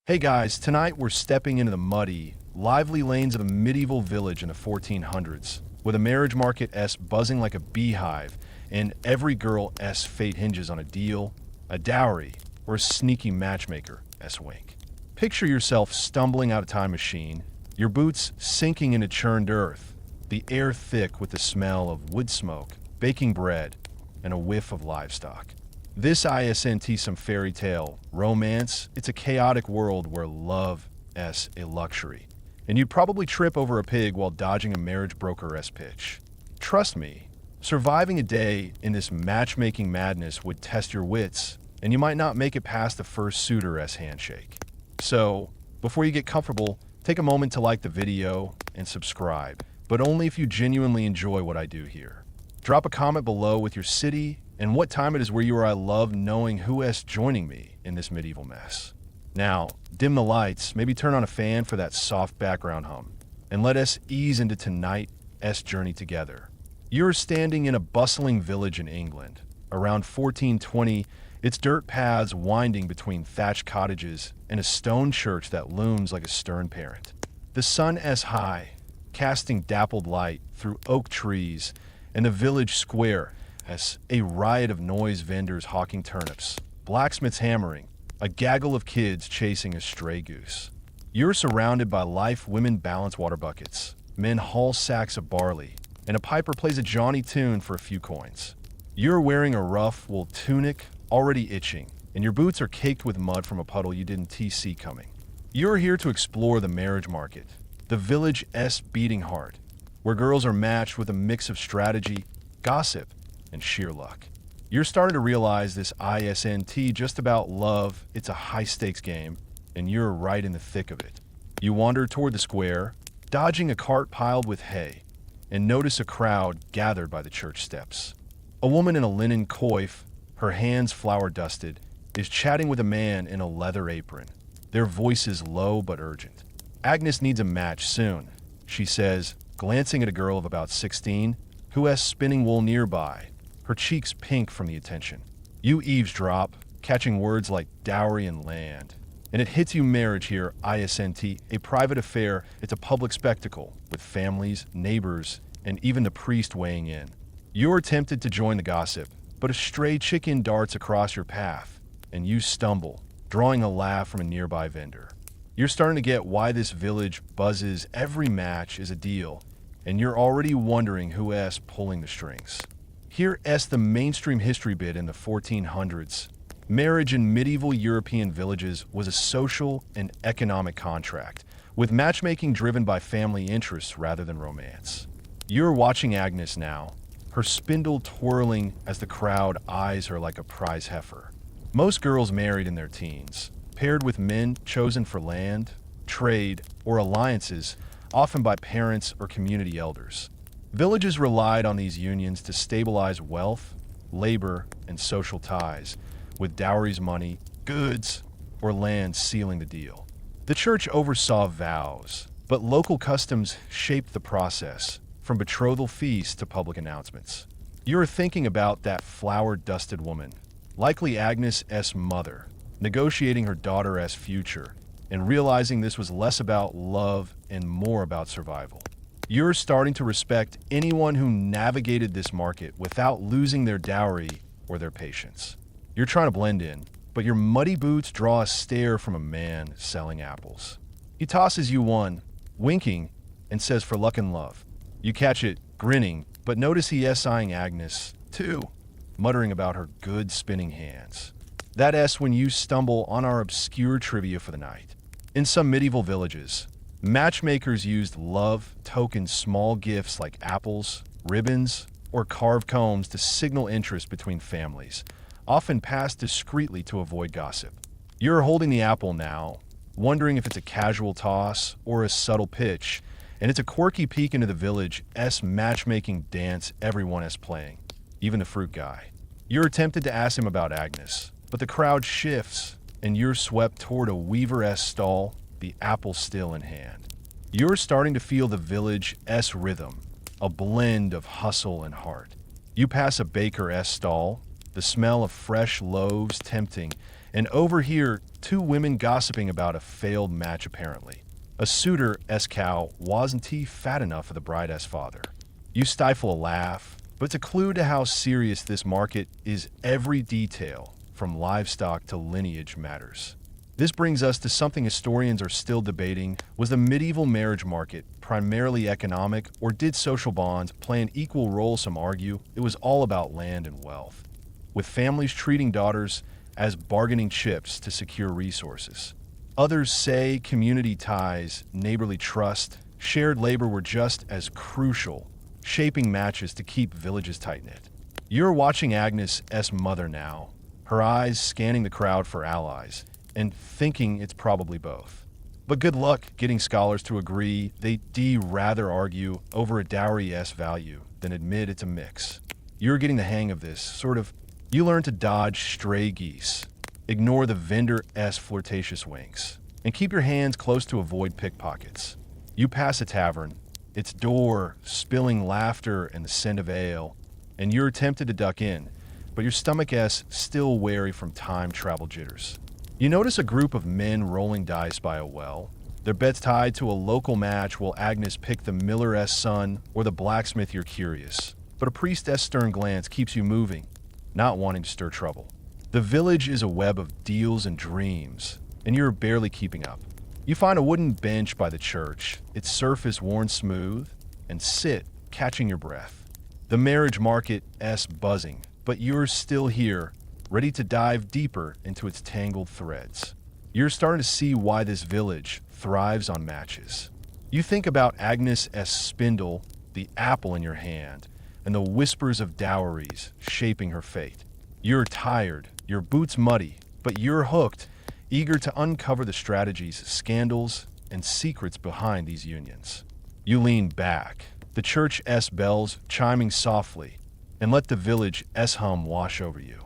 Hey guys, tonight we're stepping into the muddy, lively lanes of a medieval village in the 1400s, with a marriage market buzzing like a beehive, and every girl fate hinges on a deal, a dowry, or a sneaky matchmaker wink. Picture yourself stumbling out a time machine, your boots sinking into churned earth, the air thick with the smell of wood smoke, baking bread, and a whiff of livestock. This isn't some fairy tale romance. It's a chaotic world where love is a luxury. And you'd probably trip over a pig while dodging a marriage broker pitch. Trust me, surviving a day in this matchmaking madness would test your wits, and you might not make it past the first suitor handshake. So, before you get comfortable, take a moment to like the video and subscribe, but only if you genuinely enjoy what I do here. Drop a comment below with your city and what time it is where you are. I love knowing who joining me in this medieval mess. Now, dim the lights, maybe turn on a fan for that soft background hum, and let us ease into tonight's journey together. You're standing in a bustling village in England. Around 1420, its dirt paths winding between thatched cottages and a stone church that looms like a stern parent. The sun high, casting dappled light through oak trees, and the village square as a riot of noise, vendors hawking turnips, blacksmiths hammering, a gaggle of kids chasing a stray goose. You're surrounded by life, women balance water buckets, men haul sacks of barley, and a piper plays a jaunty tune for a few coins. You're wearing a rough wool tunic, already itching, and your boots are caked with mud from a puddle you didn't see coming. You're here to explore the marriage market, the village's beating heart, where girls are matched with a mix of strategy, gossip, and sheer luck. You're starting to realize this isn't just about love, it's a high-stakes game, and you're right in the thick of it. You wander toward the square, dodging a cart piled with hay, and notice a crowd gathered by the church steps. A woman in a linen coif, her hands flour-dusted, is chatting with a man in a leather apron, their voices low but urgent. Agnes needs a match soon, she says, glancing at a girl of about 16 who has spinning wool nearby, her cheeks pink from the attention. You eavesdrop, catching words like dowry and land. And it hits you, marriage here isn't a private affair, it's a public spectacle, with families, neighbors, and even the priest weighing in. You're tempted to join the gossip, but a stray chicken darts across your path, and you stumble, drawing a laugh from a nearby vendor. You're starting to get why this village buzzes. Every match is a deal, and you're already wondering who's pulling the strings. Here's the mainstream history bit. In the 1400s, marriage in medieval European villages was a social and economic contract, with matchmaking driven by family interests rather than romance. You're watching Agnes now, her spindle twirling as the crowd eyes her like a prize heifer. Most girls married in their teens, paired with men chosen for land, trade, or alliances, often by parents or community elders. Villages relied on these unions to stabilize wealth, labor, and social ties, with dowries, money, goods, or land sealing the deal. The church oversaw vows, but local customs shaped the process, from betrothal feasts to public announcements. You're thinking about that flour-dusted woman, likely Agnes' mother, negotiating her daughter's future, and realizing this was less about love and more about survival. You're starting to respect anyone who navigated this market without losing their dowry or their patience. You're trying to blend in, but your muddy boots draw a stare from a man selling apples. He tosses you one, winking, and says for luck and love. You catch it, grinning, but notice he's eyeing Agnes, too, muttering about her good spinning hands. That's when you stumble on our obscure trivia for the night. In some medieval villages, matchmakers used love token small gifts like apples, ribbons, or carved combs to signal interest between families, often passed discreetly to avoid gossip. You're holding the apple now, wondering if it's a casual toss or a subtle pitch, and it's a quirky peek into the village's matchmaking dance everyone is playing, even the fruit guy. You're tempted to ask him about Agnes, but the crowd shifts, and you're swept toward a weaver's stall, the apple still in hand. You're starting to feel the village's rhythm, a blend of hustle and heart. You pass a baker's stall, the smell of fresh loaves tempting, And over here, two women gossiping about a failed match apparently. A suitor S cow wasn't he fat enough for the bride S father. You stifle a laugh, but it's a clue to how serious this market is. Every detail, from livestock to lineage, matters. This brings us to something historians are still debating. Was the medieval marriage market primarily economic, or did social bonds play an equal role? Some argue it was all about land and wealth, with families treating daughters as bargaining chips to secure resources. Others say community ties, neighborly trust, shared labor were just as crucial, shaping matches to keep villages tight-knit. You're watching Agnes' mother now, her eyes scanning the crowd for allies, and thinking it's probably both. But good luck getting scholars to agree. They'd rather argue over a dowry value than admit it's a mix. You're getting the hang of this, sort of. You learn to dodge stray geese, ignore the vendor flirtatious winks, and keep your hands close to avoid pickpockets. You pass a tavern, its door spilling laughter and the scent of ale, and you're tempted to duck in, but your stomach still wary from time travel jitters. You notice a group of men rolling dice by a well, their bets tied to a local match. Will Agnes pick the miller's son or the blacksmith? You're curious, but a priest's stern glance keeps you moving, not wanting to stir trouble. The village is a web of deals and dreams, and you're barely keeping up. You find a wooden bench by the church, its surface worn smooth, and sit, catching your breath. The marriage market buzzing, but you're still here, ready to dive deeper into its tangled threads. You're starting to see why this village thrives on matches. You think about Agnes' spindle, the apple in your hand, and the whispers of dowries shaping her fate. You're tired, your boots muddy, but you're hooked, eager to uncover the strategies, scandals, and secrets behind these unions. You lean back, the church's bells chiming softly, and let the village's hum wash over you.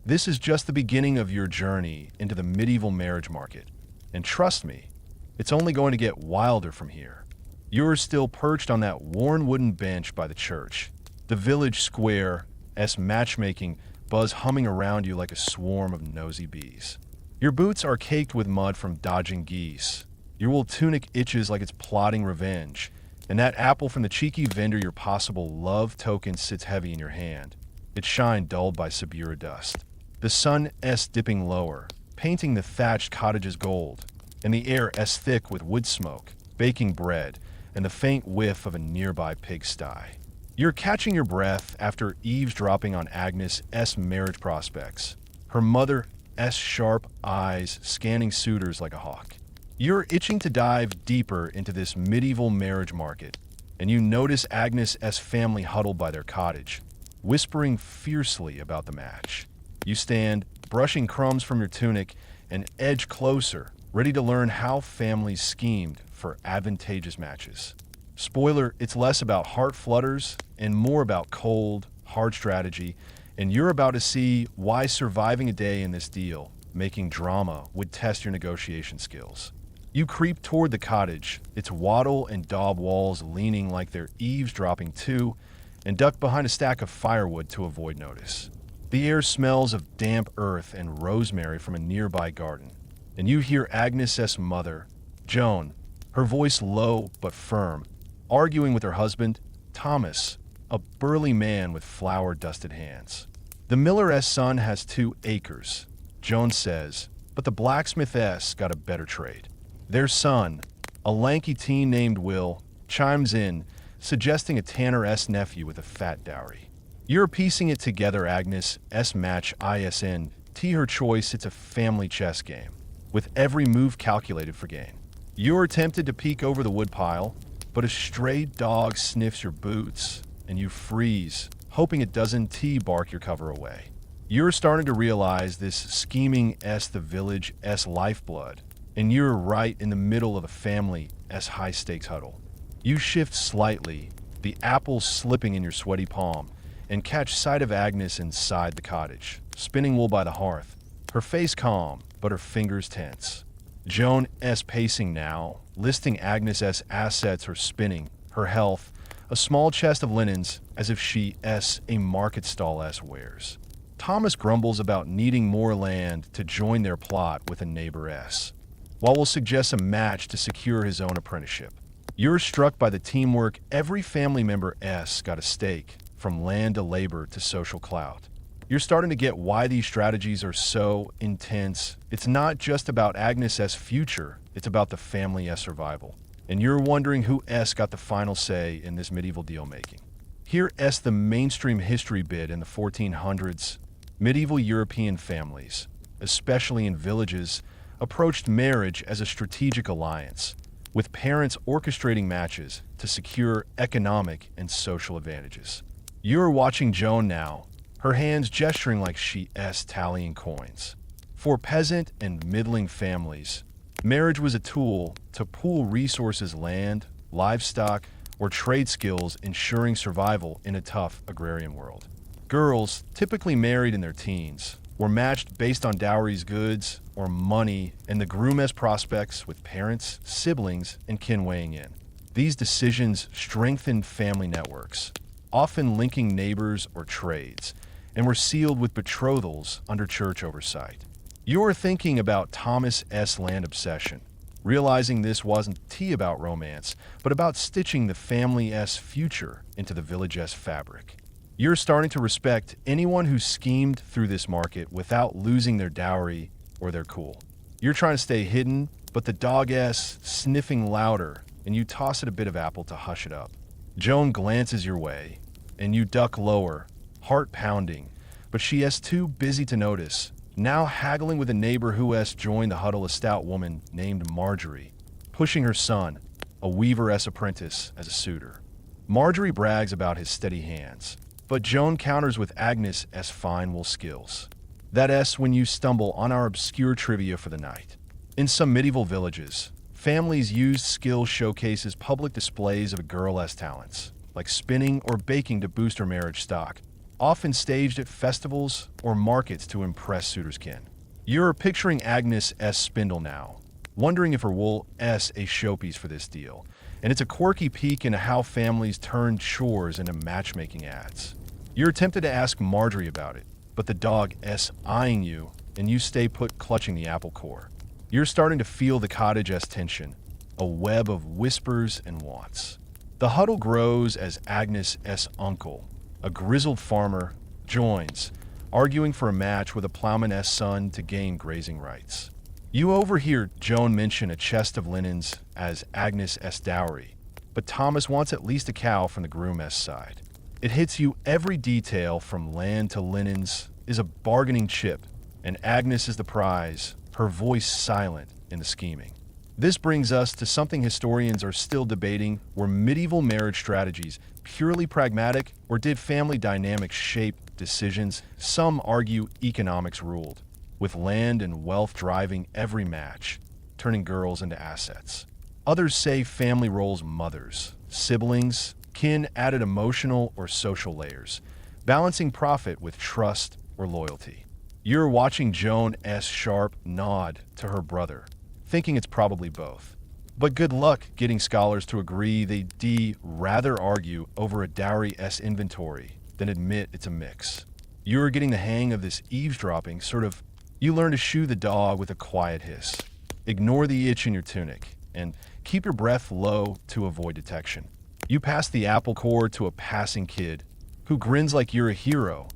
This is just the beginning of your journey into the medieval marriage market. And trust me, it's only going to get wilder from here. You're still perched on that worn wooden bench by the church, the village square's matchmaking buzz humming around you like a swarm of nosy bees. Your boots are caked with mud from dodging geese. Your wool tunic itches like it's plotting revenge. And that apple from the cheeky vendor, your possible love token, sits heavy in your hand, its shine dulled by Subura dust. The sun's dipping lower, painting the thatched cottages gold, and the air's thick with wood smoke, baking bread, and the faint whiff of a nearby pigsty. You're catching your breath after eavesdropping on Agnes' marriage prospects, her mother's sharp eyes scanning suitors like a hawk. You're itching to dive deeper into this medieval marriage market, and you notice Agnes' family huddled by their cottage, whispering fiercely about the match. You stand, brushing crumbs from your tunic, and edge closer, ready to learn how families schemed for advantageous matches. Spoiler, it's less about heart flutters and more about cold, hard strategy, and you're about to see why surviving a day in this deal, making drama, would test your negotiation skills. You creep toward the cottage, its wattle and daub walls leaning like they're eavesdropping too, and duck behind a stack of firewood to avoid notice. The air smells of damp earth and rosemary from a nearby garden, and you hear Agnes' mother, Joan, her voice low but firm, arguing with her husband, Thomas, a burly man with flour-dusted hands. The miller's son has 2 acres, Joan says, but the blacksmith's got a better trade. Their son, a lanky teen named Will, chimes in, suggesting a tanner's nephew with a fat dowry. You're piecing it together. Agnes' match her choice. It's a family chess game, with every move calculated for gain. You're tempted to peek over the woodpile, but a stray dog sniffs your boots, and you freeze, hoping it doesn't bark your cover away. You're starting to realize this scheming the village's lifeblood, and you're right in the middle of a family's high-stakes huddle. You shift slightly, the apple slipping in your sweaty palm, and catch sight of Agnes inside the cottage, spinning wool by the hearth, her face calm, but her fingers tense. Joan's pacing now, listing Agnes' assets, her spinning, her health, a small chest of linens, as if she's a market stall wares. Thomas grumbles about needing more land to join their plot with a neighbor S, while will suggest a match to secure his own apprenticeship. You're struck by the teamwork every family member S got a stake, from land to labor to social clout. You're starting to get why these strategies are so intense. It's not just about Agnes S' future, it's about the family S survival. And you're wondering who S got the final say in this medieval deal-making. Here S the mainstream history bit in the 1400s. Medieval European families, especially in villages, approached marriage as a strategic alliance, with parents orchestrating matches to secure economic and social advantages. You're watching Joan now, her hands gesturing like she's tallying coins. For peasant and middling families, marriage was a tool to pool resources, land, livestock, or trade skills, ensuring survival in a tough agrarian world. Girls, typically married in their teens, were matched based on dowries, goods, or money, and the groom's prospects with parents, siblings, and kin weighing in. These decisions strengthened family networks, often linking neighbors or trades, and were sealed with betrothals under church oversight. You're thinking about Thomas S. land obsession, realizing this wasn't about romance, but about stitching the family S future into the village S fabric. You're starting to respect anyone who schemed through this market without losing their dowry or their cool. You're trying to stay hidden, but the dog S sniffing louder, and you toss it a bit of apple to hush it up. Joan glances your way, and you duck lower, heart pounding, but she is too busy to notice, now haggling with a neighbor who has joined the huddle, a stout woman named Marjorie, pushing her son, a weaver-s apprentice, as a suitor. Marjorie brags about his steady hands, but Joan counters with Agnes' fine wool skills. That S when you stumble on our obscure trivia for the night. In some medieval villages, families used skill showcases, public displays of a girl's talents, like spinning or baking to boost her marriage stock, often staged at festivals or markets to impress suitors' kin. You're picturing Agnes' spindle now, wondering if her wool S a showpiece for this deal, and it's a quirky peek into how families turned chores into matchmaking ads. You're tempted to ask Marjorie about it, but the dog S eyeing you, and you stay put clutching the apple core. You're starting to feel the cottage S tension, a web of whispers and wants. The huddle grows as Agnes' uncle, a grizzled farmer, joins, arguing for a match with a plowman's son to gain grazing rights. You overhear Joan mention a chest of linens as Agnes' dowry, but Thomas wants at least a cow from the groom's side. It hits you every detail from land to linens is a bargaining chip, and Agnes is the prize, her voice silent in the scheming. This brings us to something historians are still debating: were medieval marriage strategies purely pragmatic, or did family dynamics shape decisions? Some argue economics ruled, with land and wealth driving every match, turning girls into assets. Others say family roles, mothers, siblings, kin added emotional or social layers, balancing profit with trust or loyalty. You're watching Joan S. sharp nod to her brother, thinking it's probably both. But good luck getting scholars to agree. They'd rather argue over a dowry S inventory than admit it's a mix. You're getting the hang of this eavesdropping, you learn to shoo the dog with a quiet hiss. Ignore the itch in your tunic, and keep your breath low to avoid detection. You pass the apple core to a passing kid, who grins like you're a hero,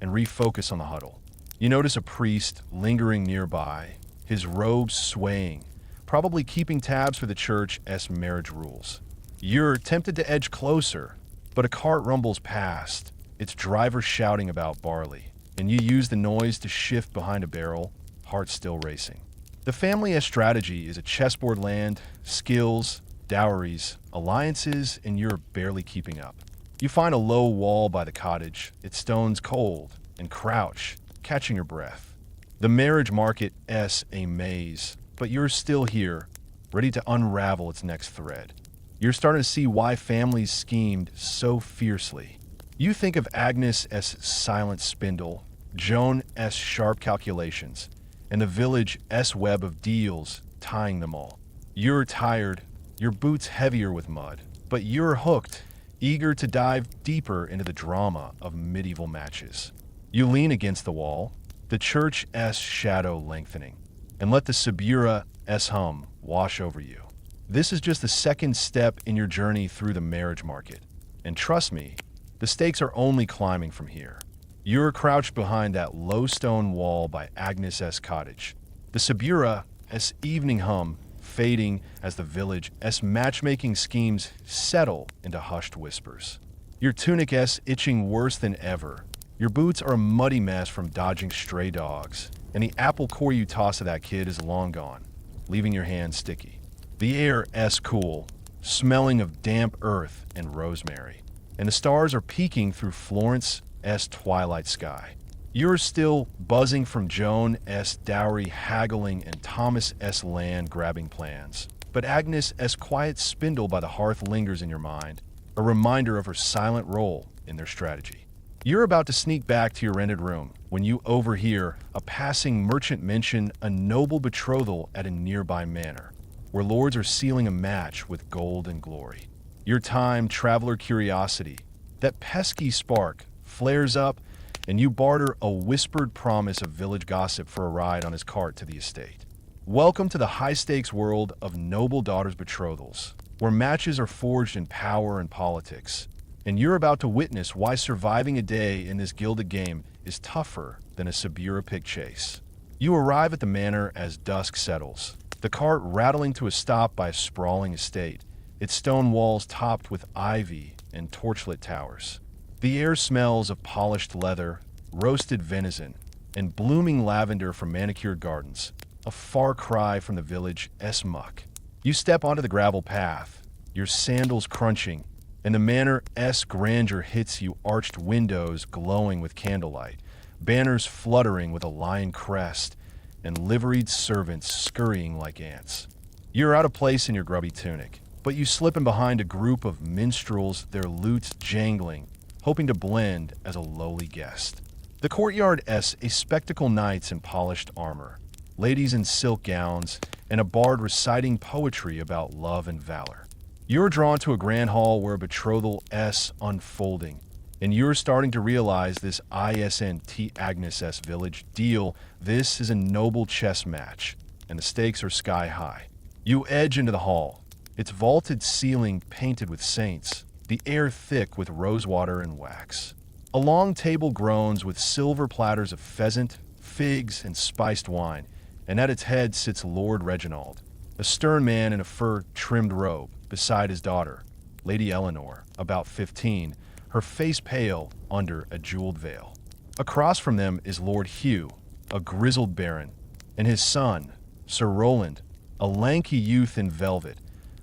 and refocus on the huddle. You notice a priest lingering nearby, his robes swaying, probably keeping tabs for the church's marriage rules. You're tempted to edge closer, but a cart rumbles past, its driver shouting about barley, and you use the noise to shift behind a barrel, heart still racing. The family strategy is a chessboard: land, skills, dowries, alliances, and you're barely keeping up. You find a low wall by the cottage, its stones cold, and crouch, catching your breath. The marriage market a maze, but you're still here, ready to unravel its next thread. You're starting to see why families schemed so fiercely. You think of Agnes' silent spindle, Joan S. sharp calculations, and the village S. web of deals tying them all. You're tired, your boots heavier with mud, but you're hooked, eager to dive deeper into the drama of medieval matches. You lean against the wall, the church's shadow lengthening, and let the Subura's hum wash over you. This is just the second step in your journey through the marriage market. And trust me, the stakes are only climbing from here. You're crouched behind that low stone wall by Agnes's cottage. The Subura's evening hum fading as the village's matchmaking schemes settle into hushed whispers. Your tunic's itching worse than ever. Your boots are a muddy mess from dodging stray dogs, and the apple core you toss to that kid is long gone, leaving your hands sticky. The air's cool, smelling of damp earth and rosemary, and the stars are peeking through Florence's twilight sky. You're still buzzing from Joan's dowry haggling and Thomas's land grabbing plans, but Agnes's quiet spindle by the hearth lingers in your mind, a reminder of her silent role in their strategy. You're about to sneak back to your rented room when you overhear a passing merchant mention a noble betrothal at a nearby manor, where lords are sealing a match with gold and glory. Your time traveler curiosity, that pesky spark, flares up, and you barter a whispered promise of village gossip for a ride on his cart to the estate. Welcome to the high-stakes world of noble daughters' betrothals, where matches are forged in power and politics, and you're about to witness why surviving a day in this gilded game is tougher than a Subura pig chase. You arrive at the manor as dusk settles, the cart rattling to a stop by a sprawling estate, its stone walls topped with ivy and torchlit towers. The air smells of polished leather, roasted venison, and blooming lavender from manicured gardens, a far cry from the village's muck. You step onto the gravel path, your sandals crunching, and the manor's grandeur hits you, arched windows glowing with candlelight, banners fluttering with a lion crest, and liveried servants scurrying like ants. You're out of place in your grubby tunic, but you slip in behind a group of minstrels, their lutes jangling, hoping to blend as a lowly guest. The courtyard's a spectacle knights in polished armor, ladies in silk gowns, and a bard reciting poetry about love and valor. You're drawn to a grand hall where a bethrothal's unfolding, and you're starting to realize this isn't Agnes's village deal. This is a noble chess match, and the stakes are sky high. You edge into the hall, its vaulted ceiling painted with saints, the air thick with rosewater and wax. A long table groans with silver platters of pheasant, figs, and spiced wine, and at its head sits Lord Reginald, a stern man in a fur-trimmed robe, beside his daughter, Lady Eleanor, about 15, her face pale under a jeweled veil. Across from them is Lord Hugh, a grizzled baron, and his son, Sir Roland, a lanky youth in velvet,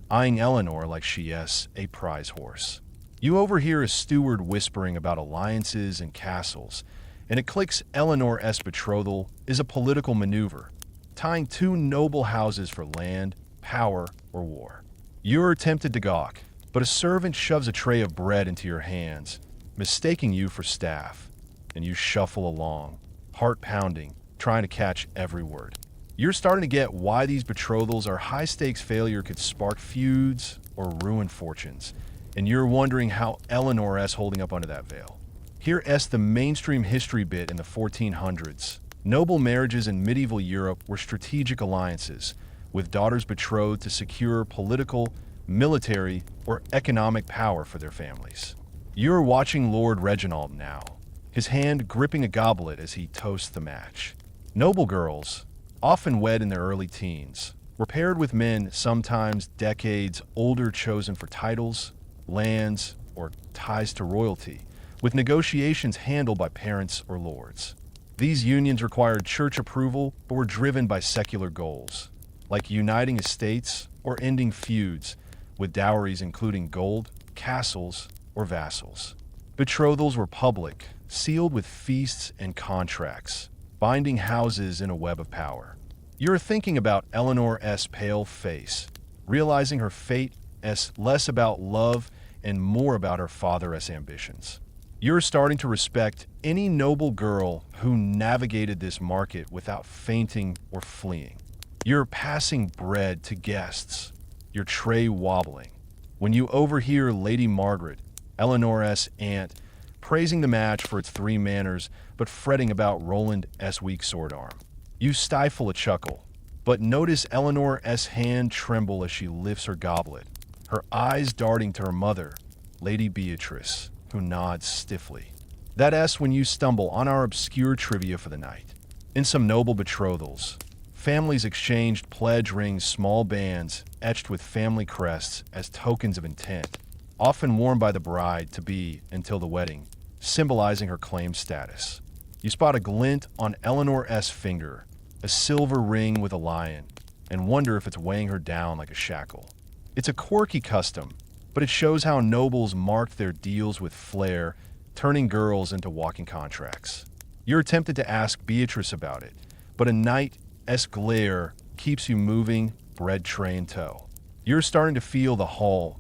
eyeing Eleanor like she's a prize horse. You overhear a steward whispering about alliances and castles, and it clicks Eleanor's betrothal is a political maneuver, tying two noble houses for land, power, or war. You're tempted to gawk, but a servant shoves a tray of bread into your hands, mistaking you for staff, and you shuffle along, heart pounding, trying to catch every word. You're starting to get why these betrothals are high-stakes failure could spark feuds or ruin fortunes, and you're wondering how Eleanor's holding up under that veil. Here's the mainstream history bit in the 1400s. Noble marriages in medieval Europe were strategic alliances, with daughters betrothed to secure political, military, or economic power for their families. You're watching Lord Reginald now, his hand gripping a goblet as he toasts the match. Noble girls, often wed in their early teens, were paired with men sometimes decades older chosen for titles, lands, or ties to royalty, with negotiations handled by parents or lords. These unions required church approval but were driven by secular goals, like uniting estates or ending feuds, with dowries including gold, castles, or vassals. Betrothals were public, sealed with feasts and contracts, binding houses in a web of power. You're thinking about Eleanor's pale face, realizing her fate as less about love and more about her father's ambitions. You're starting to respect any noble girl who navigated this market without fainting or fleeing. You're passing bread to guests, your tray wobbling, when you overhear Lady Margaret, Eleanor's aunt, praising the match for its 3 manners, but fretting about Roland's weak sword arm. You stifle a chuckle, but notice Eleanor's hand tremble as she lifts her goblet, her eyes darting to her mother, Lady Beatrice, who nods stiffly. That's when you stumble on our obscure trivia for the night. In some noble betrothals, families exchanged pledge rings, small bands etched with family crests as tokens of intent, often worn by the bride-to-be until the wedding, symbolizing her claimed status. You spot a glint on Eleanor's finger, a silver ring with a lion, and wonder if it's weighing her down like a shackle. It's a quirky custom, but it shows how nobles marked their deals with flair, turning girls into walking contracts. You're tempted to ask Beatrice about it, but a knight's glare keeps you moving, bread tray in tow. You're starting to feel the hall's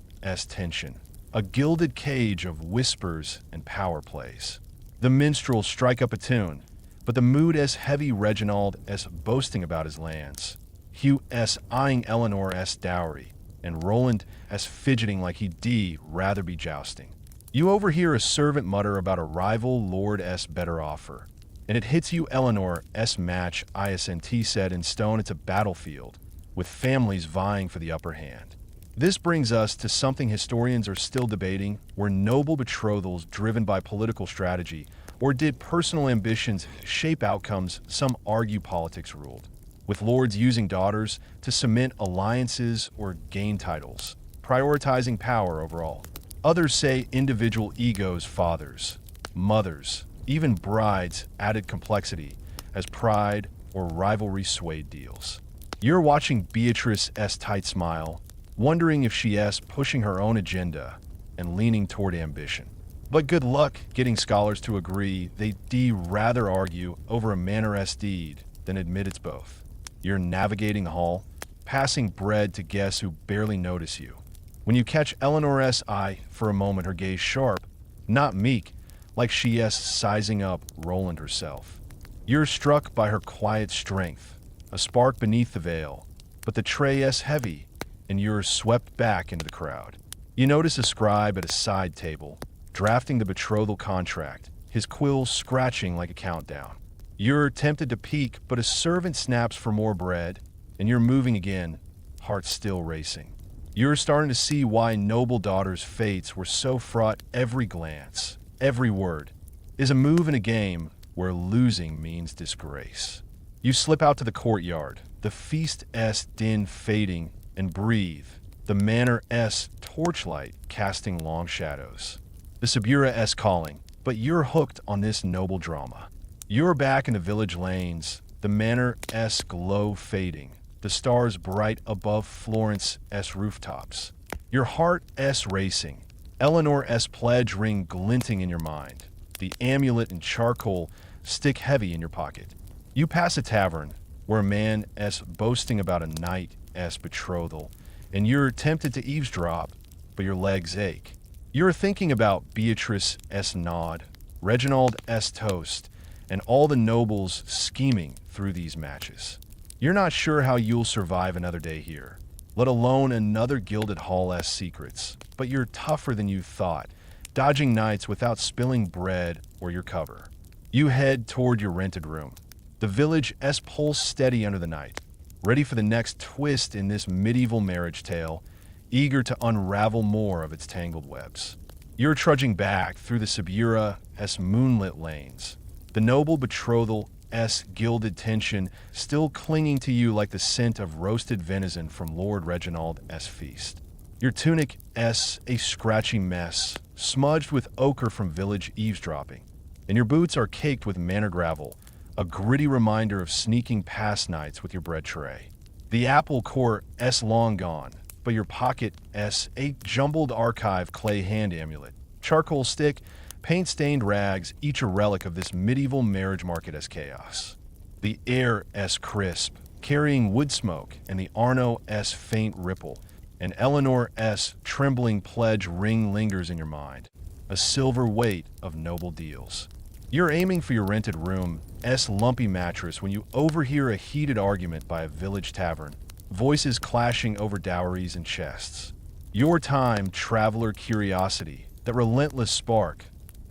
tension, a gilded cage of whispers and power plays. The minstrels strike up a tune, but the mood heavy. Reginald's boasting about his lands, Hugh's eyeing Eleanor's dowry, and Roland's fidgeting like he'd rather be jousting. You overhear a servant mutter about a rival lord's better offer, and it hits you. Eleanor's match isn't set in stone. It's a battlefield, with families vying for the upper hand. This brings us to something historians are still debating: were noble betrothals driven by political strategy, or did personal ambitions shape outcomes? Some argue politics ruled, with lords using daughters to cement alliances or gain titles, prioritizing power overall. Others say individual egos, fathers, mothers, even brides added complexity as pride or rivalry swayed deals. You're watching Beatrice's tight smile, wondering if she's pushing her own agenda and leaning toward ambition. But good luck getting scholars to agree. They'd rather argue over a manner-s deed than admit it's both. You're navigating the hall, passing bread to guests who barely notice you. When you catch Eleanor's eye for a moment, her gaze sharp, not meek, like she's sizing up Roland herself. You're struck by her quiet strength, a spark beneath the veil, but the tray's heavy, and you're swept back into the crowd. You notice a scribe at a side table, drafting the betrothal contract, his quill scratching like a countdown. You're tempted to peek, but a servant snaps for more bread, and you're moving again, heart still racing. You're starting to see why noble daughters' fates were so fraught. Every glance, every word, is a move in a game where losing means disgrace. You slip out to the courtyard, the feast's din fading, and breathe, the manor's torchlight casting long shadows. The Subura's calling, but you're hooked on this noble drama. You're back in the village lanes, the manor's glow fading, the stars bright above Florence's rooftops. Your heart's racing, Eleanor's pledge ring glinting in your mind, the amulet and charcoal stick heavy in your pocket. You pass a tavern where a man's boasting about a knight's betrothal, and you're tempted to eavesdrop, but your legs ache. You're thinking about Beatrice's nod, Reginald's toast, and all the nobles scheming through these matches. You're not sure how you'll survive another day here, let alone another gilded hall's secrets, but you're tougher than you thought, dodging nights without spilling bread or your cover. You head toward your rented room, the village's pulse steady under the night, ready for the next twist in this medieval marriage tale, eager to unravel more of its tangled webs. You're trudging back through the Subura's moonlit lanes, the noble bethrothal's gilded tension still clinging to you like the scent of roasted venison from Lord Reginald's feast. Your tunic's a scratchy mess, smudged with ochre from village eavesdropping, and your boots are caked with manor gravel, a gritty reminder of sneaking past nights with your bread tray. The apple core's long gone, but your pocket's a jumbled archive clay hand amulet, charcoal stick, paint-stained rags, each a relic of this medieval marriage market chaos. The air's crisp, carrying wood smoke, and the Arno's faint ripple, and Eleanor's trembling pledge ring lingers in your mind, a silver weight of noble deals. You're aiming for your rented room's lumpy mattress when you overhear a heated argument by a village tavern, voices clashing over dowries and chests. Your time, traveler curiosity, that relentless spark,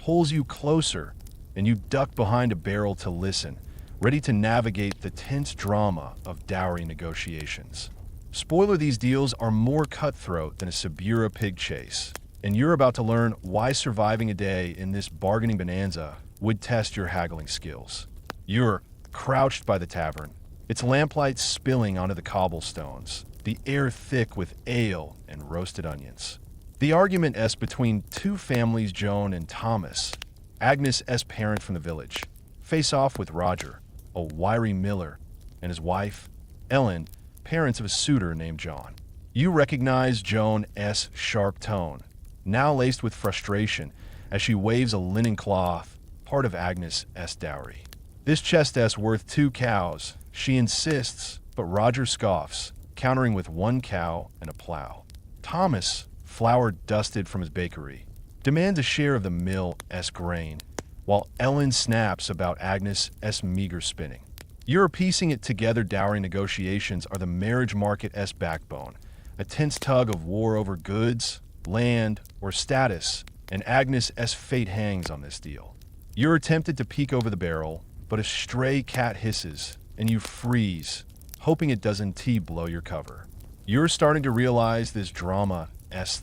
pulls you closer, and you duck behind a barrel to listen, ready to navigate the tense drama of dowry negotiations. Spoiler, these deals are more cutthroat than a Subura pig chase, and you're about to learn why surviving a day in this bargaining bonanza would test your haggling skills. You're crouched by the tavern, its lamplight spilling onto the cobblestones, the air thick with ale and roasted onions. The argument is between two families, Joan and Thomas, Agnes' parent from the village, face off with Roger, a wiry miller, and his wife, Ellen, parents of a suitor named John. You recognize Joan's sharp tone, now laced with frustration, as she waves a linen cloth, part of Agnes' dowry. This chest's worth 2 cows, she insists, but Roger scoffs, countering with 1 cow and a plow. Thomas, flour dusted from his bakery, demands a share of the mill's grain, while Ellen snaps about Agnes' meager spinning. You're piecing it together. Dowry negotiations are the marriage market's backbone, a tense tug of war over goods, land, or status, and Agnes' fate hangs on this deal. You're tempted to peek over the barrel, but a stray cat hisses, and you freeze, hoping it doesn't blow your cover. You're starting to realize this drama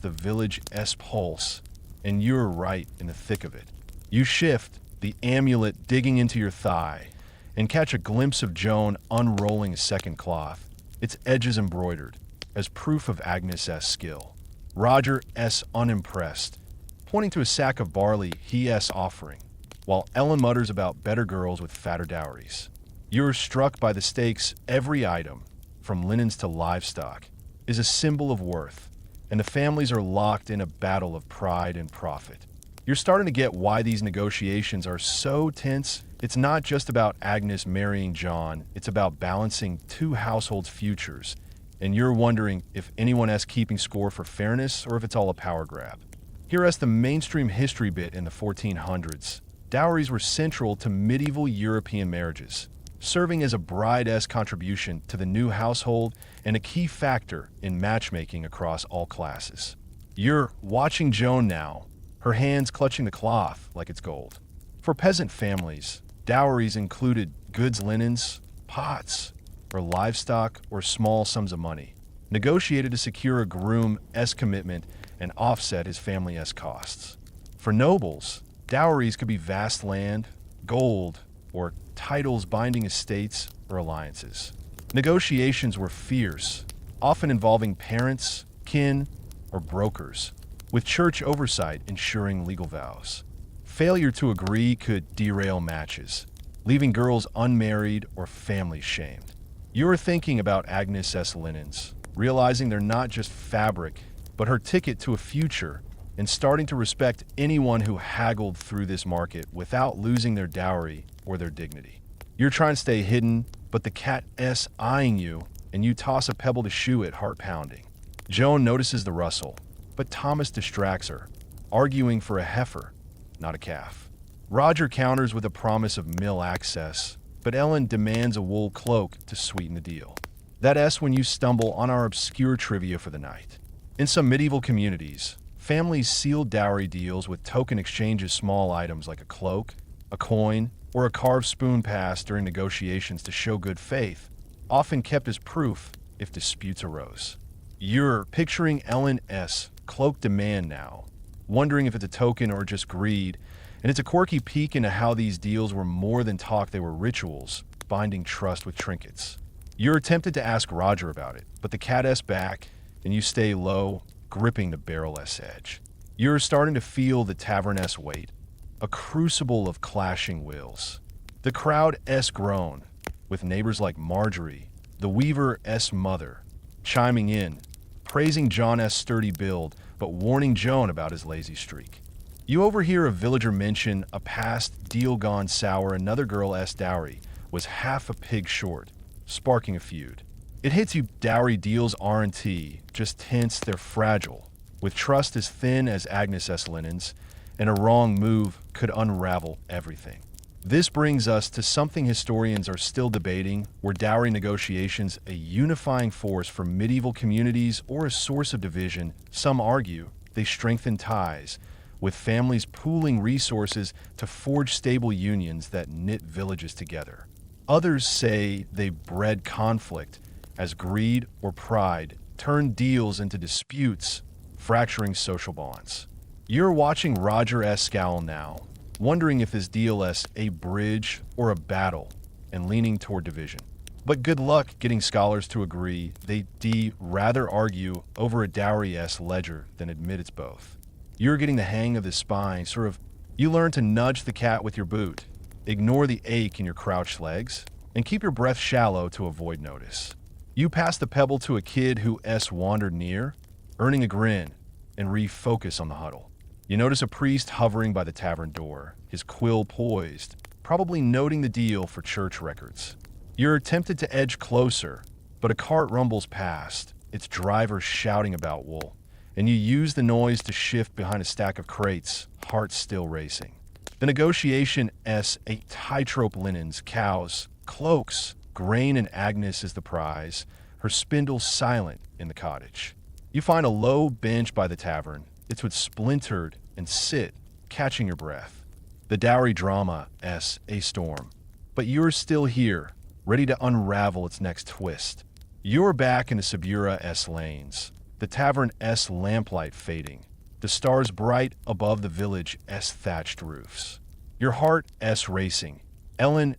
the village's pulse, and you're right in the thick of it. You shift, the amulet digging into your thigh, and catch a glimpse of Joan unrolling a second cloth, its edges embroidered, as proof of Agnes' skill. Roger's unimpressed, pointing to a sack of barley he's offering, while Ellen mutters about better girls with fatter dowries. You're struck by the stakes. Every item, from linens to livestock, is a symbol of worth, and the families are locked in a battle of pride and profit. You're starting to get why these negotiations are so tense. It's not just about Agnes marrying John, it's about balancing 2 households' futures, and you're wondering if anyone's keeping score for fairness or if it's all a power grab. Here's the mainstream history bit. In the 1400s, dowries were central to medieval European marriages, serving as a bride's contribution to the new household and a key factor in matchmaking across all classes. You're watching Joan now, her hands clutching the cloth like it's gold. For peasant families, dowries included goods, linens, pots, or livestock, or small sums of money, negotiated to secure a groom's commitment and offset his family's costs. For nobles, dowries could be vast land, gold, or titles binding estates or alliances. Negotiations were fierce, often involving parents, kin, or brokers, with church oversight ensuring legal vows. Failure to agree could derail matches, leaving girls unmarried or families shamed. You're thinking about Agnes' linens, realizing they're not just fabric, but her ticket to a future, and starting to respect anyone who haggled through this market without losing their dowry or their dignity. You're trying to stay hidden, but the cat's eyeing you, and you toss a pebble to shoo it, heart pounding. Joan notices the rustle, but Thomas distracts her, arguing for a heifer, not a calf. Roger counters with a promise of mill access, but Ellen demands a wool cloak to sweeten the deal. That's when you stumble on our obscure trivia for the night. In some medieval communities, families sealed dowry deals with token exchanges, small items like a cloak, a coin, or a carved spoon passed during negotiations to show good faith, often kept as proof if disputes arose. You're picturing Ellen's cloak demand now, wondering if it's a token or just greed, and it's a quirky peek into how these deals were more than talk. They were rituals, binding trust with trinkets. You're tempted to ask Roger about it, but the cat's back, and you stay low, gripping the barrel's edge. You're starting to feel the tavern's weight, a crucible of clashing wills. The crowd's groan, with neighbors like Marjorie, the weaver's mother, chiming in, praising John's sturdy build, but warning Joan about his lazy streak. You overhear a villager mention a past deal gone sour. Another girl's dowry was half a pig short, sparking a feud. It hits you. Dowry deals aren't just tense, they're fragile, with trust as thin as Agnes' linens, and a wrong move could unravel everything. This brings us to something historians are still debating. Were dowry negotiations a unifying force for medieval communities or a source of division? Some argue they strengthened ties, with families pooling resources to forge stable unions that knit villages together. Others say they bred conflict as greed or pride turned deals into disputes, fracturing social bonds. You're watching Roger S. scowl now, wondering if this deal is a bridge or a battle, and leaning toward division. But good luck getting scholars to agree they rather argue over a dowry-esque ledger than admit it's both. You're getting the hang of the spine, you learn to nudge the cat with your boot, ignore the ache in your crouched legs, and keep your breath shallow to avoid notice. You pass the pebble to a kid who wandered near, earning a grin, and refocus on the huddle. You notice a priest hovering by the tavern door, his quill poised, probably noting the deal for church records. You're tempted to edge closer, but a cart rumbles past, its driver shouting about wool, and you use the noise to shift behind a stack of crates, heart still racing. The negotiation a tightrope linens, cows, cloaks, grain, and Agnes is the prize, her spindle silent in the cottage. You find a low bench by the tavern, its wood splintered, and sit, catching your breath. The dowry drama a storm, but you're still here, ready to unravel its next twist. You're back in the Subura lanes, the tavern lamplight fading, the stars bright above the village thatched roofs. Your heart racing, Ellen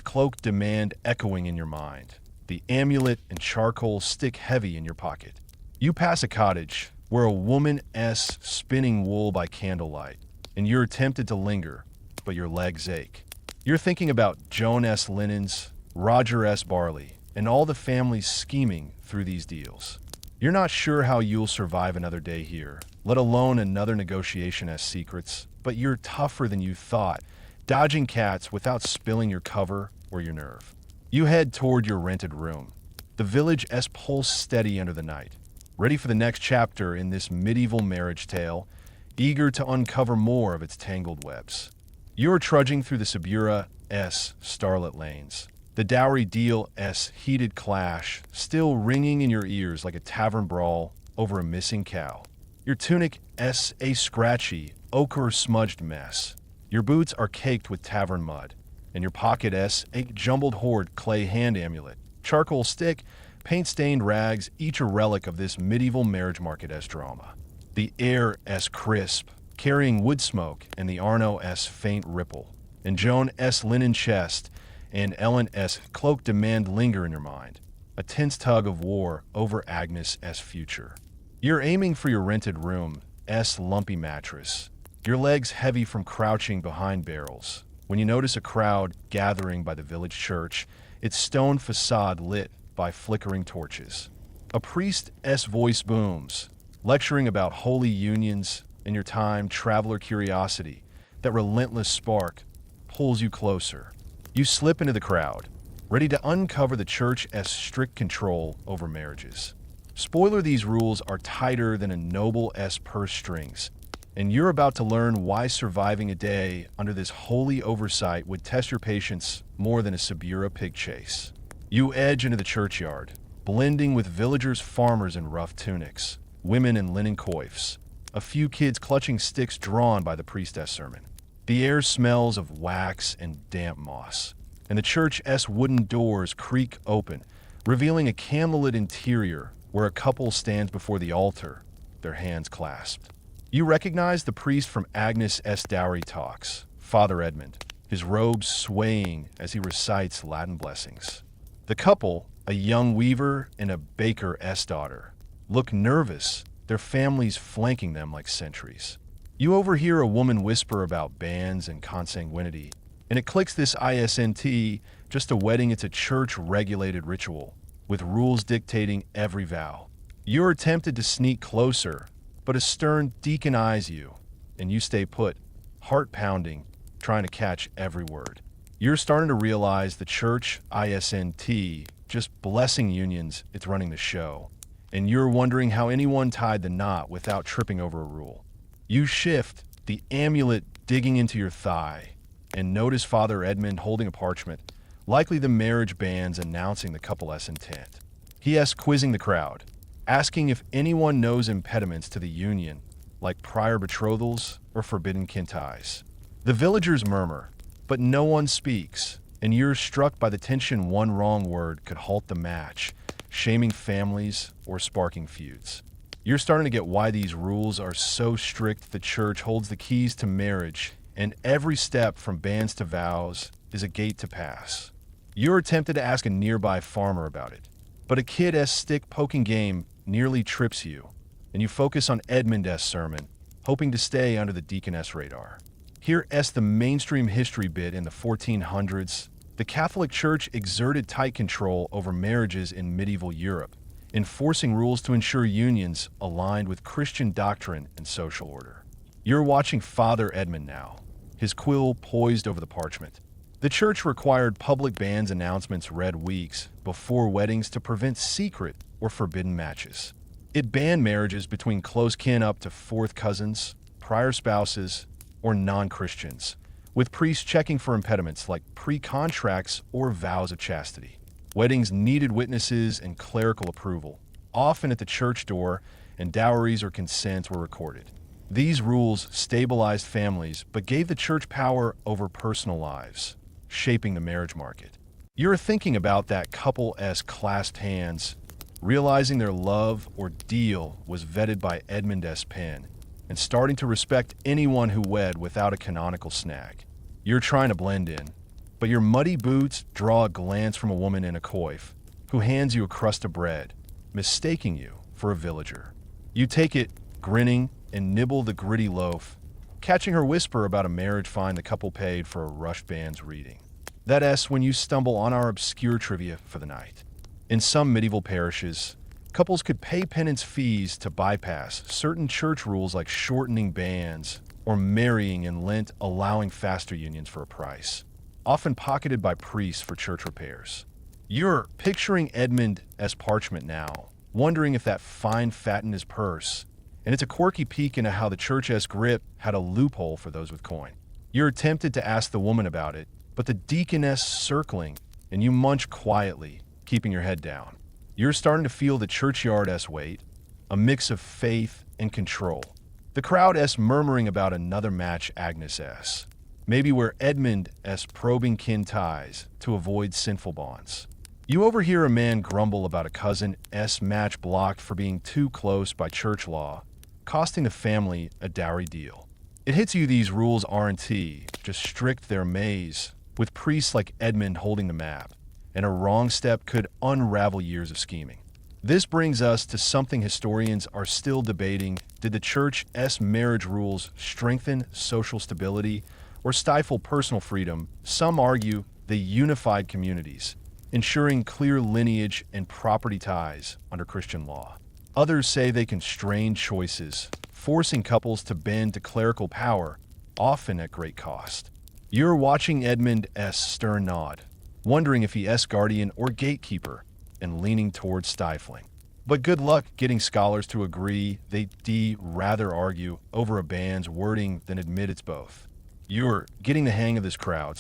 cloak demand echoing in your mind, the amulet and charcoal stick heavy in your pocket. You pass a cottage where a woman spinning wool by candlelight, and you're tempted to linger, but your legs ache. You're thinking about Joan linens, Roger barley, and all the families scheming through these deals. You're not sure how you'll survive another day here, let alone another negotiation secrets, but you're tougher than you thought, dodging cats without spilling your cover or your nerve. You head toward your rented room. The village pulse steady under the night, ready for the next chapter in this medieval marriage tale, eager to uncover more of its tangled webs. You're trudging through the Subura starlit lanes, the dowry deal heated clash still ringing in your ears like a tavern brawl over a missing cow. Your tunic a scratchy, ochre-smudged mess. Your boots are caked with tavern mud, and your pocket a jumbled hoard clay hand amulet, charcoal stick, paint-stained rags, each a relic of this medieval marriage market drama. The air crisp, carrying wood smoke, and the Arno faint ripple, and Joan linen chest, and Ellen cloak demand linger in your mind, a tense tug of war over Agnes future. You're aiming for your rented room lumpy mattress, your legs heavy from crouching behind barrels, when you notice a crowd gathering by the village church, its stone facade lit by flickering torches. A priest's voice booms, lecturing about holy unions and your time traveler curiosity. That relentless spark pulls you closer. You slip into the crowd, ready to uncover the church's strict control over marriages. Spoiler, these rules are tighter than a noble purse strings, and you're about to learn why surviving a day under this holy oversight would test your patience more than a Subura pig chase. You edge into the churchyard, blending with villagers, farmers in rough tunics, women in linen coifs, a few kids clutching sticks drawn by the priestess sermon. The air smells of wax and damp moss, and the church's wooden doors creak open, revealing a candlelit interior where a couple stands before the altar, their hands clasped. You recognize the priest from Agnes' dowry talks, Father Edmund, his robes swaying as he recites Latin blessings. The couple, a young weaver and a baker's daughter, look nervous, their families flanking them like sentries. You overhear a woman whisper about banns and consanguinity, and it clicks this isn't just a wedding, it's a church-regulated ritual, with rules dictating every vow. You're tempted to sneak closer, but a stern deacon eyes you, and you stay put, heart pounding, trying to catch every word. You're starting to realize the church isn't just blessing unions, it's running the show, and you're wondering how anyone tied the knot without tripping over a rule. You shift, the amulet digging into your thigh, and notice Father Edmund holding a parchment, likely the marriage banns announcing the couple's intent. He quizzing the crowd, asking if anyone knows impediments to the union, like prior betrothals or forbidden kin ties. The villagers murmur, but no one speaks, and you're struck by the tension one wrong word could halt the match, shaming families or sparking feuds. You're starting to get why these rules are so strict the church holds the keys to marriage, and every step from banns to vows is a gate to pass. You're tempted to ask a nearby farmer about it, but a kid-esque stick-poking game nearly trips you, and you focus on Edmund-esque sermon, hoping to stay under the deaconess radar. Here-esque the mainstream history bit in the 1400s, the Catholic Church exerted tight control over marriages in medieval Europe, enforcing rules to ensure unions aligned with Christian doctrine and social order. You're watching Father Edmund now, his quill poised over the parchment. The church required public bans announcements read weeks before weddings to prevent secret or forbidden matches. It banned marriages between close kin up to fourth cousins, prior spouses, or non-Christians, with priests checking for impediments like pre-contracts or vows of chastity. Weddings needed witnesses and clerical approval, often at the church door, and dowries or consents were recorded. These rules stabilized families but gave the church power over personal lives, shaping the marriage market. You're thinking about that couple as clasped hands, realizing their love or deal was vetted by Edmund-esque pen, and starting to respect anyone who wed without a canonical snag. You're trying to blend in, but your muddy boots draw a glance from a woman in a coif, who hands you a crust of bread, mistaking you for a villager. You take it, grinning, and nibble the gritty loaf, catching her whisper about a marriage fine the couple paid for a rushed band's reading. That's when you stumble on our obscure trivia for the night. In some medieval parishes, couples could pay penance fees to bypass certain church rules like shortening banns or marrying in Lent allowing faster unions for a price, often pocketed by priests for church repairs. You're picturing Edmund as parchment now, wondering if that fine fattened his purse, and it's a quirky peek into how the church-esque grip had a loophole for those with coin. You're tempted to ask the woman about it, but the deaconess circling, and you munch quietly, keeping your head down. You're starting to feel the churchyard-esque weight, a mix of faith and control. The crowd-esque murmuring about another match Agnes-esque, maybe where Edmund-esque probing kin ties to avoid sinful bonds. You overhear a man grumble about a cousin-esque match blocked for being too close by church law, costing the family a dowry deal. It hits you these rules aren't just strict, they're maze, with priests like Edmund holding the map, and a wrong step could unravel years of scheming. This brings us to something historians are still debating. Did the church-esque marriage rules strengthen social stability or stifle personal freedom? Some argue they unified communities, ensuring clear lineage and property ties under Christian law. Others say they constrained choices, forcing couples to bend to clerical power, often at great cost. You're watching Edmund-esque stern nod, wondering if he guardian or gatekeeper, and leaning towards stifling. But good luck getting scholars to agree. They rather argue over a band's wording than admit it's both. You're getting the hang of this crowd,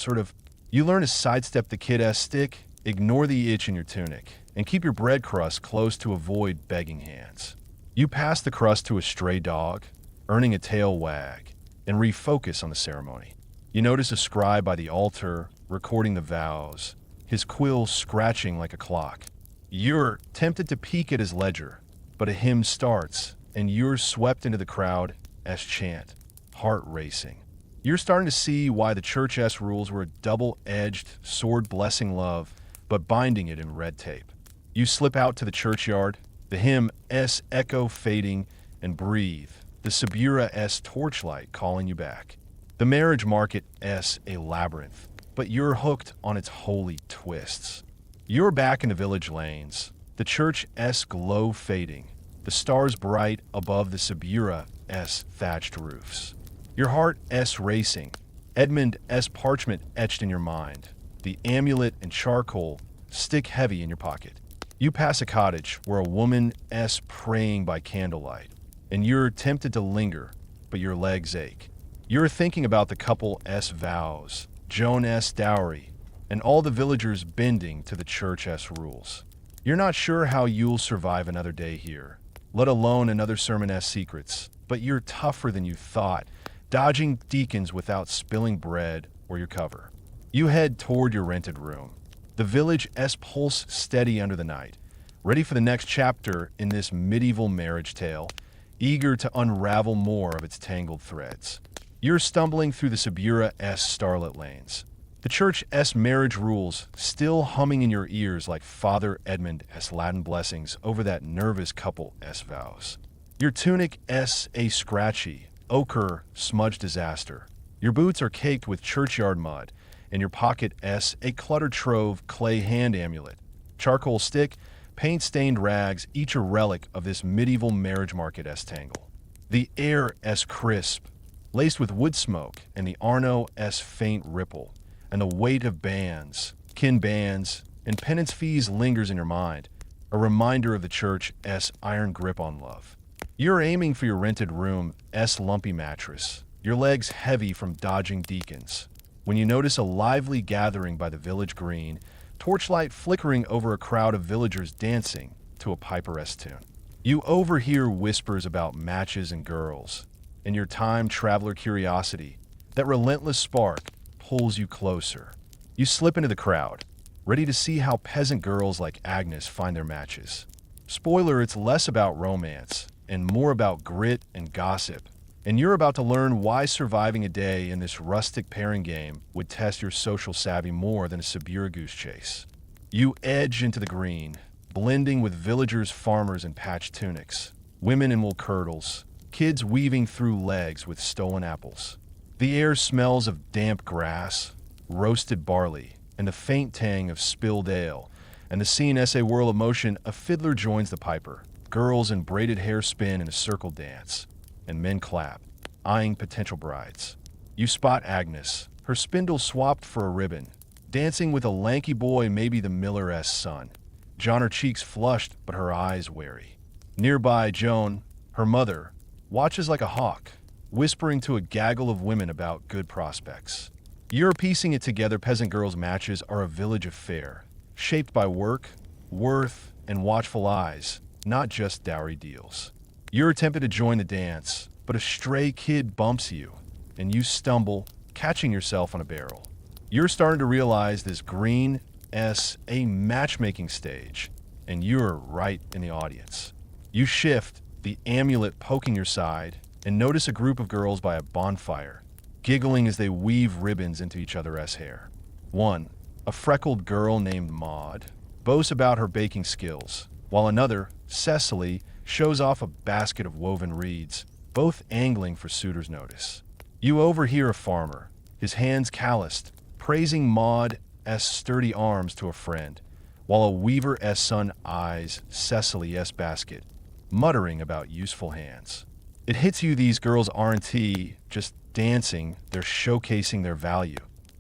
you learn to sidestep the kid-esque stick, ignore the itch in your tunic, and keep your bread crust close to avoid begging hands. You pass the crust to a stray dog, earning a tail wag, and refocus on the ceremony. You notice a scribe by the altar, recording the vows, his quill scratching like a clock. You're tempted to peek at his ledger, but a hymn starts, and you're swept into the crowd as chant, heart racing. You're starting to see why the church-esque rules were a double-edged sword blessing love, but binding it in red tape. You slip out to the churchyard, the hymn-esque echo fading, and breathe, the Subura-esque torchlight calling you back. The marriage market-esque a labyrinth, but you're hooked on its holy twists. You're back in the village lanes, the church-esque glow fading, the stars bright above the Subura-esque thatched roofs. Your heart-esque racing, Edmund-esque parchment etched in your mind, the amulet and charcoal stick heavy in your pocket. You pass a cottage where a woman-esque praying by candlelight, and you're tempted to linger, but your legs ache. You're thinking about the couple-esque vows, Joan-esque dowry, and all the villagers bending to the church-esque rules. You're not sure how you'll survive another day here, let alone another sermon-esque secrets, but you're tougher than you thought, dodging deacons without spilling bread or your cover. You head toward your rented room. The village pulse steady under the night, ready for the next chapter in this medieval marriage tale, eager to unravel more of its tangled threads. You're stumbling through the Subura starlit lanes. The church's marriage rules still humming in your ears like Father Edmund's Latin blessings over that nervous couple's vows. Your tunic's a scratchy, ochre, smudged disaster. Your boots are caked with churchyard mud, and your pocket's a cluttered trove clay hand amulet, charcoal stick, paint-stained rags, each a relic of this medieval marriage market tangle. The air's crisp, laced with wood smoke, and the Arno's faint ripple, and the weight of bands, kin bands, and penance fees lingers in your mind, a reminder of the church's iron grip on love. You're aiming for your rented room's lumpy mattress, your legs heavy from dodging deacons, when you notice a lively gathering by the village green, torchlight flickering over a crowd of villagers dancing to a piper-esque tune. You overhear whispers about matches and girls, and your time-traveler curiosity, that relentless spark, pulls you closer. You slip into the crowd, ready to see how peasant girls like Agnes find their matches. Spoiler, it's less about romance and more about grit and gossip, and you're about to learn why surviving a day in this rustic pairing game would test your social savvy more than a Subura goose chase. You edge into the green, blending with villagers, farmers in patched tunics, women in wool kirtles, kids weaving through legs with stolen apples. The air smells of damp grass, roasted barley, and the faint tang of spilled ale, and the scene a whirl of motion. A fiddler joins the piper. Girls in braided hair spin in a circle dance, and men clap, eyeing potential brides. You spot Agnes, her spindle swapped for a ribbon, dancing with a lanky boy, maybe the miller's son. John, her cheeks flushed, but her eyes wary. Nearby, Joan, her mother, watches like a hawk, whispering to a gaggle of women about good prospects. You're piecing it together. Peasant girls' matches are a village affair, shaped by work, worth, and watchful eyes, not just dowry deals. You're tempted to join the dance, but a stray kid bumps you, and you stumble, catching yourself on a barrel. You're starting to realize this green's a matchmaking stage, and you're right in the audience. You shift, the amulet poking your side, and notice a group of girls by a bonfire, giggling as they weave ribbons into each other's hair. One, a freckled girl named Maud, boasts about her baking skills, while another, Cecily, shows off a basket of woven reeds, both angling for suitors' notice. You overhear a farmer, his hands calloused, praising Maud's sturdy arms to a friend, while a weaver's son eyes Cecily's basket, muttering about useful hands. It hits you these girls aren't just dancing, they're showcasing their value.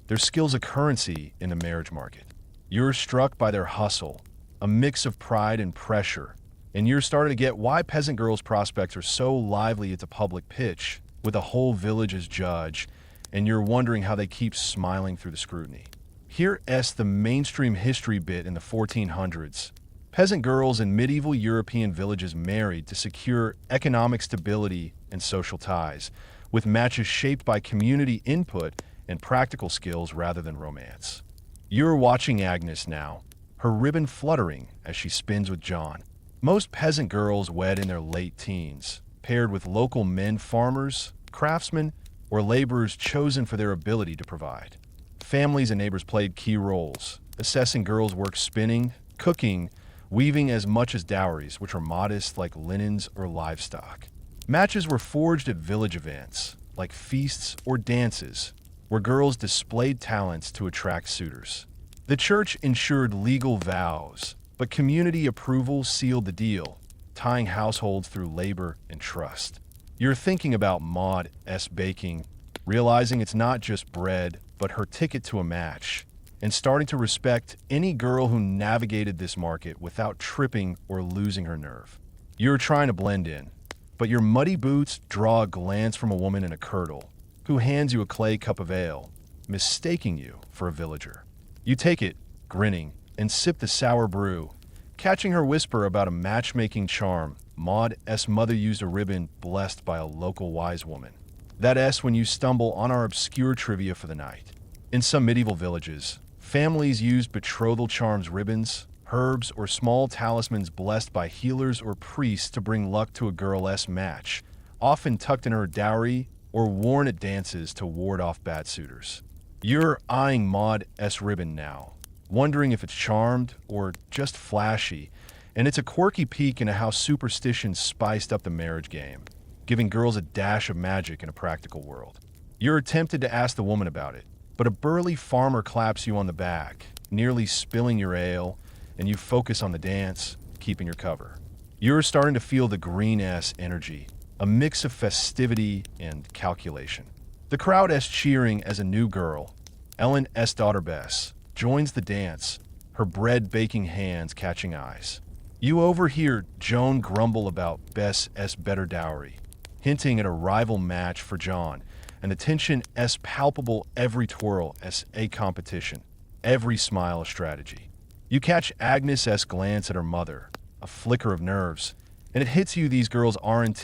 Their skills a currency in the marriage market. You're struck by their hustle, a mix of pride and pressure, and you're starting to get why peasant girls' prospects are so lively at the public pitch, with a whole village as judge, and you're wondering how they keep smiling through the scrutiny. Here's the mainstream history bit in the 1400s. Peasant girls in medieval European villages married to secure economic stability and social ties, with matches shaped by community input and practical skills rather than romance. You're watching Agnes now, her ribbon fluttering as she spins with John. Most peasant girls wed in their late teens, paired with local men farmers, craftsmen, or laborers chosen for their ability to provide. Families and neighbors played key roles, assessing girls' work spinning, cooking, weaving as much as dowries, which were modest like linens or livestock. Matches were forged at village events, like feasts or dances, where girls displayed talents to attract suitors. The church ensured legal vows, but community approval sealed the deal, tying households through labor and trust. You're thinking about Maud's baking, realizing it's not just bread, but her ticket to a match, and starting to respect any girl who navigated this market without tripping or losing her nerve. You're trying to blend in, but your muddy boots draw a glance from a woman in a kirtle, who hands you a clay cup of ale, mistaking you for a villager. You take it, grinning, and sip the sour brew, catching her whisper about a matchmaking charm. Maud's mother used a ribbon blessed by a local wise woman. That S when you stumble on our obscure trivia for the night. In some medieval villages, families used betrothal charms, ribbons, herbs, or small talismans blessed by healers or priests to bring luck to a girl's match, often tucked in her dowry or worn at dances to ward off bad suitors. You're eyeing Maud S. ribbon now, wondering if it's charmed or just flashy, and it's a quirky peek into how superstition spiced up the marriage game, giving girls a dash of magic in a practical world. You're tempted to ask the woman about it, but a burly farmer claps you on the back, nearly spilling your ale, and you focus on the dance, keeping your cover. You're starting to feel the green S energy, a mix of festivity and calculation. The crowd is cheering as a new girl, Ellen S. daughter Bess, joins the dance, her bread-baking hands catching eyes. You overhear Joan grumble about Bess S. better dowry, hinting at a rival match for John, and the tension S. palpable every twirl as a competition, every smile a strategy. You catch Agnes S. glance at her mother, a flicker of nerves, and it hits you these girls aren't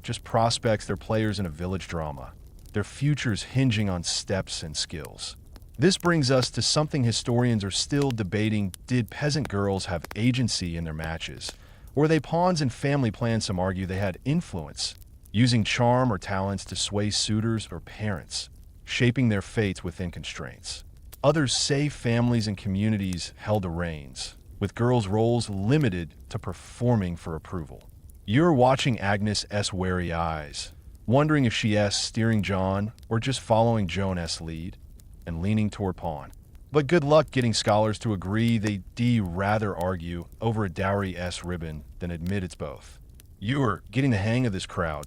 just prospects, they're players in a village drama, their futures hinging on steps and skills. This brings us to something historians are still debating: did peasant girls have agency in their matches? Or were they pawns in family plans? Some argue they had influence, using charm or talents to sway suitors or parents, shaping their fates within constraints. Others say families and communities held the reins, with girls' roles limited to performing for approval. You're watching Agnes S. wary eyes, wondering if she S. steering John or just following Joan S. lead and leaning toward pawn. But good luck getting scholars to agree. They rather argue over a dowry S. ribbon than admit it's both. You're getting the hang of this crowd,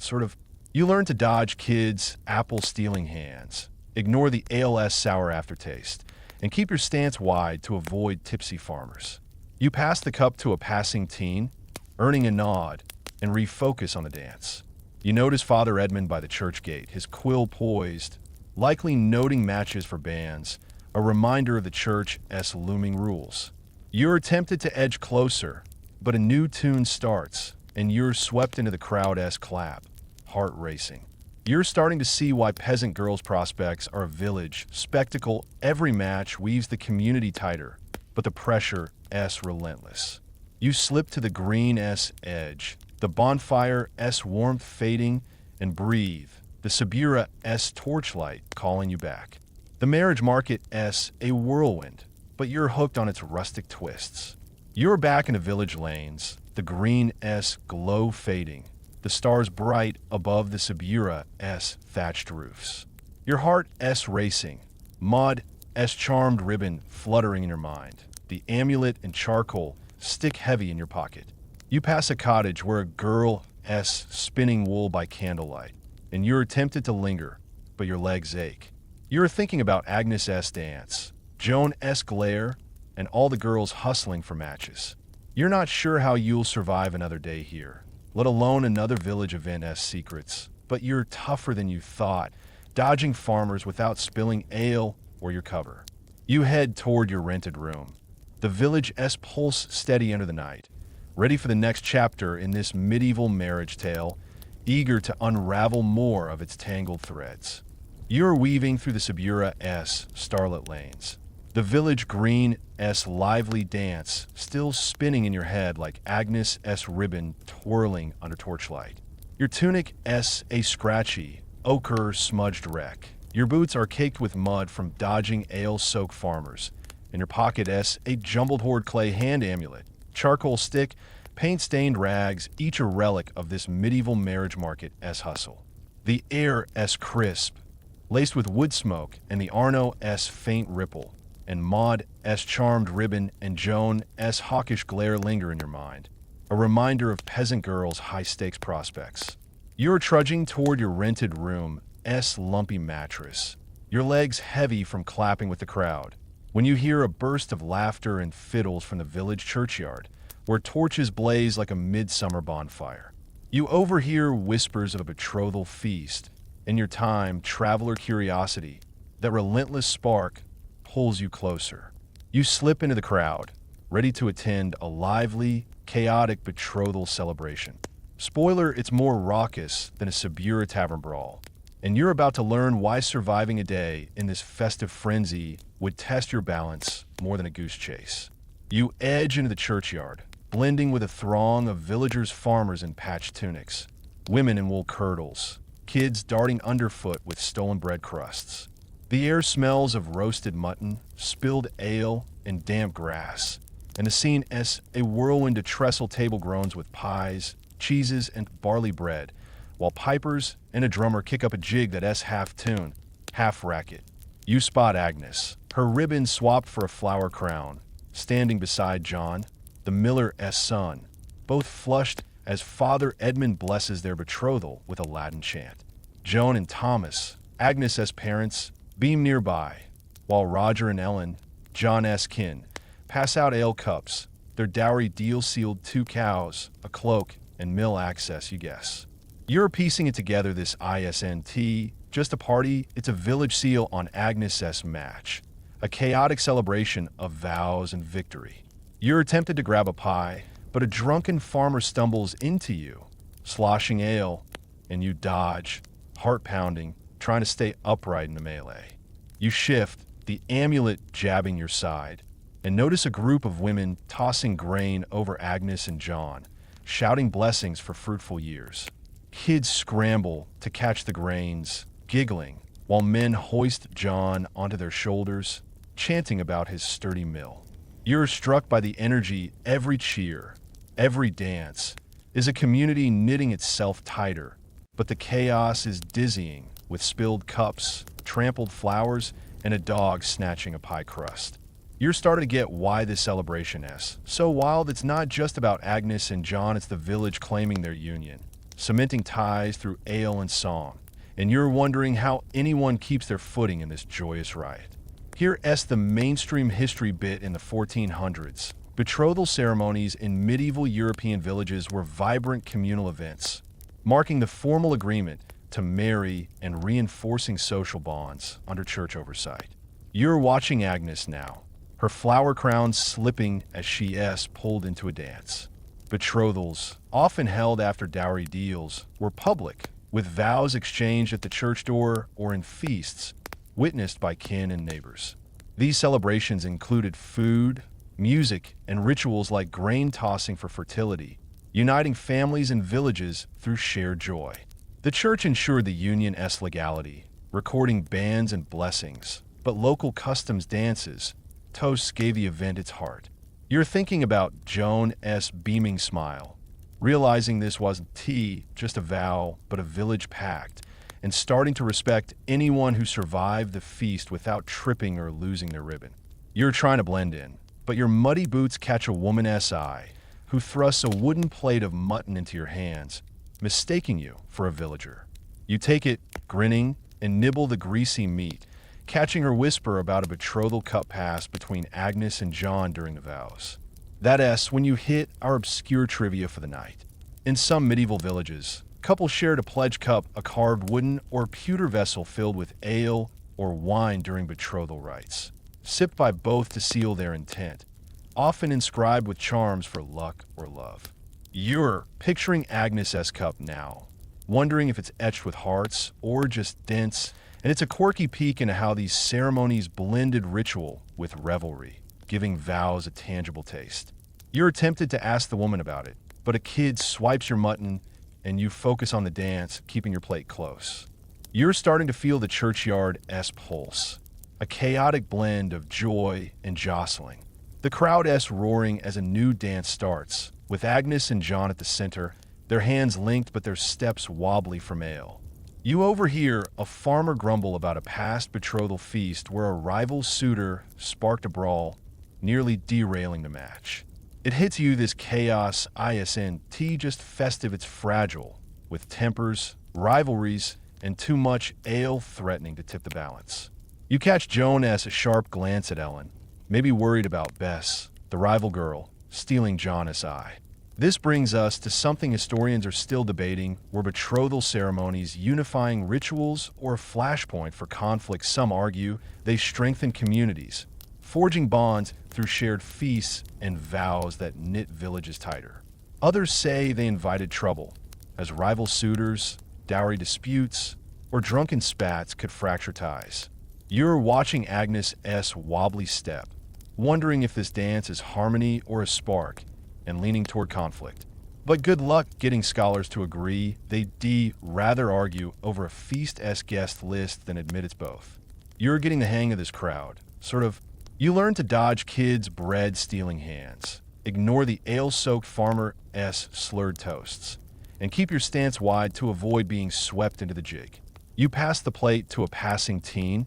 You learn to dodge kids' apple-stealing hands, ignore the ALS sour aftertaste, and keep your stance wide to avoid tipsy farmers. You pass the cup to a passing teen, earning a nod, and refocus on the dance. You notice Father Edmund by the church gate, his quill poised, likely noting matches for bands, a reminder of the church's looming rules. You're tempted to edge closer, but a new tune starts, and you're swept into the crowd's clap, heart racing. You're starting to see why peasant girls' prospects are a village spectacle. Every match weaves the community tighter, but the pressure S relentless. You slip to the green S edge, the bonfire S warmth fading, and breathe, the Subura S torchlight calling you back. The marriage market S a whirlwind, but you're hooked on its rustic twists. You're back in the village lanes, the green S glow fading, the stars bright above the Subura S thatched roofs. Your heart S racing, Maud S charmed ribbon fluttering in your mind, the amulet and charcoal stick heavy in your pocket. You pass a cottage where a girl S spinning wool by candlelight, and you're tempted to linger, but your legs ache. You're thinking about Agnes S dance, Joan S glare, and all the girls hustling for matches. You're not sure how you'll survive another day here, let alone another village event S secrets, but you're tougher than you thought, dodging farmers without spilling ale or your cover. You head toward your rented room, the village S pulse steady under the night, ready for the next chapter in this medieval marriage tale, eager to unravel more of its tangled threads. You're weaving through the Subura S starlit lanes, the village green S lively dance still spinning in your head like Agnes S ribbon twirling under torchlight. Your tunic S a scratchy, ochre smudged wreck. Your boots are caked with mud from dodging ale-soaked farmers. In your pocket S a jumbled hoard clay hand amulet, charcoal stick, paint-stained rags, each a relic of this medieval marriage market S hustle. The air S crisp, laced with wood smoke, and the Arno S faint ripple, and Maud S charmed ribbon and Joan S hawkish glare linger in your mind, a reminder of peasant girls' high-stakes prospects. You're trudging toward your rented room S lumpy mattress, your legs heavy from clapping with the crowd, when you hear a burst of laughter and fiddles from the village churchyard, where torches blaze like a midsummer bonfire. You overhear whispers of a betrothal feast, and your traveler curiosity, that relentless spark, pulls you closer. You slip into the crowd, ready to attend a lively, chaotic betrothal celebration. Spoiler, it's more raucous than a Subura tavern brawl. And you're about to learn why surviving a day in this festive frenzy would test your balance more than a goose chase. You edge into the churchyard, blending with a throng of villagers, farmers in patched tunics, women in wool kirtles, kids darting underfoot with stolen bread crusts. The air smells of roasted mutton, spilled ale, and damp grass, and the scene is a whirlwind of trestle table groans with pies, cheeses, and barley bread, while pipers and a drummer kick up a jig that is half tune, half racket. You spot Agnes, her ribbon swapped for a flower crown, standing beside John, the miller's son, both flushed as Father Edmund blesses their betrothal with a Latin chant. Joan and Thomas, Agnes's parents, beam nearby, while Roger and Ellen, John's kin, pass out ale cups, their dowry deal sealed 2 cows, a cloak, and mill access, you guess. You're piecing it together, this isn't just a party, it's a village seal on Agnes's match, a chaotic celebration of vows and victory. You're tempted to grab a pie, but a drunken farmer stumbles into you, sloshing ale, and you dodge, heart pounding, trying to stay upright in the melee. You shift, the amulet jabbing your side, and notice a group of women tossing grain over Agnes and John, shouting blessings for fruitful years. Kids scramble to catch the grains, giggling, while men hoist John onto their shoulders, chanting about his sturdy mill. You're struck by the energy. Every cheer, every dance is a community knitting itself tighter, but the chaos is dizzying, with spilled cups, trampled flowers, and a dog snatching a pie crust. You're starting to get why this celebration is so wild. It's not just about Agnes and John, it's the village claiming their union, cementing ties through ale and song. And you're wondering how anyone keeps their footing in this joyous riot. Here's the mainstream history bit. In the 1400s, betrothal ceremonies in medieval European villages were vibrant communal events, marking the formal agreement to marry and reinforcing social bonds under church oversight. You're watching Agnes now, her flower crown slipping as she is pulled into a dance. Betrothals, often held after dowry deals, were public, with vows exchanged at the church door or in feasts, witnessed by kin and neighbors. These celebrations included food, music, and rituals like grain tossing for fertility, uniting families and villages through shared joy. The church ensured the union's legality, recording bans and blessings, but local customs, dances, toasts gave the event its heart. You're thinking about Joan's beaming smile, realizing this wasn't just a vow, but a village pact, and starting to respect anyone who survived the feast without tripping or losing their ribbon. You're trying to blend in, but your muddy boots catch a woman's eye, who thrusts a wooden plate of mutton into your hands, mistaking you for a villager. You take it, grinning, and nibble the greasy meat, catching her whisper about a betrothal cup passed between Agnes and John during the vows. That is when you hit our obscure trivia for the night. In some medieval villages, couples shared a pledge cup, a carved wooden or pewter vessel filled with ale or wine during betrothal rites, sipped by both to seal their intent, often inscribed with charms for luck or love. You're picturing Agnes's cup now, wondering if it's etched with hearts or just dents, and it's a quirky peek into how these ceremonies blended ritual with revelry, giving vows a tangible taste. You're tempted to ask the woman about it, but a kid swipes your mutton and you focus on the dance, keeping your plate close. You're starting to feel the churchyard's pulse, a chaotic blend of joy and jostling. The crowd's roaring as a new dance starts, with Agnes and John at the center, their hands linked but their steps wobbly from ale. You overhear a farmer grumble about a past betrothal feast where a rival suitor sparked a brawl, nearly derailing the match. It hits you, this chaos isn't just festive, it's fragile, with tempers, rivalries, and too much ale threatening to tip the balance. You catch Joan as a sharp glance at Ellen, maybe worried about Bess, the rival girl, stealing John's eye. This brings us to something historians are still debating: were betrothal ceremonies unifying rituals or a flashpoint for conflict? Some argue they strengthen communities, forging bonds through shared feasts and vows that knit villages tighter. Others say they invited trouble, as rival suitors, dowry disputes, or drunken spats could fracture ties. You're watching Agnes S. wobbly step, wondering if this dance is harmony or a spark, and leaning toward conflict. But good luck getting scholars to agree. They'd rather argue over a feast-esque guest list than admit it's both. You're getting the hang of this crowd. Sort of, you learn to dodge kids' bread-stealing hands, ignore the ale-soaked farmer-s slurred toasts, and keep your stance wide to avoid being swept into the jig. You pass the plate to a passing teen,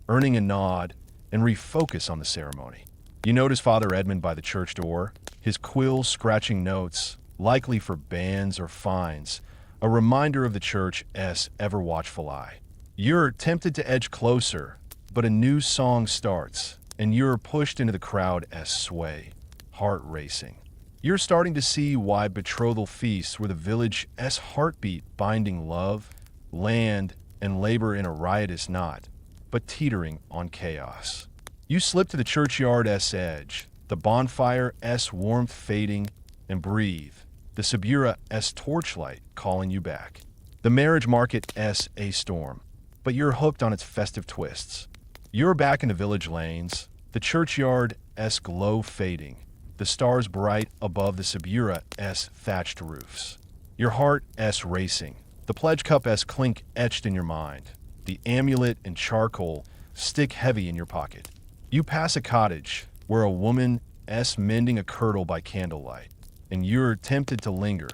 earning a nod, and refocus on the ceremony. You notice Father Edmund by the church door, his quill scratching notes, likely for bans or fines, a reminder of the church's ever-watchful eye. You're tempted to edge closer, but a new song starts, and you're pushed into the crowd's sway, heart racing. You're starting to see why betrothal feasts were the village's heartbeat, binding love, land, and labor in a riotous knot, but teetering on chaos. You slip to the churchyard's edge, the bonfire's warmth fading, and breathe, the Subura's torchlight calling you back. The marriage market's a storm, but you're hooked on its festive twists. You're back in the village lanes, the churchyard's glow fading, the stars bright above the Subura's thatched roofs. Your heart's racing, the pledge cup's clink etched in your mind, the amulet and charcoal stick heavy in your pocket. You pass a cottage where a woman's mending a kirtle by candlelight, and you're tempted to linger,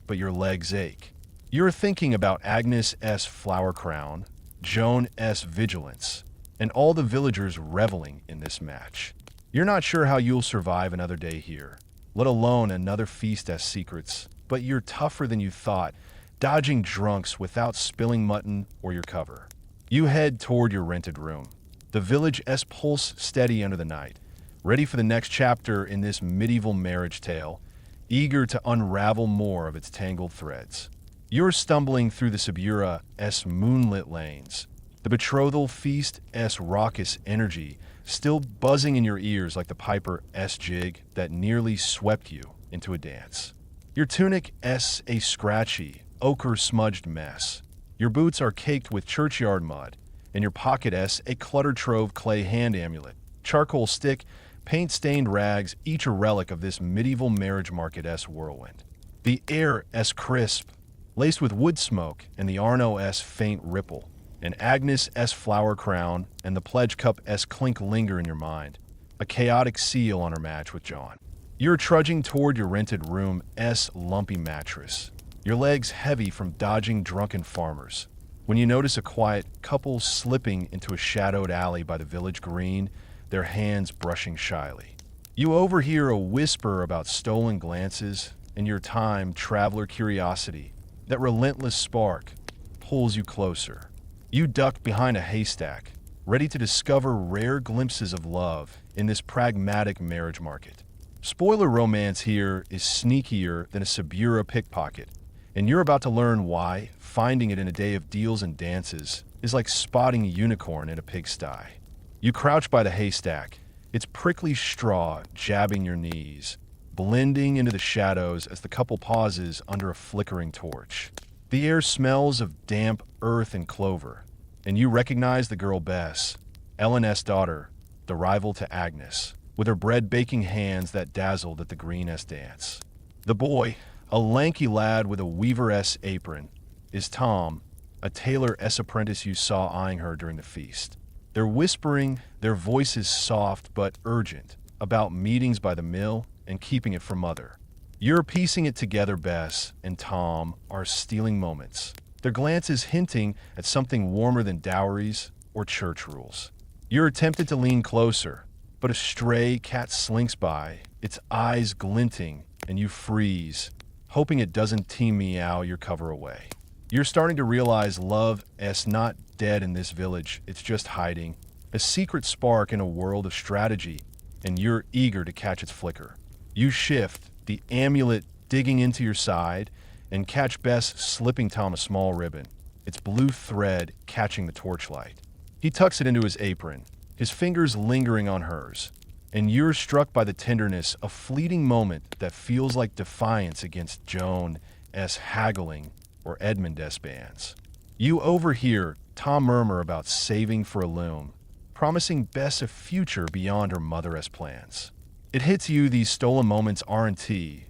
but your legs ache. You're thinking about Agnes's flower crown, Joan's vigilance, and all the villagers reveling in this match. You're not sure how you'll survive another day here, let alone another feast's secrets, but you're tougher than you thought, dodging drunks without spilling mutton or your cover. You head toward your rented room, the village's pulse steady under the night, ready for the next chapter in this medieval marriage tale, eager to unravel more of its tangled threads. You're stumbling through the Subura's moonlit lanes, the betrothal feast's raucous energy still buzzing in your ears like the piper's jig that nearly swept you into a dance. Your tunic's a scratchy, ochre-smudged mess. Your boots are caked with churchyard mud, and your pocket's a cluttered trove clay hand amulet, charcoal stick, paint-stained rags, each a relic of this medieval marriage market's whirlwind. The air's crisp, laced with wood smoke and the Arno's faint ripple, and Agnes's flower crown and the pledge cup's clink linger in your mind, a chaotic seal on her match with John. You're trudging toward your rented room's lumpy mattress, your legs heavy from dodging drunken farmers, when you notice a quiet couple slipping into a shadowed alley by the village green, their hands brushing shyly. You overhear a whisper about stolen glances, and your time traveler curiosity, that relentless spark, pulls you closer. You duck behind a haystack, ready to discover rare glimpses of love in this pragmatic marriage market. Spoiler romance here is sneakier than a Subura pickpocket, and you're about to learn why finding it in a day of deals and dances is like spotting a unicorn in a pigsty. You crouch by the haystack, its prickly straw jabbing your knees, blending into the shadows as the couple pauses under a flickering torch. The air smells of damp earth and clover, and you recognize the girl Bess, Ellen's daughter, the rival to Agnes, with her bread-baking hands that dazzled at the green-s dance. The boy, a lanky lad with a weaver-s apron, is Tom, a tailor-s apprentice you saw eyeing her during the feast. They're whispering, their voices soft but urgent, about meetings by the mill and keeping it from Mother. You're piecing it together. Bess and Tom are stealing moments, their glances hinting at something warmer than dowries or church rules. You're tempted to lean closer, but a stray cat slinks by, its eyes glinting, and you freeze, hoping it doesn't team meow your cover away. You're starting to realize love's not dead in this village, it's just hiding, a secret spark in a world of strategy, and you're eager to catch its flicker. You shift, the amulet digging into your side, and catch Bess slipping Tom a small ribbon, its blue thread catching the torchlight. He tucks it into his apron, his fingers lingering on hers, and you're struck by the tenderness, a fleeting moment that feels like defiance against Joan's haggling or Edmund's bans. You overhear Tom murmur about saving for a loom, promising Bess a future beyond her mother-esque plans. It hits you these stolen moments aren't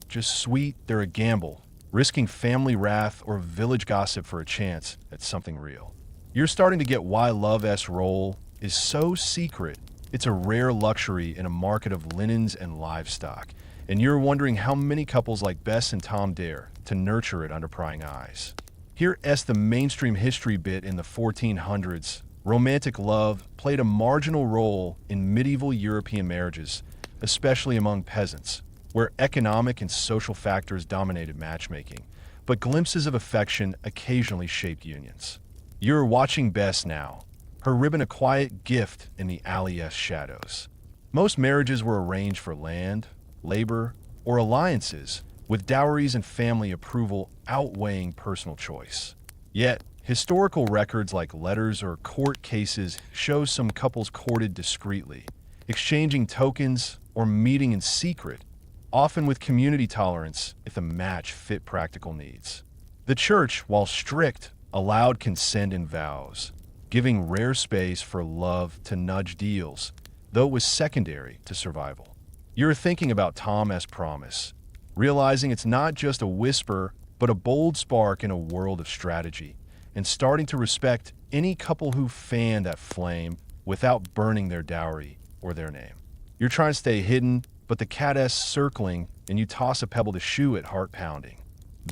just sweet, they're a gamble, risking family wrath or village gossip for a chance at something real. You're starting to get why Love's role is so secret. It's a rare luxury in a market of linens and livestock, and you're wondering how many couples like Bess and Tom dare to nurture it under prying eyes. Here's the mainstream history bit in the 1400s. Romantic love played a marginal role in medieval European marriages, especially among peasants, where economic and social factors dominated matchmaking, but glimpses of affection occasionally shaped unions. You're watching Bess now, her ribbon a quiet gift in the alley's shadows. Most marriages were arranged for land, labor, or alliances, with dowries and family approval outweighing personal choice. Yet, historical records like letters or court cases show some couples courted discreetly, exchanging tokens or meeting in secret, often with community tolerance if the match fit practical needs. The church, while strict, allowed consent in vows, giving rare space for love to nudge deals, though it was secondary to survival. You're thinking about Tom's promise, realizing it's not just a whisper, but a bold spark in a world of strategy, and starting to respect any couple who fan that flame without burning their dowry or their name. You're trying to stay hidden, but the cat's circling, and you toss a pebble to shoo it, heart pounding.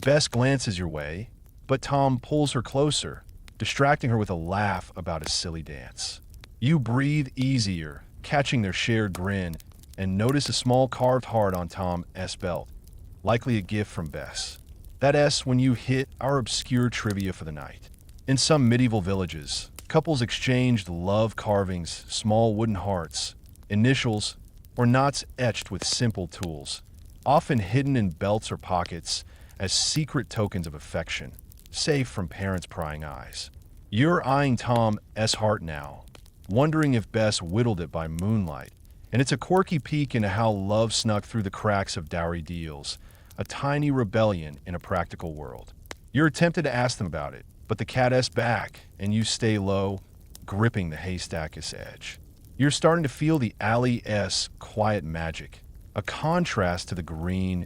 Bess glances your way, but Tom pulls her closer, distracting her with a laugh about a silly dance. You breathe easier, catching their shared grin, and notice a small carved heart on Tom's belt, likely a gift from Bess. That S when you hit our obscure trivia for the night. In some medieval villages, couples exchanged love carvings, small wooden hearts, initials, or knots etched with simple tools, often hidden in belts or pockets as secret tokens of affection, safe from parents' prying eyes. You're eyeing Tom's heart now, wondering if Bess whittled it by moonlight, and it's a quirky peek into how love snuck through the cracks of dowry deals, a tiny rebellion in a practical world. You're tempted to ask them about it, but the cat's back, and you stay low, gripping the haystack's edge. You're starting to feel the alley's quiet magic, a contrast to the green's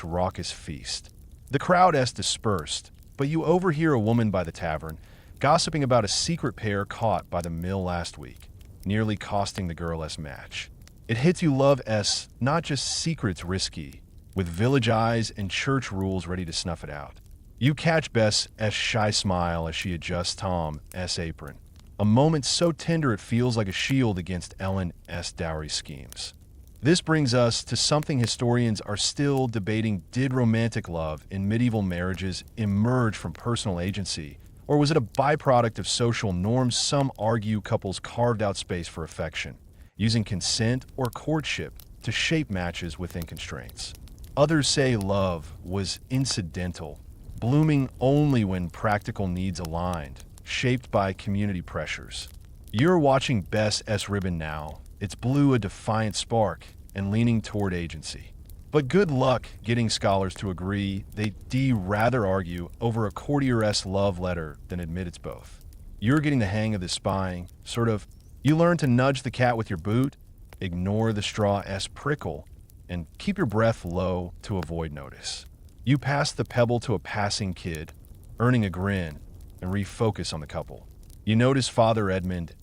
raucous feast. The crowd's dispersed, but you overhear a woman by the tavern gossiping about a secret pair caught by the mill last week, nearly costing the girl's match. It hits you Love's not just secrets risky, with village eyes and church rules ready to snuff it out. You catch Bess's shy smile as she adjusts Tom's apron, a moment so tender it feels like a shield against Ellen's dowry schemes. This brings us to something historians are still debating. Did romantic love in medieval marriages emerge from personal agency, or was it a byproduct of social norms? Some argue couples carved out space for affection, using consent or courtship to shape matches within constraints. Others say love was incidental, blooming only when practical needs aligned, shaped by community pressures. You're watching Bess's ribbon now. It's blue, a defiant spark, and leaning toward agency. But good luck getting scholars to agree. They'd rather argue over a courtier's love letter than admit it's both. You're getting the hang of this spying, sort of. You learn to nudge the cat with your boot, ignore the straw's prickle, and keep your breath low to avoid notice. You pass the pebble to a passing kid, earning a grin, and refocus on the couple. You notice Father Edmund's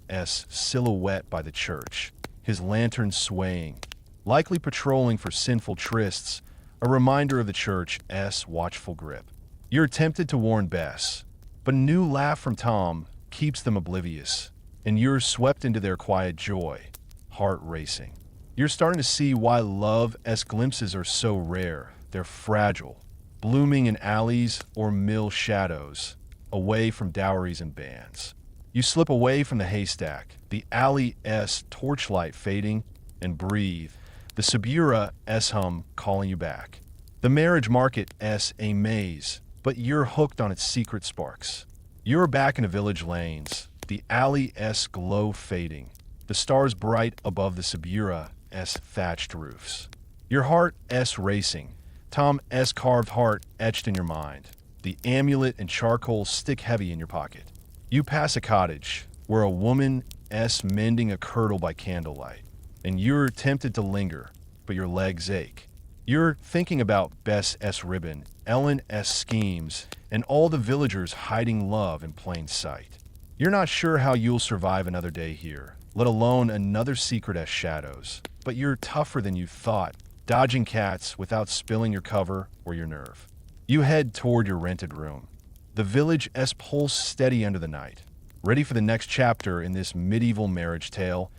silhouette by the church, his lantern swaying, likely patrolling for sinful trysts, a reminder of the church's watchful grip. You're tempted to warn Bess, but a new laugh from Tom keeps them oblivious, and you're swept into their quiet joy, heart racing. You're starting to see why Love's glimpses are so rare. They're fragile, blooming in alleys or mill shadows, away from dowries and bands. You slip away from the haystack, the alley's torchlight fading, and breathe, the Subura's hum calling you back. The marriage market's a maze, but you're hooked on its secret sparks. You're back in the village lanes, the alley's glow fading, the stars bright above the Subura's thatched roofs. Your heart's racing, Tom's carved heart etched in your mind, the amulet and charcoal stick heavy in your pocket. You pass a cottage where a woman s mending a curdle by candlelight, and you're tempted to linger, but your legs ache. You're thinking about Bess S. ribbon, Ellen S. schemes, and all the villagers hiding love in plain sight. You're not sure how you'll survive another day here, let alone another secret S. shadows, but you're tougher than you thought, dodging cats without spilling your cover or your nerve. You head toward your rented room. The village S. pulls steady under the night, ready for the next chapter in this medieval marriage tale,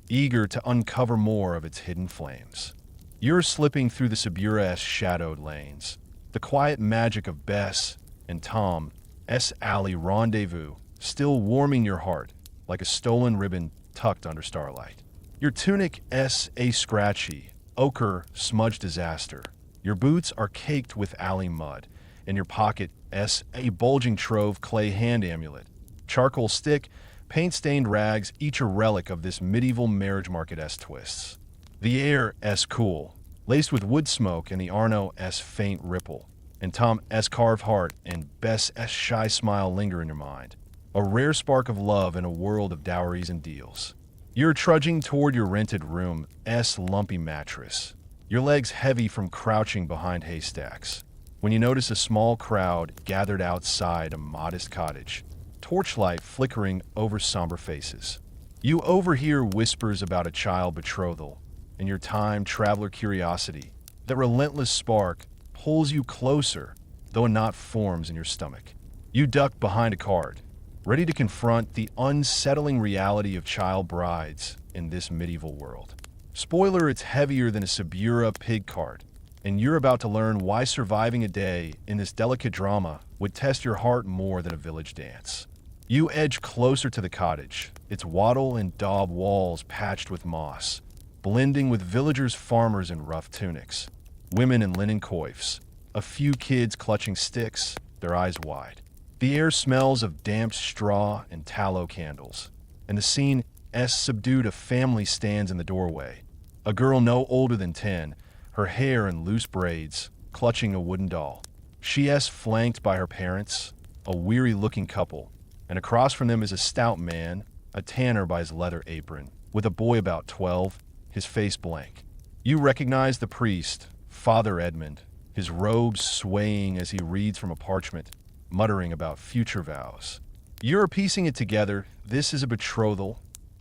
eager to uncover more of its hidden flames. You're slipping through the Subura shadowed lanes, the quiet magic of Bess and Tom S. alley rendezvous still warming your heart like a stolen ribbon tucked under starlight. Your tunic S. a scratchy, ochre smudge disaster. Your boots are caked with alley mud, and your pocket S. a bulging trove clay hand amulet. Charcoal stick, paint-stained rags, each a relic of this medieval marriage market S. twists. The air S. cool, laced with wood smoke and the Arno S. faint ripple, and Tom S. carved heart and Bess S. shy smile linger in your mind. A rare spark of love in a world of dowries and deals. You're trudging toward your rented room S. lumpy mattress, your legs heavy from crouching behind haystacks, when you notice a small crowd gathered outside a modest cottage, torchlight flickering over somber faces. You overhear whispers about a child betrothal, and your time traveler curiosity, that relentless spark, pulls you closer, though a knot forms in your stomach. You duck behind a card, ready to confront the unsettling reality of child brides in this medieval world. Spoiler, it's heavier than a Subura pig cart, and you're about to learn why surviving a day in this delicate drama would test your heart more than a village dance. You edge closer to the cottage, its wattle and daub walls patched with moss, blending with villagers, farmers in rough tunics, women in linen coifs, a few kids clutching sticks, their eyes wide. The air smells of damp straw and tallow candles, and the scene S. subdued. A family stands in the doorway, a girl no older than 10, her hair in loose braids, clutching a wooden doll. She S. flanked by her parents, a weary-looking couple, and across from them is a stout man, a tanner by his leather apron, with a boy about 12, his face blank. You recognize the priest, Father Edmund, his robes swaying as he reads from a parchment, muttering about future vows. You're piecing it together. This is a betrothal,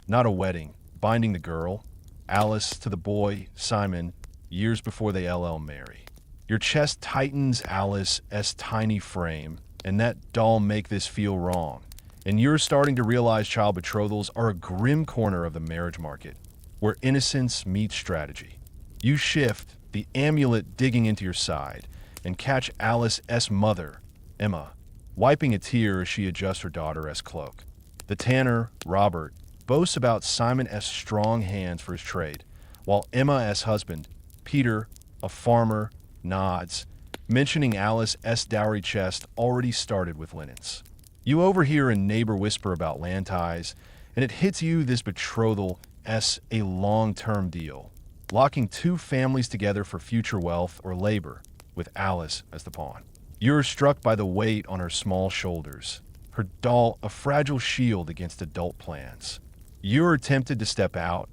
not a wedding, binding the girl, Alice, to the boy, Simon, years before they LL marry. Your chest tightens Alice's tiny frame, and that doll make this feel wrong. And you're starting to realize child betrothals are a grim corner of the marriage market, where innocence meets strategy. You shift, the amulet digging into your side, and catch Alice's mother, Emma, wiping a tear as she adjusts her daughter's cloak. The tanner, Robert, boasts about Simon's strong hands for his trade, while Emma's husband, Peter, a farmer, nods, mentioning Alice's dowry chest already started with linens. You overhear a neighbor whisper about land ties, and it hits you this betrothal as a long-term deal, locking two families together for future wealth or labor, with Alice as the pawn. You're struck by the weight on her small shoulders, her doll a fragile shield against adult plans. You're tempted to step out,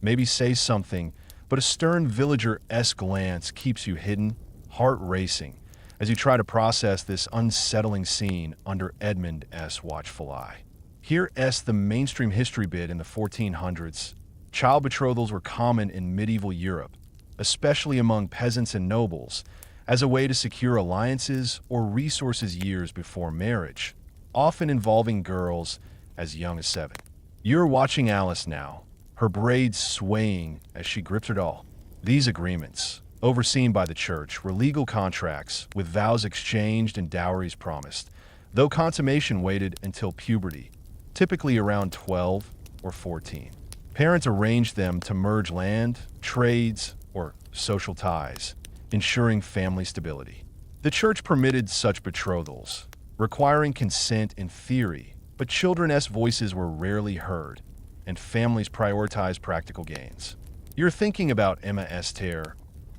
maybe say something, but a stern villager-esque glance keeps you hidden, heart racing, as you try to process this unsettling scene under Edmund's watchful eye. Here's the mainstream history bit in the 1400s. Child betrothals were common in medieval Europe, especially among peasants and nobles, as a way to secure alliances or resources years before marriage, often involving girls as young as 7. You're watching Alice now, her braids swaying as she grips her doll. These agreements, overseen by the church, were legal contracts with vows exchanged and dowries promised, though consummation waited until puberty, typically around 12 or 14. Parents arranged them to merge land, trades, or social ties, ensuring family stability. The church permitted such betrothals, requiring consent in theory, but children's voices were rarely heard, and families prioritized practical gains. You're thinking about Emma Esther,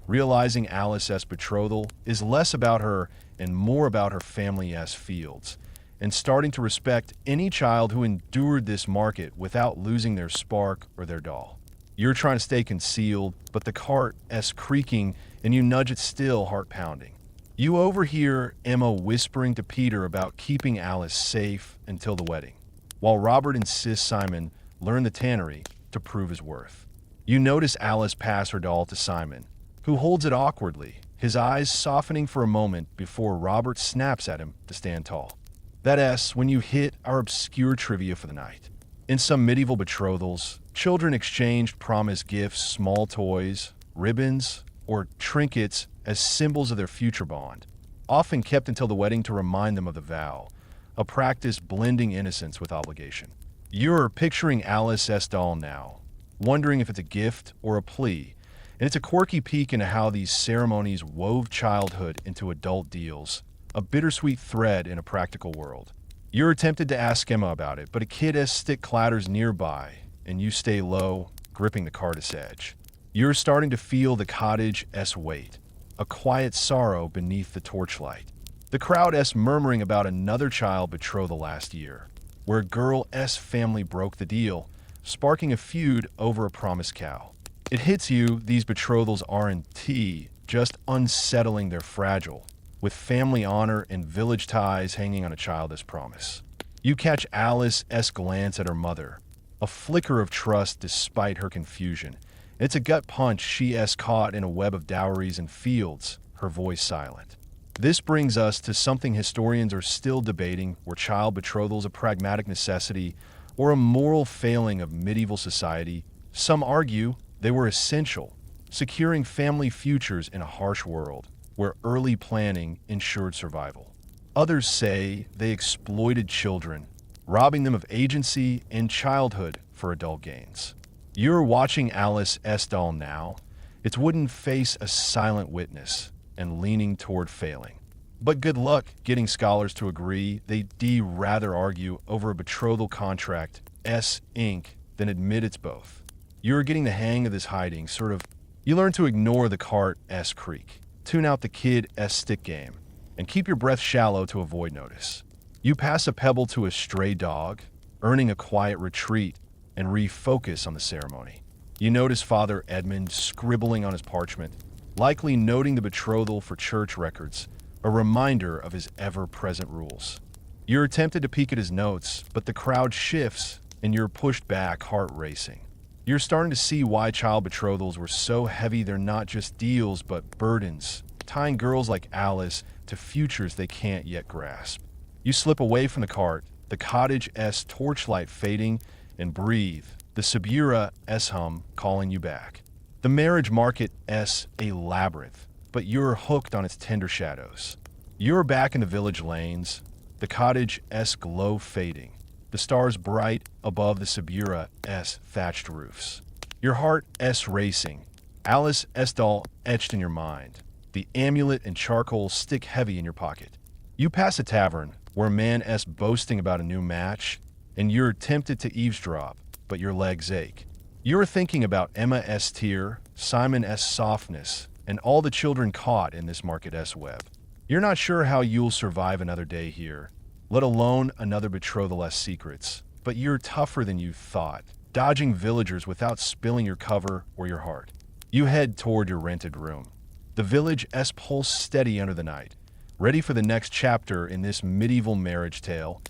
realizing Alice's betrothal is less about her and more about her family's fields, and starting to respect any child who endured this market without losing their spark or their doll. You're trying to stay concealed, but the cart's creaking and you nudge it still, heart pounding. You overhear Emma whispering to Peter about keeping Alice safe until the wedding, while Robert insists Simon learn the tannery to prove his worth. You notice Alice pass her doll to Simon, who holds it awkwardly, his eyes softening for a moment before Robert snaps at him to stand tall. That's when you hit our obscure trivia for the night. In some medieval betrothals, children exchanged promised gifts, small toys, ribbons, or trinkets as symbols of their future bond, often kept until the wedding to remind them of the vow, a practice blending innocence with obligation. You're picturing Alice's doll now, wondering if it's a gift or a plea, and it's a quirky peek into how these ceremonies wove childhood into adult deals, a bittersweet thread in a practical world. You're tempted to ask Emma about it, but a kid's stick clatters nearby, and you stay low, gripping the cart's edge. You're starting to feel the cottage's weight, a quiet sorrow beneath the torchlight. The crowd's murmuring about another child betrothal last year, where a girl's family broke the deal, sparking a feud over a promised cow. It hits you these betrothals aren't just unsettling, they're fragile, with family honor and village ties hanging on a child's promise. You catch Alice's glance at her mother, a flicker of trust despite her confusion. It's a gut punch she's caught in a web of dowries and fields, her voice silent. This brings us to something historians are still debating: were child betrothals a pragmatic necessity or a moral failing of medieval society? Some argue they were essential, securing family futures in a harsh world where early planning ensured survival. Others say they exploited children, robbing them of agency and childhood for adult gains. You're watching Alice's doll now, its wooden face a silent witness and leaning toward failing. But good luck getting scholars to agree. They'd rather argue over a betrothal contract's ink than admit it's both. You're getting the hang of this hiding, you learn to ignore the cart's creak, tune out the kid's stick game, and keep your breath shallow to avoid notice. You pass a pebble to a stray dog, earning a quiet retreat, and refocus on the ceremony. You notice Father Edmund scribbling on his parchment, likely noting the betrothal for church records, a reminder of his ever-present rules. You're tempted to peek at his notes, but the crowd shifts and you're pushed back, heart racing. You're starting to see why child betrothals were so heavy. They're not just deals, but burdens, tying girls like Alice to futures they can't yet grasp. You slip away from the cart, the cottage's torchlight fading, and breathe, the Subura's hum calling you back. The marriage market's a labyrinth, but you're hooked on its tender shadows. You're back in the village lanes, the cottage's glow fading, the stars bright above the Subura's thatched roofs. Your heart's racing, Alice's doll etched in your mind, the amulet and charcoal stick heavy in your pocket. You pass a tavern where a man's boasting about a new match, and you're tempted to eavesdrop, but your legs ache. You're thinking about Emma's tear, Simon's softness, and all the children caught in this market's web. You're not sure how you'll survive another day here, let alone another bethrothal's secrets, but you're tougher than you thought, dodging villagers without spilling your cover or your heart. You head toward your rented room. The village's pulse steady under the night, ready for the next chapter in this medieval marriage tale,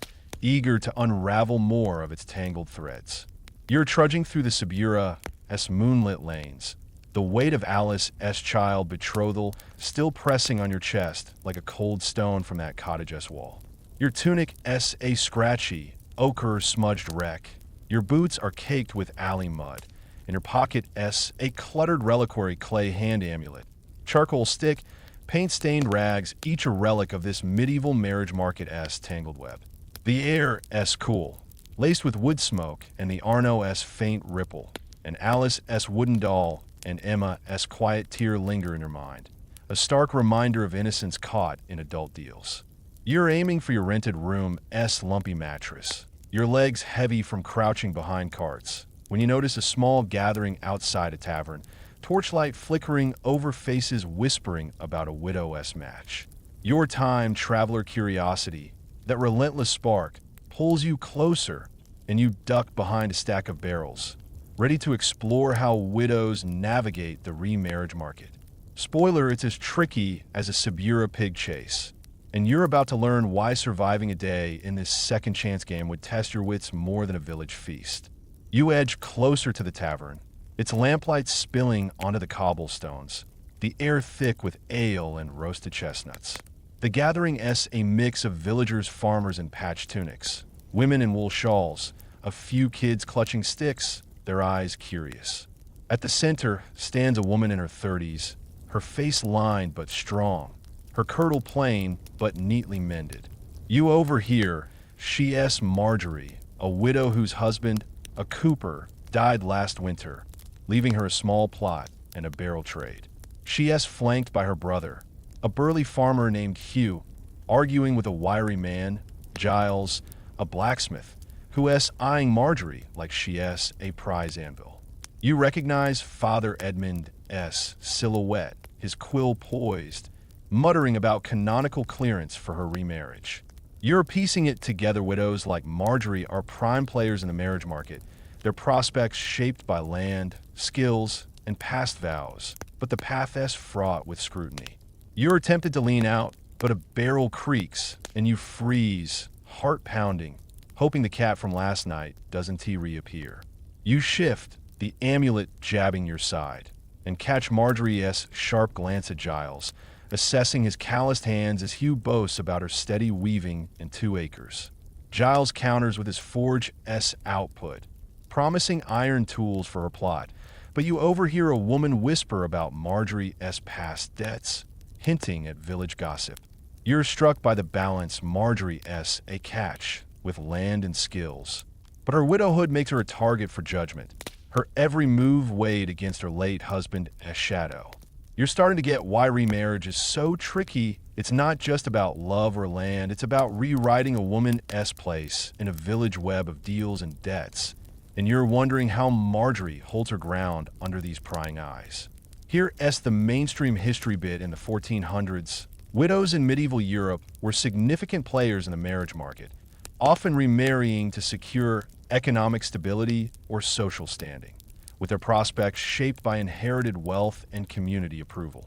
eager to unravel more of its tangled threads. You're trudging through the Subura's moonlit lanes, the weight of Alice's child betrothal still pressing on your chest like a cold stone from that cottage's wall. Your tunic's a scratchy, ochre-smudged wreck. Your boots are caked with alley mud, and your pocket's a cluttered reliquary clay hand amulet. Charcoal stick, paint-stained rags, each a relic of this medieval marriage market's tangled web. The air's cool, laced with wood smoke and the Arno's faint ripple, and Alice's wooden doll and Emma's quiet tear linger in your mind, a stark reminder of innocence caught in adult deals. You're aiming for your rented room's lumpy mattress, your legs heavy from crouching behind carts, when you notice a small gathering outside a tavern, torchlight flickering over faces whispering about a widow-esque match. Your time traveler curiosity, that relentless spark, pulls you closer, and you duck behind a stack of barrels, ready to explore how widows navigate the remarriage market. Spoiler, it's as tricky as a Subura pig chase, and you're about to learn why surviving a day in this second chance game would test your wits more than a village feast. You edge closer to the tavern, its lamplight spilling onto the cobblestones, the air thick with ale and roasted chestnuts. The gathering is a mix of villagers, farmers in patched tunics, women in wool shawls, a few kids clutching sticks, their eyes curious. At the center stands a woman in her 30s, her face lined but strong, her kirtle plain but neatly mended. You overhear she-s Marjorie, a widow whose husband, a cooper, died last winter, leaving her a small plot and a barrel trade. She-s flanked by her brother, a burly farmer named Hugh, arguing with a wiry man, Giles, a blacksmith, who-s eyeing Marjorie like she-s a prize anvil. You recognize Father Edmund-s silhouette, his quill poised, muttering about canonical clearance for her remarriage. You're piecing it together. Widows like Marjorie are prime players in the marriage market, their prospects shaped by land, skills, and past vows, but the path is fraught with scrutiny. You're tempted to lean out, but a barrel creaks, and you freeze, heart pounding, hoping the cat from last night doesn't reappear. You shift, the amulet jabbing your side, and catch Marjorie's sharp glance at Giles, assessing his calloused hands as Hugh boasts about her steady weaving in 2 acres. Giles counters with his forge-s output, promising iron tools for her plot, but you overhear a woman whisper about Marjorie's past debts, hinting at village gossip. You're struck by the balance. Marjorie's a catch with land and skills, but her widowhood makes her a target for judgment, her every move weighed against her late husband's shadow. You're starting to get why remarriage is so tricky. It's not just about love or land, it's about rewriting a woman's place in a village web of deals and debts. And you're wondering how Marjorie holds her ground under these prying eyes. Here's the mainstream history bit. In the 1400s, widows in medieval Europe were significant players in the marriage market, often remarrying to secure economic stability or social standing, with their prospects shaped by inherited wealth and community approval.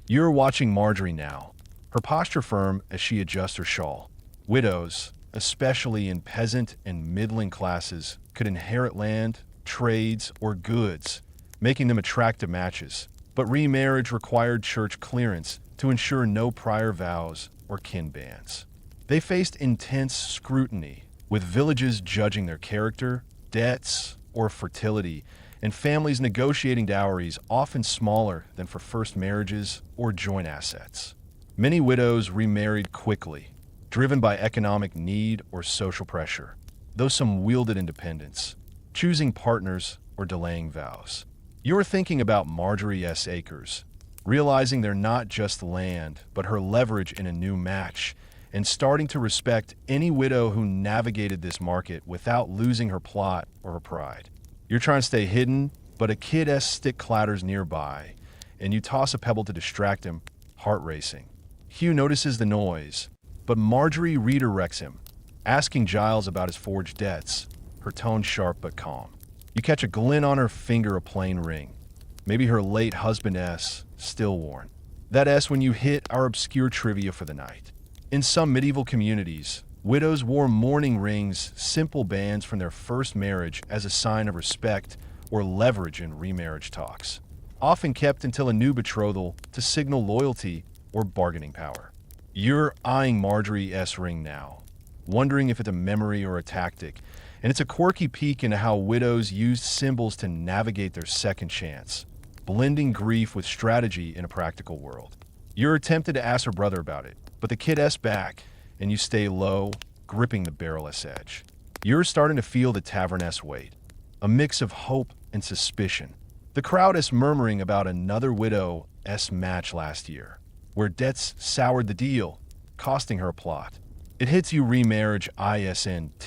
You're watching Marjorie now, her posture firm as she adjusts her shawl. Widows, especially in peasant and middling classes, could inherit land, trades, or goods, making them attractive matches. But remarriage required church clearance to ensure no prior vows or kin bands. They faced intense scrutiny, with villages judging their character, debts, or fertility, and families negotiating dowries often smaller than for first marriages or joint assets. Many widows remarried quickly, driven by economic need or social pressure, though some wielded independence, choosing partners or delaying vows. You're thinking about Marjorie's acres, realizing they're not just land, but her leverage in a new match, and starting to respect any widow who navigated this market without losing her plot or her pride. You're trying to stay hidden, but a kid's stick clatters nearby, and you toss a pebble to distract him, heart racing. Hugh notices the noise, but Marjorie redirects him, asking Giles about his forged debts, her tone sharp but calm. You catch a glint on her finger, a plain ring, maybe her late husband's, still worn. That when you hit our obscure trivia for the night. In some medieval communities, widows wore mourning rings, simple bands from their first marriage, as a sign of respect or leverage in remarriage talks, often kept until a new betrothal to signal loyalty or bargaining power. You're eyeing Marjorie's ring now, wondering if it's a memory or a tactic, and it's a quirky peek into how widows used symbols to navigate their second chance, blending grief with strategy in a practical world. You're tempted to ask her brother about it, but the kid's back, and you stay low, gripping the barrel-s edge. You're starting to feel the tavern-s weight, a mix of hope and suspicion. The crowd is murmuring about another widow-s match last year, where debts soured the deal, costing her a plot. It hits you. Remarriage isn't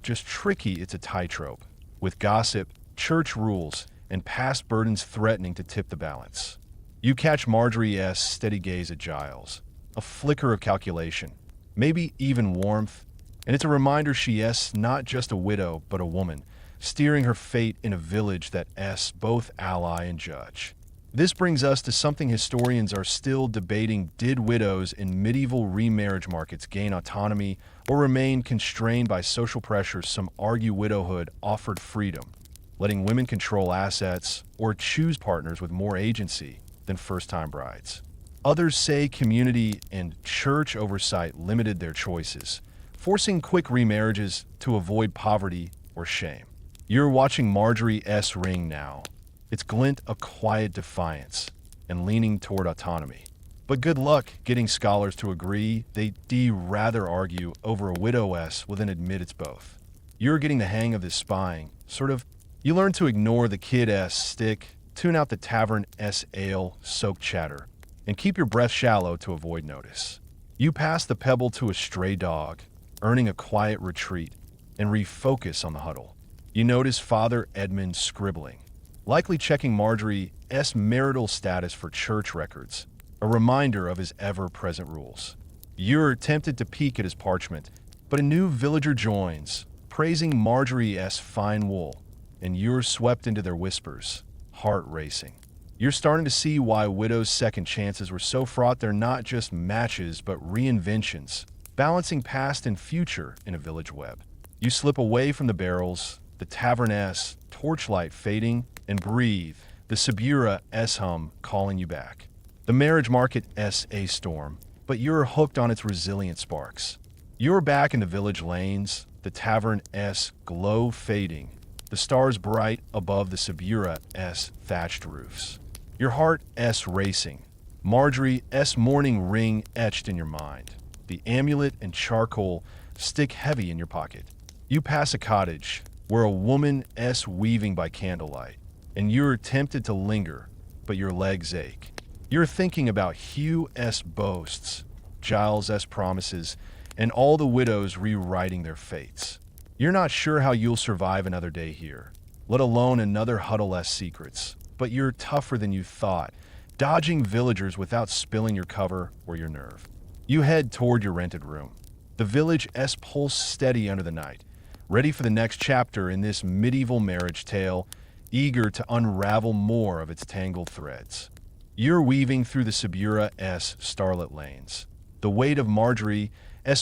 just tricky, it's a tightrope, with gossip, church rules, and past burdens threatening to tip the balance. You catch Marjorie's steady gaze at Giles, a flicker of calculation, maybe even warmth, and it's a reminder she's not just a widow, but a woman, steering her fate in a village that's both ally and judge. This brings us to something historians are still debating: did widows in medieval remarriage markets gain autonomy or remain constrained by social pressures? Some argue widowhood offered freedom, letting women control assets or choose partners with more agency than first-time brides. Others say community and church oversight limited their choices, forcing quick remarriages to avoid poverty or shame. You're watching Marjorie's ring now, its glint a quiet defiance and leaning toward autonomy. But good luck getting scholars to agree. They'd rather argue over a widowess than admit it's both. You're getting the hang of this spying, sort of. You learn to ignore the kid's stick, tune out the tavern's ale-soaked chatter, and keep your breath shallow to avoid notice. You pass the pebble to a stray dog, earning a quiet retreat, and refocus on the huddle. You notice Father Edmund scribbling, likely checking Marjorie's marital status for church records, a reminder of his ever-present rules. You're tempted to peek at his parchment, but a new villager joins, praising Marjorie's fine wool, and you're swept into their whispers, heart racing. You're starting to see why widows' second chances were so fraught. They're not just matches, but reinventions, balancing past and future in a village web. You slip away from the barrels, the tavern's torchlight fading, and breathe, the Subura's hum calling you back. The marriage market's a storm, but you're hooked on its resilient sparks. You're back in the village lanes, the tavern's glow fading, the stars bright above the Subura's thatched roofs. Your heart's racing, Marjorie's mourning ring etched in your mind. The amulet and charcoal stick heavy in your pocket. You pass a cottage where a woman's weaving by candlelight, and you're tempted to linger, but your legs ache. You're thinking about Hugh's boasts, Giles's promises, and all the widows rewriting their fates. You're not sure how you'll survive another day here, let alone another huddle's secrets, but you're tougher than you thought, dodging villagers without spilling your cover or your nerve. You head toward your rented room, the village's pulse steady under the night, ready for the next chapter in this medieval marriage tale, eager to unravel more of its tangled threads. You're weaving through the Subura's starlit lanes, the weight of Marjorie's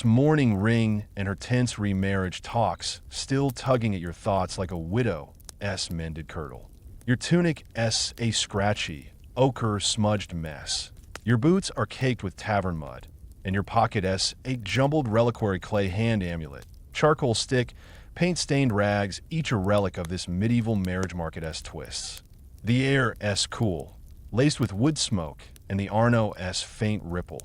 mourning ring and her tense remarriage talks still tugging at your thoughts like a widow's mended kirtle. Your tunic's a scratchy, ochre-smudged mess. Your boots are caked with tavern mud, and your pocket's a jumbled reliquary clay hand amulet, charcoal stick, paint-stained rags, each a relic of this medieval marriage market's twists. The air's cool, laced with wood smoke and the Arno's faint ripple,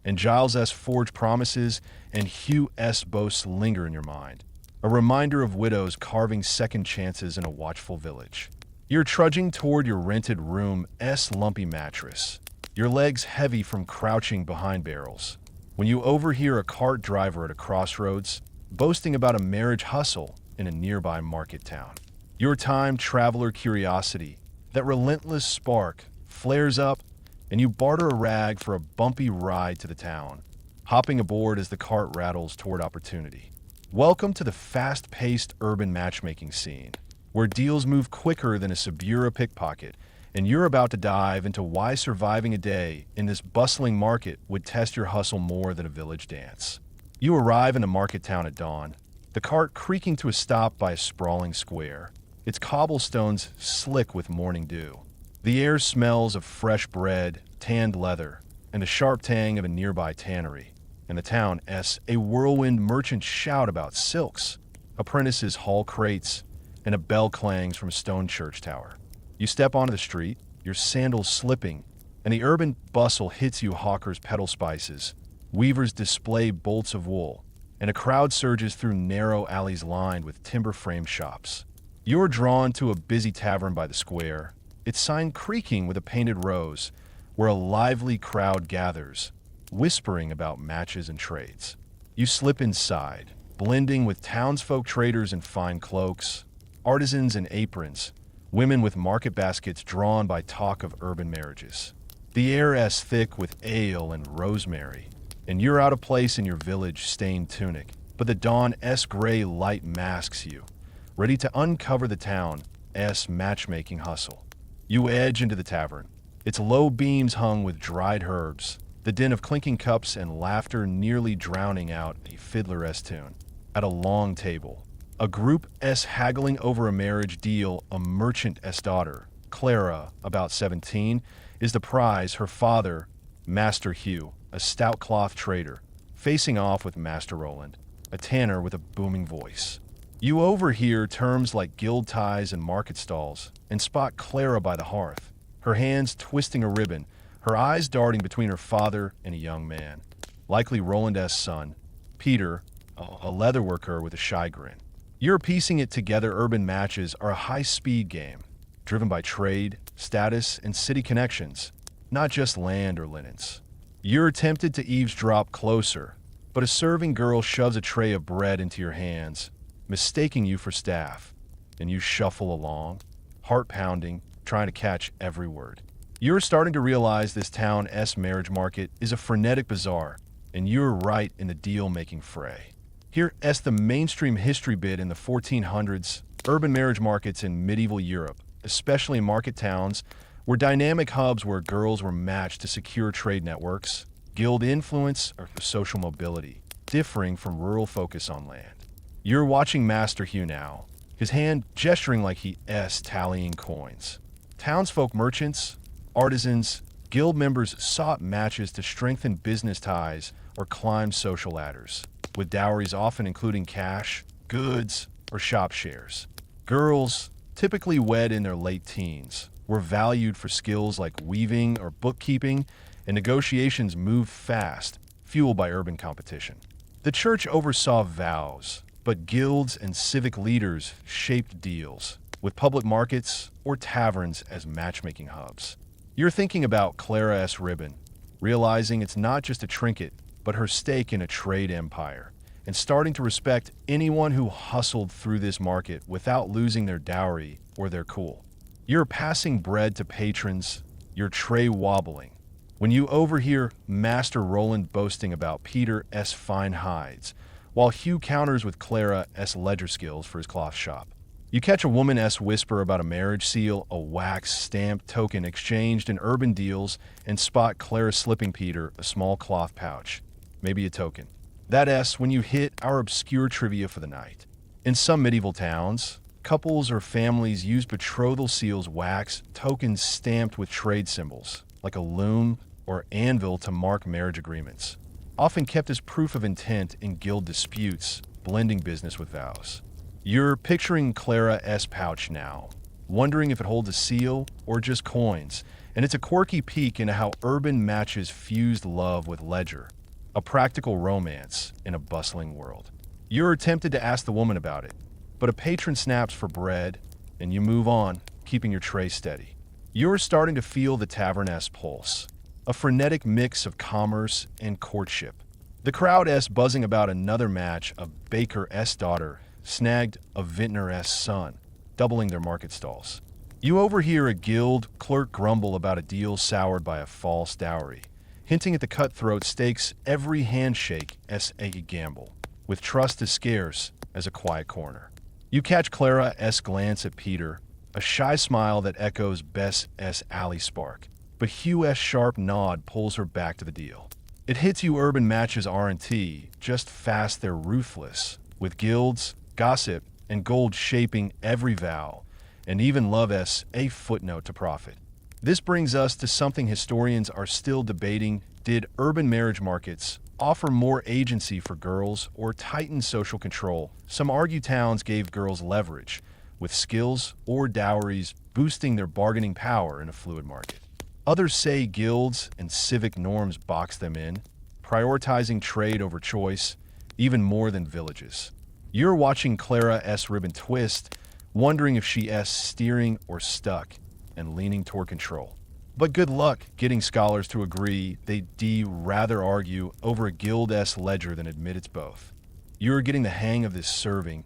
and Giles's forged promises and Hugh's boasts linger in your mind, a reminder of widows carving second chances in a watchful village. You're trudging toward your rented room's lumpy mattress, your legs heavy from crouching behind barrels, when you overhear a cart driver at a crossroads boasting about a marriage hustle in a nearby market town. Your time traveler curiosity, that relentless spark, flares up, and you barter a rag for a bumpy ride to the town, hopping aboard as the cart rattles toward opportunity. Welcome to the fast-paced urban matchmaking scene, where deals move quicker than a Subura pickpocket, and you're about to dive into why surviving a day in this bustling market would test your hustle more than a village dance. You arrive in a market town at dawn, the cart creaking to a stop by a sprawling square, its cobblestones slick with morning dew. The air smells of fresh bread, tanned leather, and the sharp tang of a nearby tannery. And the town's a whirlwind merchants shout about silks, apprentices haul crates, and a bell clangs from a stone church tower. You step onto the street, your sandals slipping, and the urban bustle hits you. Hawkers peddle spices, weavers display bolts of wool, and a crowd surges through narrow alleys lined with timber-framed shops. You're drawn to a busy tavern by the square, its sign creaking with a painted rose, where a lively crowd gathers, whispering about matches and trades. You slip inside, blending with townsfolk, traders in fine cloaks, artisans in aprons, women with market baskets drawn by talk of urban marriages. The air as thick with ale and rosemary, and you're out of place in your village-stained tunic, but the dawn-s gray light masks you, ready to uncover the town-s matchmaking hustle. You edge into the tavern, its low beams hung with dried herbs, the din of clinking cups and laughter nearly drowning out a fiddler-s tune. At a long table, a group-s haggling over a marriage deal, a merchant-s daughter, Clara, about 17, is the prize. Her father, Master Hugh, a stout cloth trader, facing off with Master Roland, a tanner with a booming voice. You overhear terms like guild ties and market stalls, and spot Clara by the hearth, her hands twisting a ribbon, her eyes darting between her father and a young man, likely Roland's son, Peter, a leatherworker with a shy grin. You're piecing it together. Urban matches are a high-speed game, driven by trade, status, and city connections, not just land or linens. You're tempted to eavesdrop closer, but a serving girl shoves a tray of bread into your hands, mistaking you for staff, and you shuffle along, heart pounding, trying to catch every word. You're starting to realize this town-s marriage market is a frenetic bazaar, and you're right in the deal-making fray. Here's the mainstream history bit. In the 1400s, urban marriage markets in medieval Europe, especially in market towns, were dynamic hubs where girls were matched to secure trade networks, guild influence, or social mobility, differing from rural focus on land. You're watching Master Hugh now, his hand gesturing like he's tallying coins. Townsfolk, merchants, artisans, guild members sought matches to strengthen business ties or climb social ladders, with dowries often including cash, goods, or shop shares. Girls, typically wed in their late teens, were valued for skills like weaving or bookkeeping, and negotiations moved fast, fueled by urban competition. The church oversaw vows, but guilds and civic leaders shaped deals, with public markets or taverns as matchmaking hubs. You're thinking about Clara's ribbon, realizing it's not just a trinket, but her stake in a trade empire, and starting to respect anyone who hustled through this market without losing their dowry or their cool. You're passing bread to patrons, your tray wobbling, when you overhear Master Roland boasting about Peter's fine hides, while Hugh counters with Clara's ledger skills for his cloth shop. You catch a woman's whisper about a marriage seal, a wax-stamped token exchanged in urban deals, and spot Clara slipping Peter a small cloth pouch, maybe a token. That's when you hit our obscure trivia for the night. In some medieval towns, couples or families used betrothal seals, wax tokens stamped with trade symbols, like a loom or anvil, to mark marriage agreements, often kept as proof of intent in guild disputes, blending business with vows. You're picturing Clara's pouch now, wondering if it holds a seal or just coins, and it's a quirky peek into how urban matches fused love with ledger, a practical romance in a bustling world. You're tempted to ask the woman about it, but a patron snaps for bread, and you move on, keeping your tray steady. You're starting to feel the tavern's pulse, a frenetic mix of commerce and courtship. The crowd's buzzing about another match. A baker's daughter snagged a vintner's son, doubling their market stalls. You overhear a guild clerk grumble about a deal soured by a false dowry, hinting at the cutthroat stakes every handshake-s a gamble, with trust as scarce as a quiet corner. You catch Clara's glance at Peter, a shy smile that echoes Bess' alley spark, but Hugh's sharp nod pulls her back to the deal. It hits you. Urban matches aren't just fast, they're ruthless, with guilds, gossip, and gold shaping every vow, and even love-s a footnote to profit. This brings us to something historians are still debating. Did urban marriage markets offer more agency for girls or tighten social control? Some argue towns gave girls leverage, with skills or dowries boosting their bargaining power in a fluid market. Others say guilds and civic norms boxed them in, prioritizing trade over choice, even more than villages. You're watching Clara's ribbon twist, wondering if she's steering or stuck, and leaning toward control. But good luck getting scholars to agree. They'd rather argue over a guild-s ledger than admit it's both. You're getting the hang of this serving,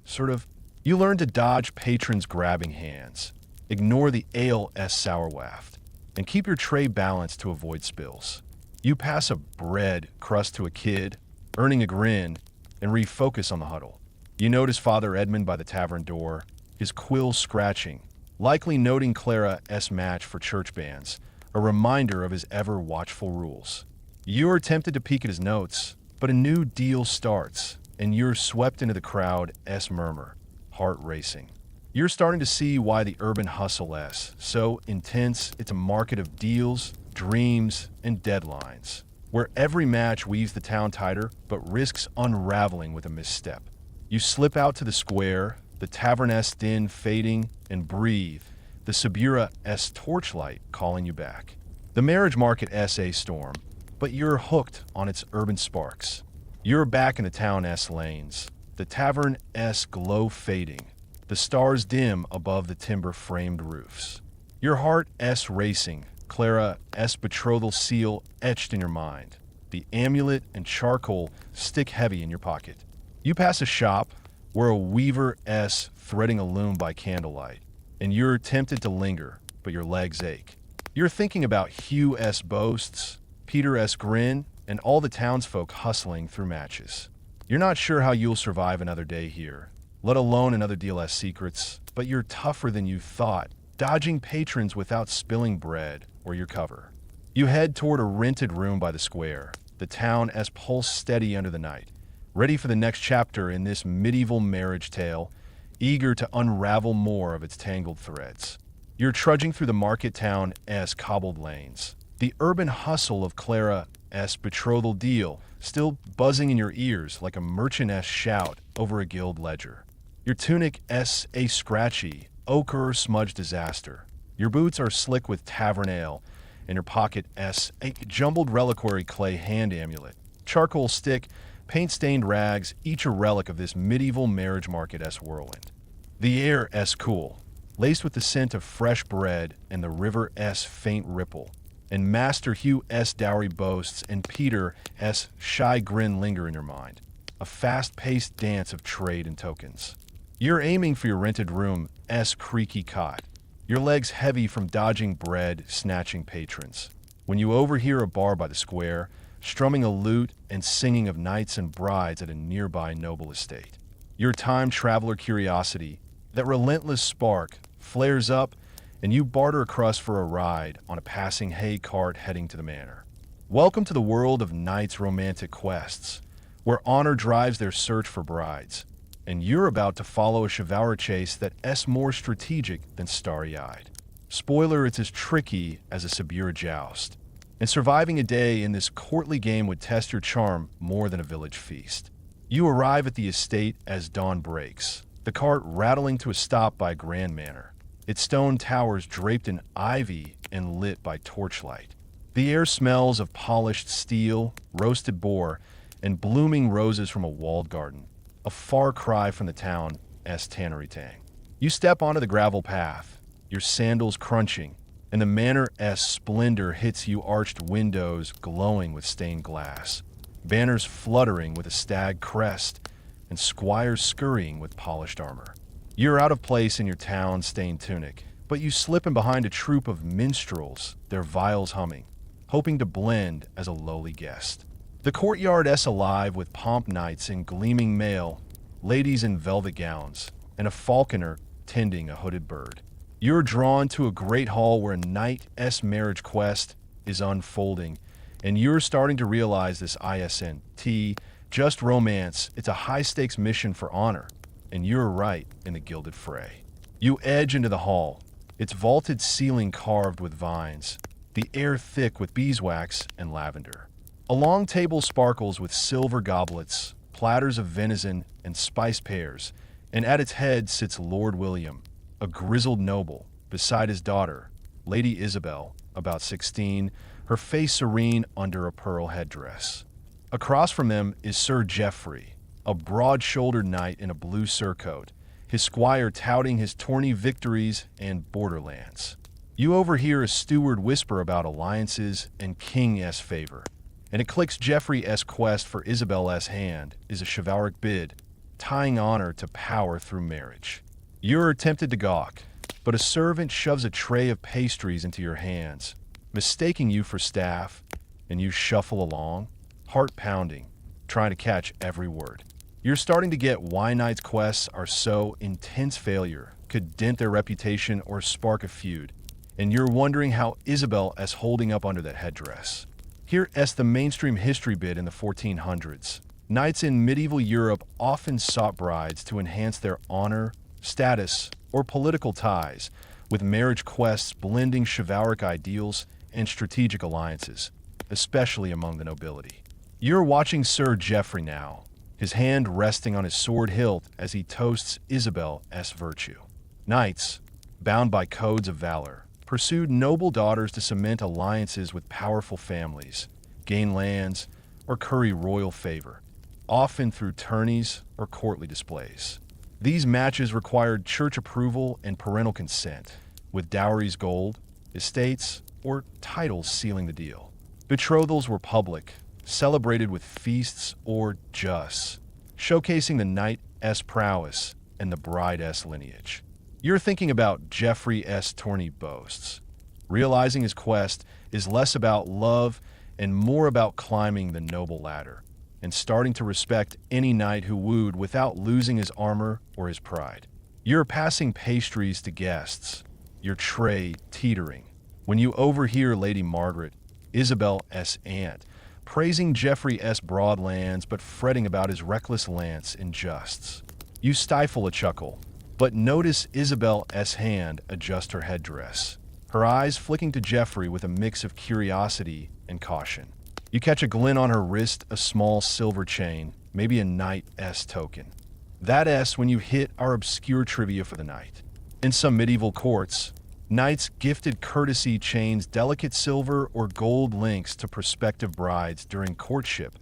you learn to dodge patrons' grabbing hands, Ignore the ale-s sour waft, and keep your tray balanced to avoid spills. You pass a bread crust to a kid, earning a grin, and refocus on the huddle. You notice Father Edmund by the tavern door, his quill scratching, likely noting Clara's match for church bands, a reminder of his ever-watchful rules. You're tempted to peek at his notes, but a new deal starts, and you're swept into the crowd's murmur, heart racing. You're starting to see why the urban hustle is so intense. It's a market of deals, dreams, and deadlines, where every match weaves the town tighter but risks unraveling with a misstep. You slip out to the square, the tavern's din fading, and breathe, the Subura's torchlight calling you back. The marriage market's a storm, but you're hooked on its urban sparks. You're back in the town's lanes, the tavern's glow fading, the stars dim above the timber-framed roofs. Your heart's racing, Clara's betrothal seal etched in your mind. The amulet and charcoal stick heavy in your pocket. You pass a shop where a weaver's threading a loom by candlelight, and you're tempted to linger, but your legs ache. You're thinking about Hugh's boasts, Peter's grin, and all the townsfolk hustling through matches. You're not sure how you'll survive another day here, let alone another deal's secrets, but you're tougher than you thought, dodging patrons without spilling bread or your cover. You head toward a rented room by the square, the town as pulse steady under the night, ready for the next chapter in this medieval marriage tale, eager to unravel more of its tangled threads. You're trudging through the market town as cobbled lanes, the urban hustle of Clara's betrothal deal still buzzing in your ears like a merchant's shout over a guild ledger. Your tunic's a scratchy, ochre-smudged disaster. Your boots are slick with tavern ale, and your pocket's a jumbled reliquary clay hand amulet, charcoal stick, paint-stained rags, each a relic of this medieval marriage market's whirlwind. The air's cool, laced with the scent of fresh bread and the river's faint ripple, and Master Hugh's dowry boasts and Peter's shy grin linger in your mind, a fast-paced dance of trade and tokens. You're aiming for your rented room's creaky cot, your legs heavy from dodging bread-snatching patrons, when you overhear a bar by the square, strumming a lute and singing of knights and brides at a nearby noble estate. Your time-traveler curiosity, that relentless spark, flares up, and you barter across for a ride on a passing hay cart heading to the manor. Welcome to the world of knights' romantic quests, where honor drives their search for brides, and you're about to follow a chivalric chase that's more strategic than starry-eyed. Spoiler, it's as tricky as a Subura joust, and surviving a day in this courtly game would test your charm more than a village feast. You arrive at the estate as dawn breaks, the cart rattling to a stop by a grand manor, its stone towers draped in ivy and lit by torchlight. The air smells of polished steel, roasted boar, and blooming roses from a walled garden, a far cry from the town's tannery tang. You step onto the gravel path, your sandals crunching, and the manor's splendor hits you, arched windows glowing with stained glass, banners fluttering with a stag crest, and squires scurrying with polished armor. You're out of place in your town-stained tunic, but you slip in behind a troop of minstrels, their viols humming, hoping to blend as a lowly guest. The courtyard's alive with pomp knights in gleaming mail, ladies in velvet gowns, and a falconer tending a hooded bird. You're drawn to a great hall where a knight's marriage quest is unfolding, and you're starting to realize this isn't just romance, it's a high-stakes mission for honor, and you're right in the gilded fray. You edge into the hall, its vaulted ceiling carved with vines, the air thick with beeswax and lavender. A long table sparkles with silver goblets, platters of venison, and spiced pears, and at its head sits Lord William, a grizzled noble, beside his daughter, Lady Isabel, about 16, her face serene under a pearl headdress. Across from them is Sir Geoffrey, a broad-shouldered knight in a blue surcoat, his squire touting his tourney victories and borderlands. You overhear a steward whisper about alliances and King's favor, and it clicks Geoffrey's quest for Isabel's hand is a chivalric bid, tying honor to power through marriage. You're tempted to gawk, but a servant shoves a tray of pastries into your hands, mistaking you for staff, and you shuffle along, heart pounding, trying to catch every word. You're starting to get why Knight's quests are so intense failure could dent their reputation or spark a feud, and you're wondering how Isabel is holding up under that headdress. Here's the mainstream history bit in the 1400s. Knights in medieval Europe often sought brides to enhance their honor, status, or political ties, with marriage quests blending chivalric ideals and strategic alliances, especially among the nobility. You're watching Sir Geoffrey now, his hand resting on his sword hilt as he toasts Isabel's virtue. Knights, bound by codes of valor, pursued noble daughters to cement alliances with powerful families, gain lands, or curry royal favor, often through tourneys or courtly displays. These matches required church approval and parental consent, with dowries gold, estates, or titles sealing the deal. Betrothals were public, celebrated with feasts or justs, showcasing the knight's prowess and the bride's lineage. You're thinking about Geoffrey's tourney boasts, realizing his quest is less about love and more about climbing the noble ladder, and starting to respect any knight who wooed without losing his armor or his pride. You're passing pastries to guests, your tray teetering, when you overhear Lady Margaret, Isabel's aunt, praising Geoffrey's broad lands but fretting about his reckless lance in justs. You stifle a chuckle, but notice Isabel's hand adjust her headdress, her eyes flicking to Geoffrey with a mix of curiosity and caution. You catch a glint on her wrist, a small silver chain, maybe a knight's token. That's when you hit our obscure trivia for the night. In some medieval courts, knights gifted courtesy chains, delicate silver or gold links to prospective brides during courtship,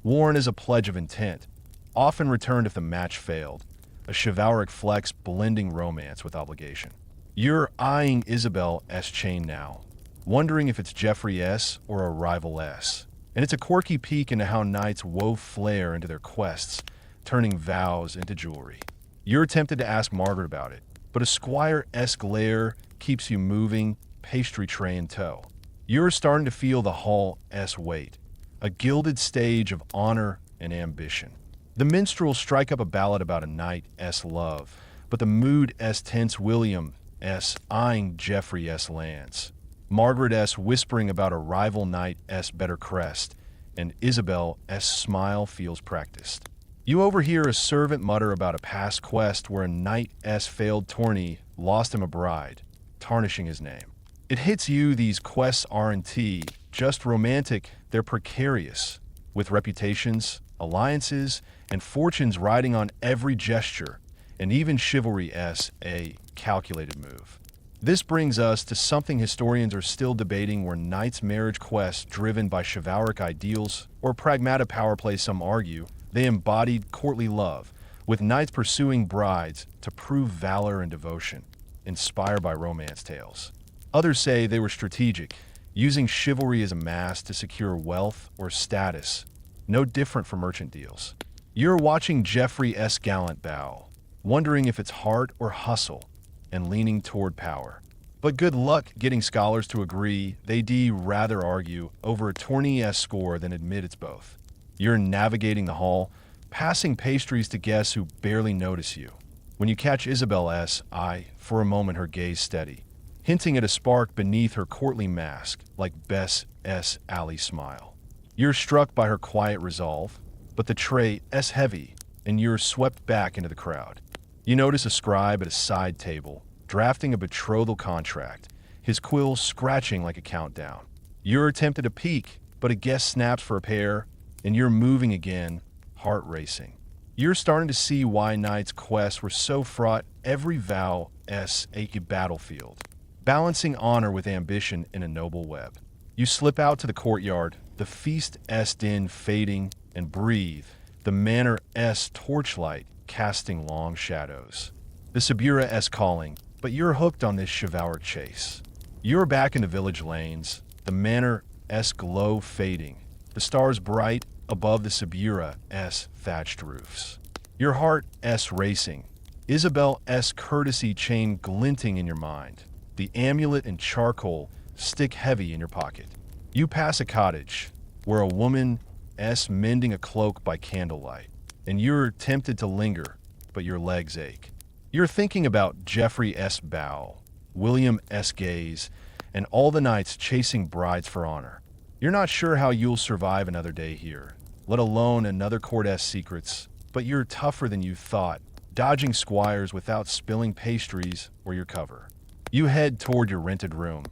worn as a pledge of intent, often returned if the match failed, a chivalric flex blending romance with obligation. You're eyeing Isabel's chain now, wondering if it's Geoffrey's or a rival's. And it's a quirky peek into how knights wove flair into their quests, turning vows into jewelry. You're tempted to ask Margaret about it, but a squire's glare keeps you moving, pastry tray in tow. You're starting to feel the hall's weight, a gilded stage of honor and ambition. The minstrels strike up a ballad about a knight's love, but the mood's tense William's eyeing Geoffrey's lance, Margaret's whispering about a rival knight's better crest, and Isabel's smile feels practiced. You overhear a servant mutter about a past quest where a knight's failed tourney lost him a bride, tarnishing his name. It hits you these quests aren't just romantic, they're precarious, with reputations, alliances, and fortunes riding on every gesture, and even chivalry's a calculated move. This brings us to something historians are still debating: were knights' marriage quests driven by chivalric ideals or pragmatic power play? Some argue they embodied courtly love, with knights pursuing brides to prove valor and devotion, inspired by romance tales. Others say they were strategic, using chivalry as a mask to secure wealth or status, no different from merchant deals. You're watching Geoffrey's gallant bow, wondering if it's heart or hustle, and leaning toward power. But good luck getting scholars to agree. They'd rather argue over a tourney's score than admit it's both. You're navigating the hall, passing pastries to guests who barely notice you, when you catch Isabel's eye, for a moment her gaze steady, hinting at a spark beneath her courtly mask, like Bess's alley smile. You're struck by her quiet resolve, but the tray's heavy, and you're swept back into the crowd. You notice a scribe at a side table, drafting a betrothal contract, his quill scratching like a countdown. You're tempted to peek, but a guest snaps for a pair, and you're moving again, heart racing. You're starting to see why knights' quests were so fraught. Every vow's a battlefield, balancing honor with ambition in a noble web. You slip out to the courtyard, the feast's din fading, and breathe, the manor's torchlight casting long shadows. The Subura's calling, but you're hooked on this chivalric chase. You're back in the village lanes, the manor's glow fading, the stars bright above the Subura's thatched roofs. Your heart's racing. Isabel's courtesy chain glinting in your mind. The amulet and charcoal stick heavy in your pocket. You pass a cottage where a woman's mending a cloak by candlelight, and you're tempted to linger, but your legs ache. You're thinking about Geoffrey's bow, William's gaze, and all the knights chasing brides for honor. You're not sure how you'll survive another day here, let alone another court's secrets, but you're tougher than you thought, dodging squires without spilling pastries or your cover. You head toward your rented room,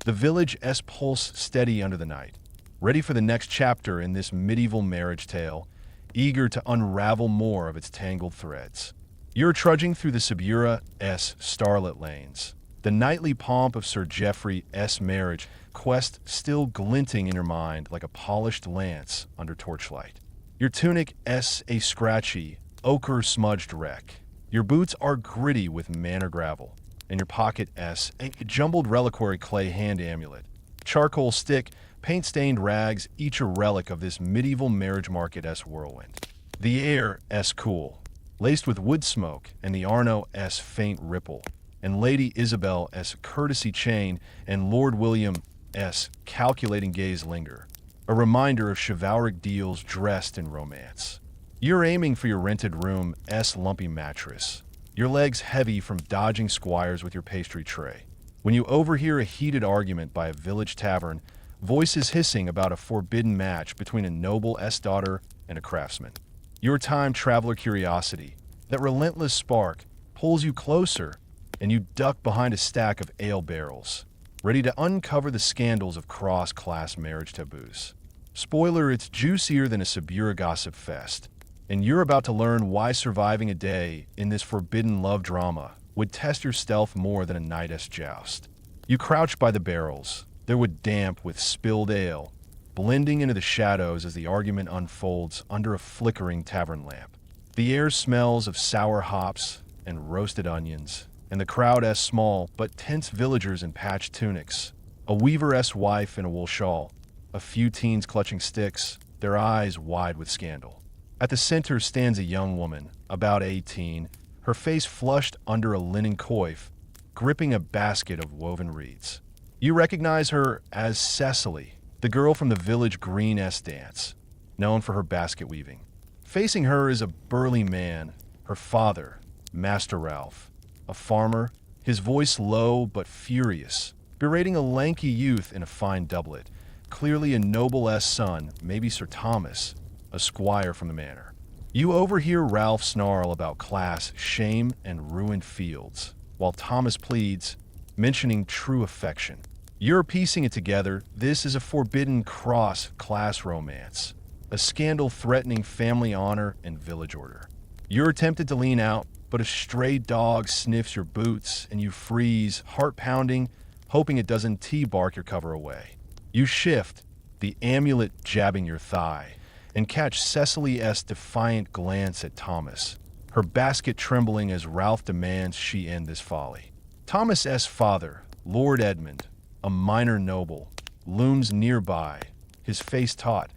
the village's pulse steady under the night, ready for the next chapter in this medieval marriage tale, eager to unravel more of its tangled threads. You're trudging through the Subura's starlit lanes, the nightly pomp of Sir Geoffrey's marriage quest still glinting in your mind like a polished lance under torchlight. Your tunic's a scratchy, ochre-smudged wreck. Your boots are gritty with manor gravel, and your pocket's a jumbled reliquary clay hand amulet. Charcoal stick, paint-stained rags, each a relic of this medieval marriage market's whirlwind. The air's cool, laced with wood smoke and the Arno's faint ripple, and Lady Isabel's courtesy chain and Lord William's calculating gaze linger, a reminder of chivalric deals dressed in romance. You're aiming for your rented room's lumpy mattress, your legs heavy from dodging squires with your pastry tray, when you overhear a heated argument by a village tavern, voices hissing about a forbidden match between a noble's daughter and a craftsman. Your time traveler curiosity, that relentless spark, pulls you closer, and you duck behind a stack of ale barrels, ready to uncover the scandals of cross-class marriage taboos. Spoiler, it's juicier than a Subura gossip fest, and you're about to learn why surviving a day in this forbidden love drama would test your stealth more than a knight's joust. You crouch by the barrels, their wood damp with spilled ale, blending into the shadows as the argument unfolds under a flickering tavern lamp. The air smells of sour hops and roasted onions, and the crowd small but tense villagers in patched tunics, a weaver's wife in a wool shawl, a few teens clutching sticks, their eyes wide with scandal. At the center stands a young woman, about 18, her face flushed under a linen coif, gripping a basket of woven reeds. You recognize her as Cecily, the girl from the village green-s dance, known for her basket weaving. Facing her is a burly man, her father, Master Ralph, a farmer, his voice low but furious, berating a lanky youth in a fine doublet, clearly a noble's son, maybe Sir Thomas, a squire from the manor. You overhear Ralph snarl about class, shame, and ruined fields, while Thomas pleads, mentioning true affection. You're piecing it together. This is a forbidden cross-class romance, a scandal threatening family honor and village order. You're tempted to lean out, but a stray dog sniffs your boots and you freeze, heart pounding, hoping it doesn't T-bark your cover away. You shift, the amulet jabbing your thigh, and catch Cecily's defiant glance at Thomas, her basket trembling as Ralph demands she end this folly. Thomas's father, Lord Edmund, a minor noble, looms nearby, his face taut,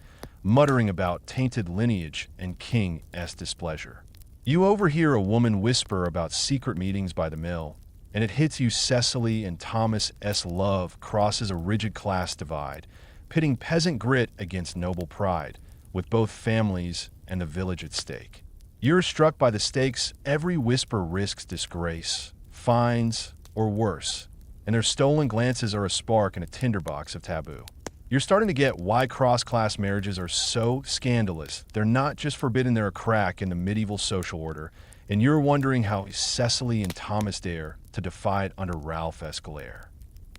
muttering about tainted lineage and king's displeasure. You overhear a woman whisper about secret meetings by the mill, and it hits you Cecily and Thomas's love crosses a rigid class divide, pitting peasant grit against noble pride, with both families and the village at stake. You're struck by the stakes. Every whisper risks disgrace, fines, or worse, and their stolen glances are a spark in a tinderbox of taboo. You're starting to get why cross-class marriages are so scandalous. They're not just forbidden, they're a crack in the medieval social order, and you're wondering how Cecily and Thomas dare to defy it under Ralph's glare.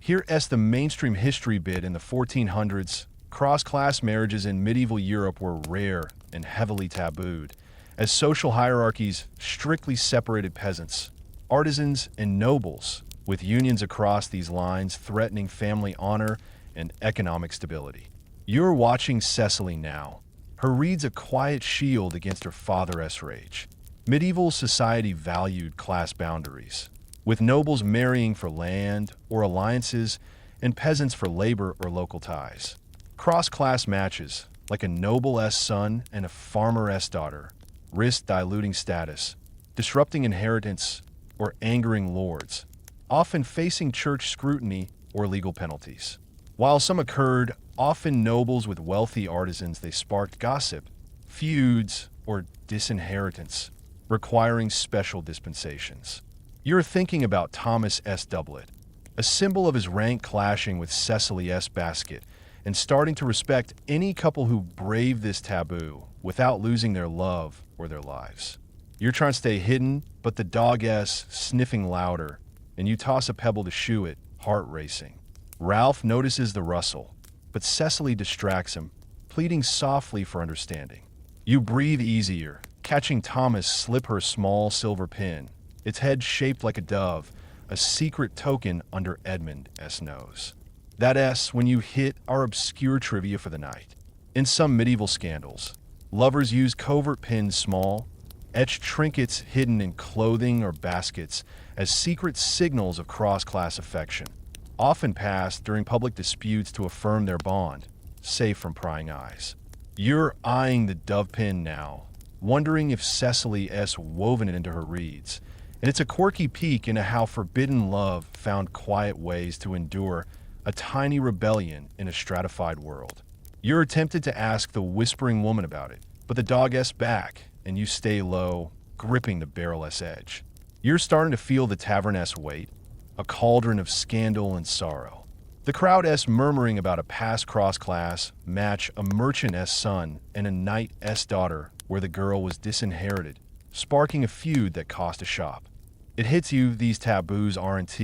Here's the mainstream history bit. In the 1400s, cross-class marriages in medieval Europe were rare and heavily tabooed, as social hierarchies strictly separated peasants, artisans, and nobles, with unions across these lines threatening family honor and economic stability. You're watching Cecily now. Her reed's a quiet shield against her father's rage. Medieval society valued class boundaries, with nobles marrying for land or alliances and peasants for labor or local ties. Cross-class matches, like a noble's son and a farmer's daughter, risked diluting status, disrupting inheritance, or angering lords, often facing church scrutiny or legal penalties. While some occurred, often nobles with wealthy artisans, they sparked gossip, feuds, or disinheritance, requiring special dispensations. You're thinking about Thomas S. Doublet, a symbol of his rank clashing with Cecily S. Basket, and starting to respect any couple who brave this taboo without losing their love or their lives. You're trying to stay hidden, but the dog S sniffing louder, and you toss a pebble to shoo it, heart racing. Ralph notices the rustle, but Cecily distracts him, pleading softly for understanding. You breathe easier, catching Thomas slip her small silver pin, its head shaped like a dove, a secret token under Edmund S. nose. That S, when you hit our obscure trivia for the night. In some medieval scandals, lovers use covert pins small, etched trinkets hidden in clothing or baskets as secret signals of cross-class affection, often passed during public disputes to affirm their bond, safe from prying eyes. You're eyeing the dove pin now, wondering if Cecily S. woven it into her reeds, and it's a quirky peek into how forbidden love found quiet ways to endure a tiny rebellion in a stratified world. You're tempted to ask the whispering woman about it, but the dog S back, and you stay low, gripping the barrel-S edge. You're starting to feel the tavern-S weight, a cauldron of scandal and sorrow. The crowd S murmuring about a past cross-class match, a merchant S son and a knight S daughter where the girl was disinherited, sparking a feud that cost a shop. It hits you these taboos aren't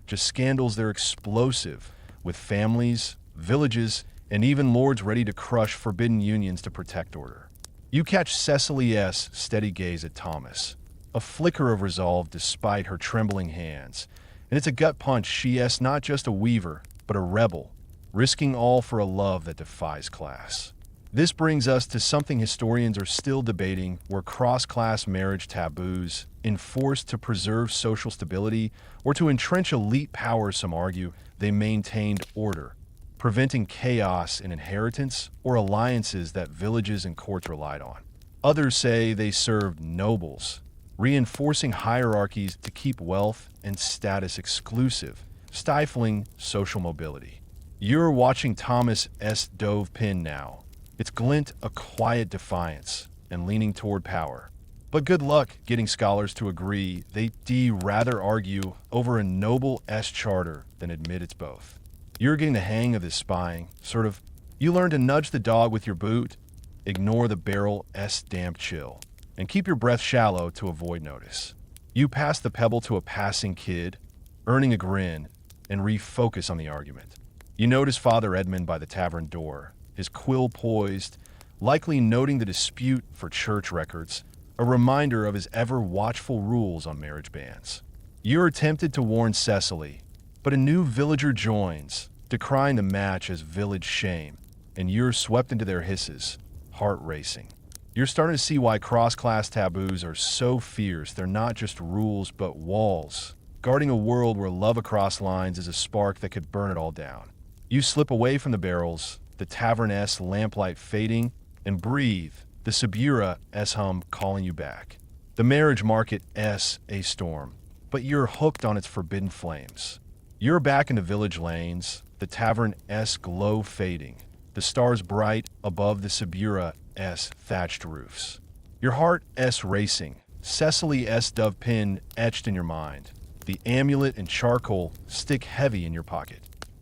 just scandals, they're explosive, with families, villages, and even lords ready to crush forbidden unions to protect order. You catch Cecily S. steady gaze at Thomas, a flicker of resolve despite her trembling hands, and it's a gut punch. She S. not just a weaver, but a rebel, risking all for a love that defies class. This brings us to something historians are still debating, were cross-class marriage taboos enforced to preserve social stability or to entrench elite power? Some argue they maintained order, preventing chaos in inheritance or alliances that villages and courts relied on. Others say they served nobles, reinforcing hierarchies to keep wealth and status exclusive, stifling social mobility. You're watching Thomas S. Dove pin now, its glint a quiet defiance and leaning toward power. But good luck getting scholars to agree. They rather argue over a noble S charter than admit it's both. You're getting the hang of this spying, sort of. You learn to nudge the dog with your boot, ignore the barrel S damp chill, and keep your breath shallow to avoid notice. You pass the pebble to a passing kid, earning a grin, and refocus on the argument. You notice Father Edmund by the tavern door, his quill poised, likely noting the dispute for church records, a reminder of his ever-watchful rules on marriage bans. You're tempted to warn Cecily, but a new villager joins, decrying the match as village shame, and you're swept into their hisses, heart racing. You're starting to see why cross-class taboos are so fierce. They're not just rules, but walls, guarding a world where love across lines is a spark that could burn it all down. You slip away from the barrels, the tavern-S lamplight fading, and breathe, the Subura S hum calling you back. The marriage market S a storm, but you're hooked on its forbidden flames. You're back in the village lanes, the tavern S glow fading, the stars bright above the Subura S thatched roofs. Your heart S racing, Cecily S dove pin etched in your mind, the amulet and charcoal stick heavy in your pocket.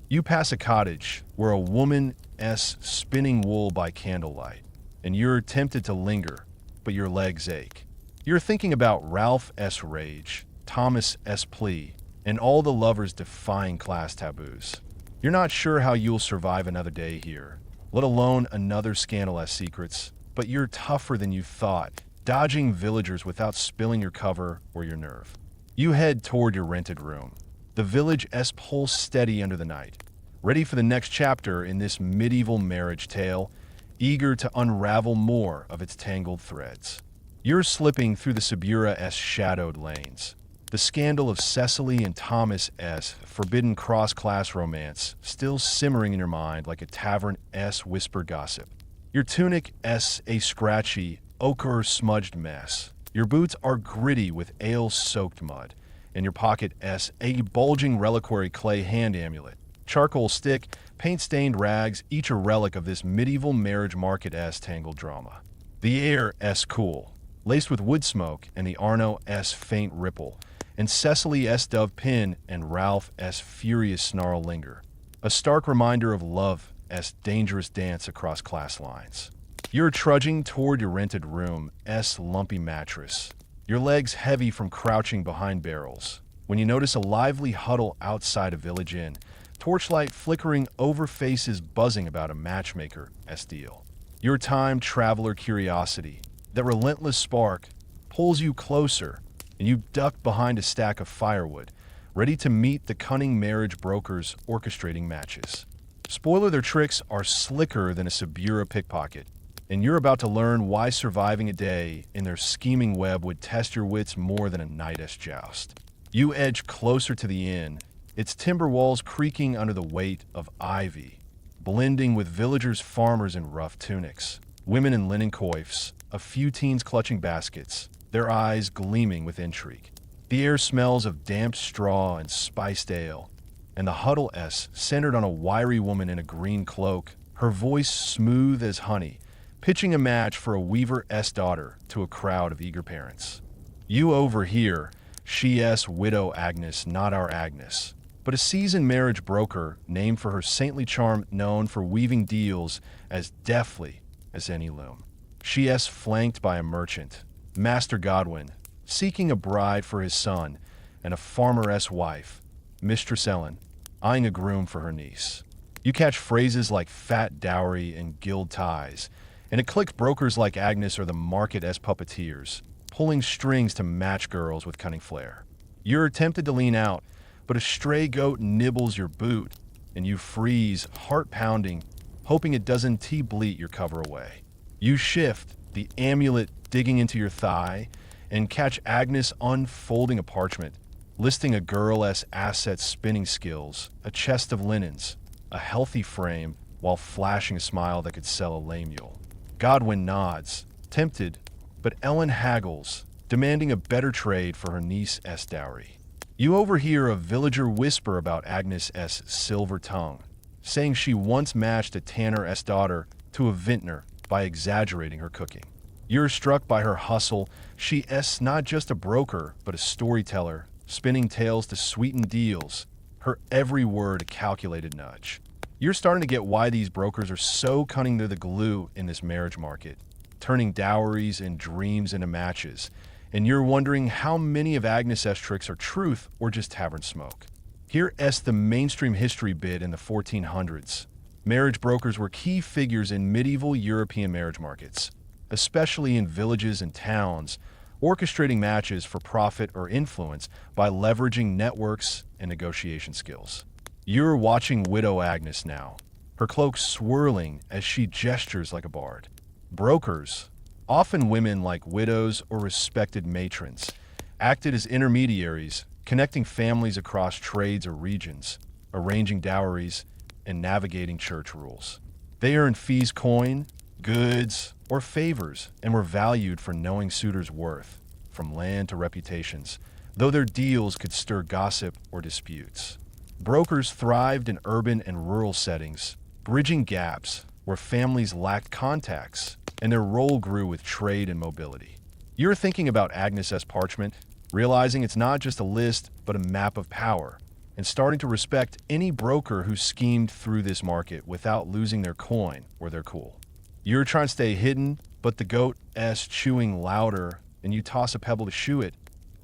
You pass a cottage where a woman S spinning wool by candlelight, and you're tempted to linger, but your legs ache. You're thinking about Ralph S rage, Thomas S plea, and all the lovers defying class taboos. You're not sure how you'll survive another day here, let alone another scandalous secrets, but you're tougher than you thought, dodging villagers without spilling your cover or your nerve. You head toward your rented room. The village S pulls steady under the night, ready for the next chapter in this medieval marriage tale, eager to unravel more of its tangled threads. You're slipping through the Subura S shadowed lanes, the scandal of Cecily and Thomas S forbidden cross-class romance still simmering in your mind like a tavern S whisper gossip. Your tunic S a scratchy, ochre-smudged mess, Your boots are gritty with ale-soaked mud. In your pocket S, a bulging reliquary clay hand amulet. Charcoal stick, paint-stained rags, each a relic of this medieval marriage market S tangled drama. The air S cool, laced with wood smoke and the Arno S faint ripple, and Cecily S dove pin and Ralph S furious snarl linger. A stark reminder of love S dangerous dance across class lines. You're trudging toward your rented room S lumpy mattress, your legs heavy from crouching behind barrels, when you notice a lively huddle outside a village inn, torchlight flickering over faces buzzing about a matchmaker S deal. Your time traveler curiosity, that relentless spark, pulls you closer, and you duck behind a stack of firewood, ready to meet the cunning marriage brokers orchestrating matches. Spoiler, their tricks are slicker than a Subura pickpocket, and you're about to learn why surviving a day in their scheming web would test your wits more than a knight's joust. You edge closer to the inn, its timber walls creaking under the weight of ivy, blending with villagers, farmers in rough tunics, women in linen coifs, a few teens clutching baskets, their eyes gleaming with intrigue. The air smells of damp straw and spiced ale, and the huddle S centered on a wiry woman in a green cloak, her voice smooth as honey, pitching a match for a weaver S daughter to a crowd of eager parents. You overhear, she S widow Agnes, not our Agnes, but a seasoned marriage broker named for her saintly charm, known for weaving deals as deftly as any loom. She S flanked by a merchant, Master Godwin, seeking a bride for his son, and a farmer S wife, Mistress Ellen, eyeing a groom for her niece. You catch phrases like fat dowry and guild ties, and it clicks brokers like Agnes or the market S puppeteers, pulling strings to match girls with cunning flair. You're tempted to lean out, but a stray goat nibbles your boot, and you freeze, heart pounding, hoping it doesn't T-bleat your cover away. You shift, the amulet digging into your thigh, and catch Agnes unfolding a parchment, listing a girl-s assets spinning skills, a chest of linens, a healthy frame, while flashing a smile that could sell a lame mule. Godwin nods, tempted, but Ellen haggles, demanding a better trade for her niece S dowry. You overhear a villager whisper about Agnes S silver tongue, saying she once matched a tanner S daughter to a vintner by exaggerating her cooking. You're struck by her hustle. She S not just a broker, but a storyteller, spinning tales to sweeten deals, her every word a calculated nudge. You're starting to get why these brokers are so cunning. They're the glue in this marriage market, turning dowries and dreams into matches, and you're wondering how many of Agnes S tricks are truth or just tavern smoke. Here S the mainstream history bit in the 1400s. Marriage brokers were key figures in medieval European marriage markets, especially in villages and towns, orchestrating matches for profit or influence by leveraging networks and negotiation skills. You're watching Widow Agnes now, her cloak swirling as she gestures like a bard. Brokers, often women like widows or respected matrons, acted as intermediaries, connecting families across trades or regions, arranging dowries, and navigating church rules. They earned fees, coin, goods, or favors, and were valued for knowing suitors' worth, from land to reputations, though their deals could stir gossip or disputes. Brokers thrived in urban and rural settings, bridging gaps where families lacked contacts, and their role grew with trade and mobility. You're thinking about Agnes S. Parchment, realizing it's not just a list, but a map of power, and starting to respect any broker who schemed through this market without losing their coin or their cool. You're trying to stay hidden, but the goat S chewing louder, and you toss a pebble to shoo it,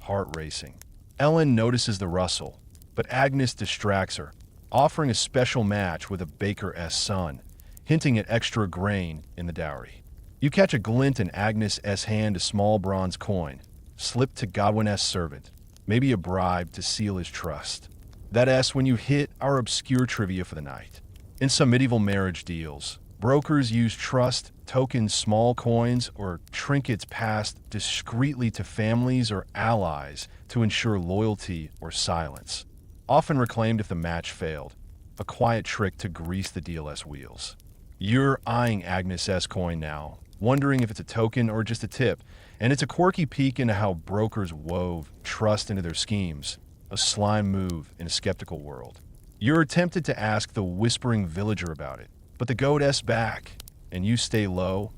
heart racing. Ellen notices the rustle, but Agnes distracts her, offering a special match with a baker S son, hinting at extra grain in the dowry. You catch a glint in Agnes S hand, a small bronze coin, slipped to Godwin S servant, maybe a bribe to seal his trust. That S when you hit our obscure trivia for the night. In some medieval marriage deals, brokers use trust, tokens, small coins, or trinkets passed discreetly to families or allies to ensure loyalty or silence, often reclaimed if the match failed, a quiet trick to grease the deal S wheels. You're eyeing Agnes S coin now, wondering if it's a token or just a tip, and it's a quirky peek into how brokers wove trust into their schemes, a slime move in a skeptical world. You're tempted to ask the whispering villager about it, but the goat S back, and you stay low,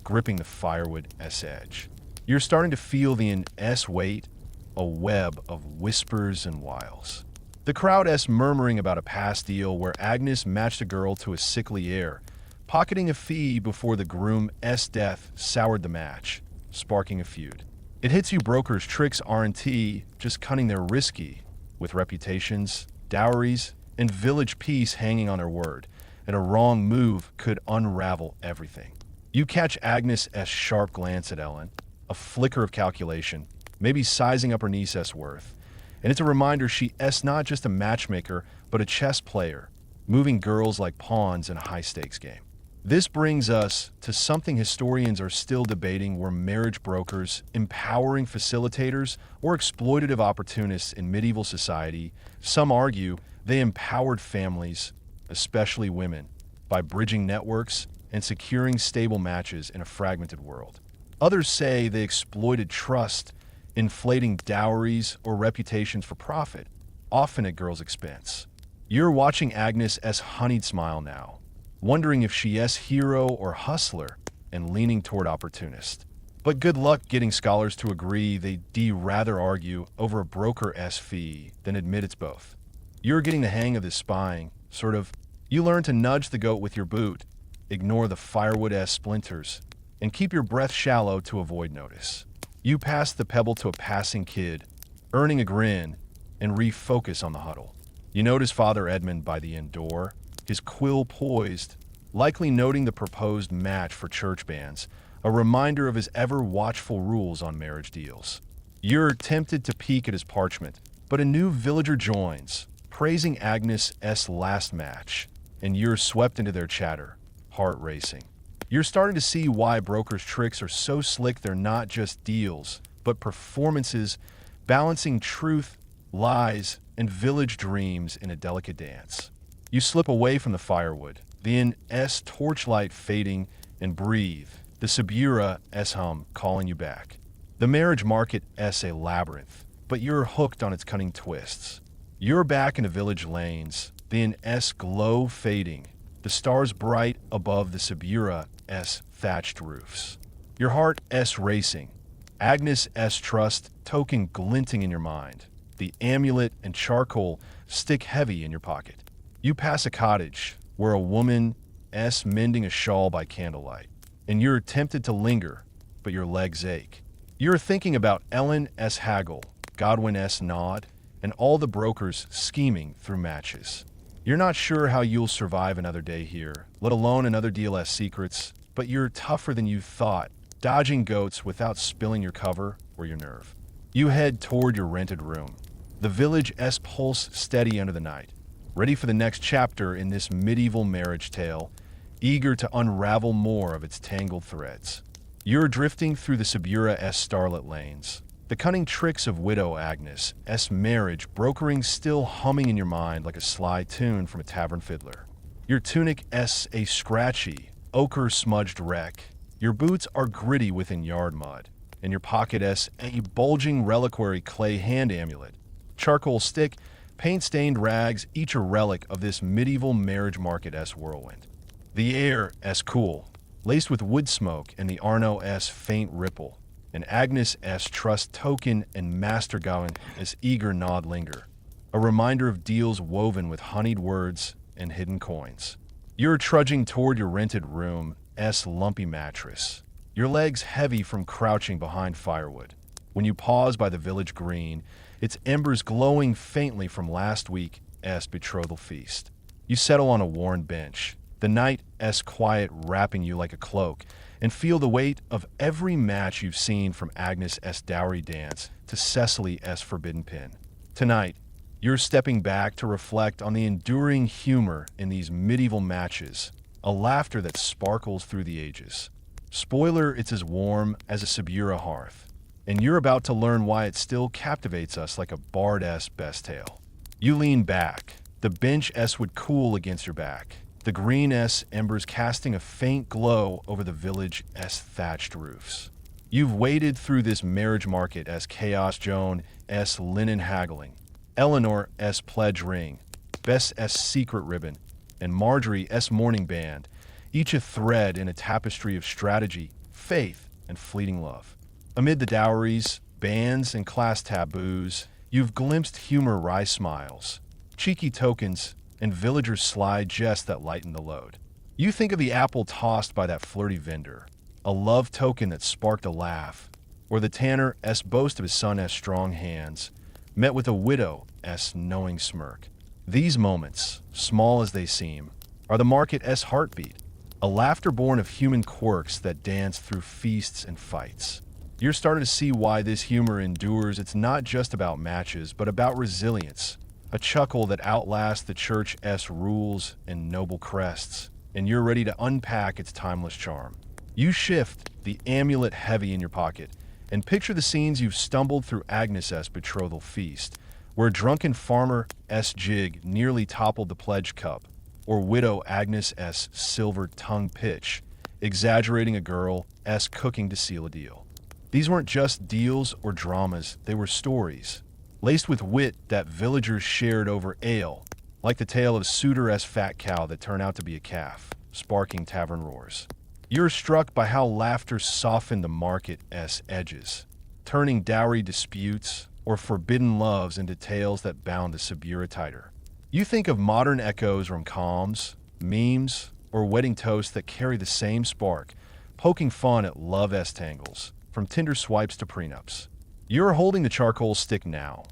gripping the firewood S edge. You're starting to feel the S weight, a web of whispers and wiles. The crowd S murmuring about a past deal where Agnes matched a girl to a sickly heir, pocketing a fee before the groom S death soured the match, sparking a feud. It hits you brokers' tricks aren't just cunning, they're risky, with reputations, dowries, and village peace hanging on their word, and a wrong move could unravel everything. You catch Agnes' sharp glance at Ellen, a flicker of calculation, maybe sizing up her niece's worth, and it's a reminder she's not just a matchmaker, but a chess player, moving girls like pawns in a high-stakes game. This brings us to something historians are still debating: were marriage brokers empowering facilitators or exploitative opportunists in medieval society? Some argue they empowered families, especially women, by bridging networks and securing stable matches in a fragmented world. Others say they exploited trust, inflating dowries or reputations for profit, often at girls' expense. You're watching Agnes' honeyed smile now, wondering if she's hero or hustler, and leaning toward opportunist. But good luck getting scholars to agree. They'd rather argue over a broker fee than admit it's both. You're getting the hang of this spying, sort of. You learn to nudge the goat with your boot, ignore the firewood splinters, and keep your breath shallow to avoid notice. You pass the pebble to a passing kid, earning a grin, and refocus on the huddle. You notice Father Edmund by the inn door, his quill poised, likely noting the proposed match for church bands, a reminder of his ever-watchful rules on marriage deals. You're tempted to peek at his parchment, but a new villager joins, praising Agnes' last match, and you're swept into their chatter, heart racing. You're starting to see why brokers' tricks are so slick. They're not just deals, but performances, balancing truth, lies, and village dreams in a delicate dance. You slip away from the firewood, the torchlight fading, and breathe, the Subura hum calling you back. The marriage market a labyrinth, but you're hooked on its cunning twists. You're back in the village lanes, the glow fading, the stars bright above the Subura's thatched roofs. Your heart racing, Agnes' trust token glinting in your mind, the amulet and charcoal stick heavy in your pocket. You pass a cottage where a woman mending a shawl by candlelight, and you're tempted to linger, but your legs ache. You're thinking about Ellen Haggle, Godwin Nod, and all the brokers scheming through matches. You're not sure how you'll survive another day here, let alone another deal secrets, but you're tougher than you thought, dodging goats without spilling your cover or your nerve. You head toward your rented room, the village pulse steady under the night, ready for the next chapter in this medieval marriage tale, eager to unravel more of its tangled threads. You're drifting through the Subura starlit lanes, the cunning tricks of widow Agnes' marriage brokering still humming in your mind like a sly tune from a tavern fiddler. Your tunic a scratchy, ochre-smudged wreck. Your boots are gritty within yard mud, and your pocket a bulging reliquary clay hand amulet. Charcoal stick, paint-stained rags, each a relic of this medieval marriage market whirlwind. The air cool, laced with wood smoke and the Arno faint ripple, and Agnes' trust token and master Gawain eager nod linger, a reminder of deals woven with honeyed words and hidden coins. You're trudging toward your rented room lumpy mattress, your legs heavy from crouching behind firewood. When you pause by the village green, its embers glowing faintly from last week's betrothal feast. You settle on a worn bench, the night quiet wrapping you like a cloak, and feel the weight of every match you've seen from Agnes' dowry dance to Cecily's forbidden pin. Tonight, you're stepping back to reflect on the enduring humor in these medieval matches, a laughter that sparkles through the ages. Spoiler, it's as warm as a Subura hearth, and you're about to learn why it still captivates us like a bard best tale. You lean back, the bench would cool against your back, the green embers casting a faint glow over the village thatched roofs. You've waded through this marriage market Chaos Joan linen haggling, Eleanor pledge ring, Bess secret ribbon, and Marjorie mourning band, each a thread in a tapestry of strategy, faith, and fleeting love. Amid the dowries, bans, and class taboos, you've glimpsed humor wry smiles, cheeky tokens, and villagers' sly jests that lighten the load. You think of the apple tossed by that flirty vendor, a love token that sparked a laugh, or the tanner boast of his son's strong hands, met with a widow's knowing smirk. These moments, small as they seem, are the market's heartbeat, a laughter born of human quirks that dance through feasts and fights. You're starting to see why this humor endures. It's not just about matches, but about resilience, a chuckle that outlasts the church's rules and noble crests, and you're ready to unpack its timeless charm. You shift, the amulet heavy in your pocket, and picture the scenes you've stumbled through Agnes's betrothal feast, where drunken farmer's jig nearly toppled the pledge cup, or widow Agnes's silver-tongued pitch, exaggerating a girl's cooking to seal a deal. These weren't just deals or dramas, they were stories, laced with wit that villagers shared over ale, like the tale of Suitor's fat cow that turned out to be a calf, sparking tavern roars. You're struck by how laughter softened the market's edges, turning dowry disputes or forbidden loves into tales that bound the Subura tighter. You think of modern echoes from comms, memes, or wedding toasts that carry the same spark, poking fun at love's tangles, from Tinder swipes to prenups. You're holding the charcoal stick now,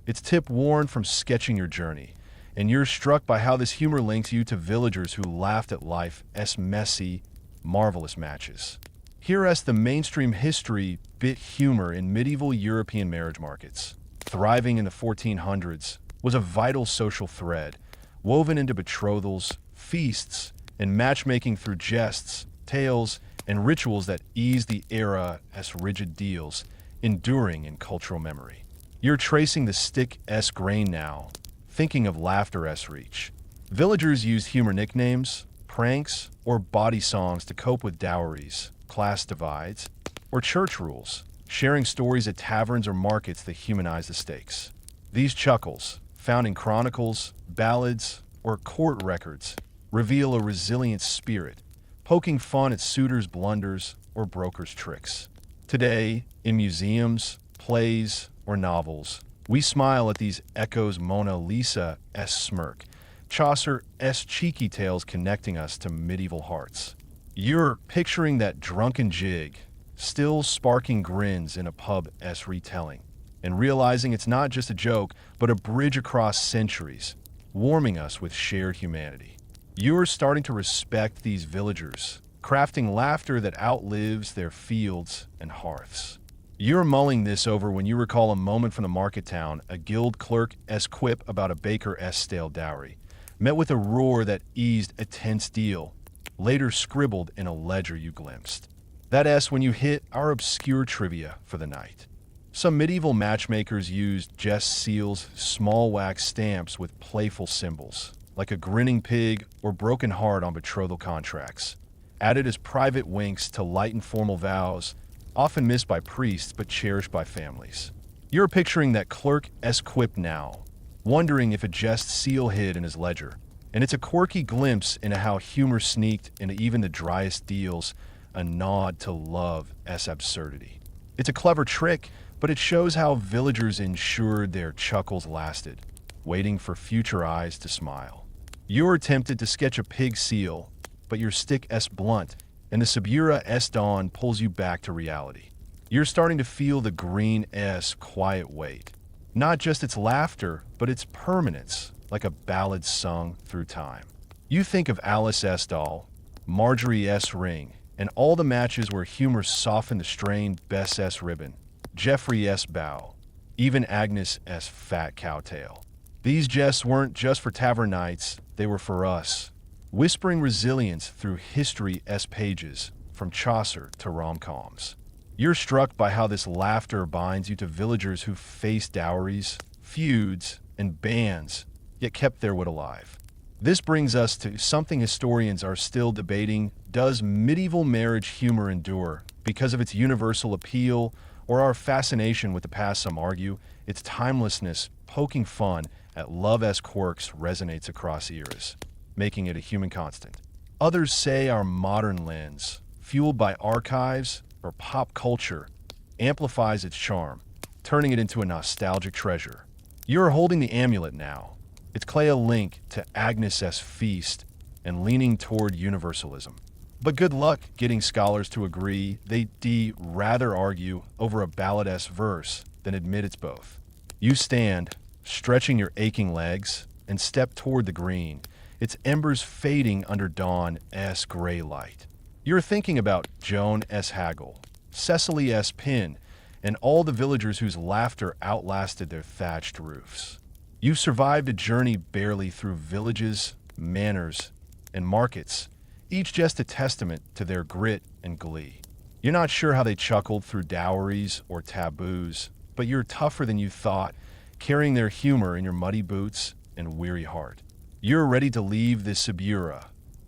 its tip worn from sketching your journey, and you're struck by how this humor links you to villagers who laughed at life's messy, marvelous matches. Here's the mainstream history bit humor in medieval European marriage markets. Thriving in the 1400s was a vital social thread, woven into betrothals, feasts, and matchmaking through jests, tales, and rituals that eased the era's rigid deals, enduring in cultural memory. You're tracing the stick's grain now, thinking of laughter's reach. Villagers used humor nicknames, pranks, or body songs to cope with dowries, class divides, or church rules, sharing stories at taverns or markets that humanize the stakes. These chuckles, found in chronicles, ballads, or court records, reveal a resilient spirit, poking fun at suitors' blunders or brokers' tricks. Today, in museums, plays, or novels, we smile at these echoes Mona Lisa's smirk, Chaucer's cheeky tales connecting us to medieval hearts. You're picturing that drunken jig, still sparking grins in a pub's retelling, and realizing it's not just a joke, but a bridge across centuries, warming us with shared humanity. You're starting to respect these villagers, crafting laughter that outlives their fields and hearths. You're mulling this over when you recall a moment from the market town, a guild clerk's quip about a baker's stale dowry, met with a roar that eased a tense deal, later scribbled in a ledger you glimpsed. That's when you hit our obscure trivia for the night. Some medieval matchmakers used jest seals, small wax stamps with playful symbols, like a grinning pig or broken heart on betrothal contracts, added as private winks to lighten formal vows, often missed by priests but cherished by families. You're picturing that clerk's quip now, wondering if a jest seal hid in his ledger, and it's a quirky glimpse into how humor sneaked into even the driest deals, a nod to love's absurdity. It's a clever trick, but it shows how villagers ensured their chuckles lasted, waiting for future eyes to smile. You're tempted to sketch a pig seal, but your stick's blunt, and the Subura's dawn pulls you back to reality. You're starting to feel the green's quiet weight, not just its laughter, but its permanence, like a ballad sung through time. You think of Alice's doll, Marjorie's ring, and all the matches where humor softened the strained Bess's ribbon, Geoffrey's bow, even Agnes's fat cowtail. These jests weren't just for tavern nights, they were for us, whispering resilience through history's pages, from Chaucer to rom-coms. You're struck by how this laughter binds you to villagers who faced dowries, feuds, and bans, yet kept their wit alive. This brings us to something historians are still debating. Does medieval marriage humor endure because of its universal appeal or our fascination with the past? Some argue its timelessness, poking fun at love-esque quirks resonates across eras, making it a human constant. Others say our modern lens, fueled by archives or pop culture, amplifies its charm, turning it into a nostalgic treasure. You're holding the amulet now. It's a link to Agnes' feast and leaning toward universalism. But good luck getting scholars to agree. They'd rather argue over a ballad-esque verse than admit it's both. You stand, stretching your aching legs, and step toward the green, its embers fading under dawn's gray light. You're thinking about Joan S. Haggle, Cecily S. Pinn, and all the villagers whose laughter outlasted their thatched roofs. You survived a journey barely through villages, manors, and markets, each just a testament to their grit and glee. You're not sure how they chuckled through dowries or taboos, but you're tougher than you thought, carrying their humor in your muddy boots and weary heart. You're ready to leave the Subura,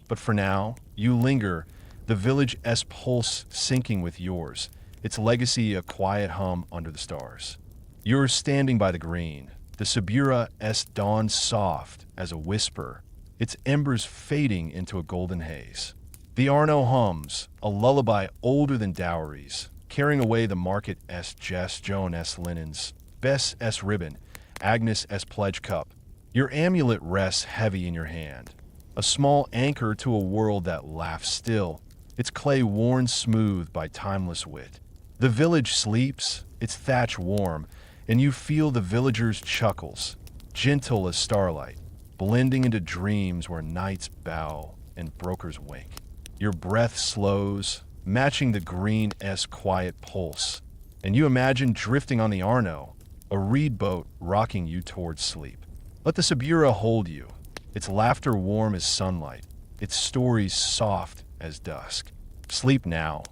but for now, you linger, the village's pulse syncing with yours, its legacy a quiet hum under the stars. You're standing by the green, the Subura's dawn soft as a whisper, its embers fading into a golden haze. The Arno hums, a lullaby older than dowries, carrying away the market's jest, Joan's linens, Bess' ribbon, Agnes' pledge cup. Your amulet rests heavy in your hand, a small anchor to a world that laughs still, its clay worn smooth by timeless wit. The village sleeps, its thatch warm, and you feel the villagers' chuckles, gentle as starlight, blending into dreams where nights bow and brokers wink. Your breath slows, matching the green's quiet pulse, and you imagine drifting on the Arno, a reed boat rocking you towards sleep. Let the Subura hold you, its laughter warm as sunlight, its stories soft as dusk. Sleep now,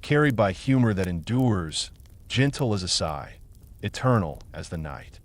carried by humor that endures, gentle as a sigh, eternal as the night.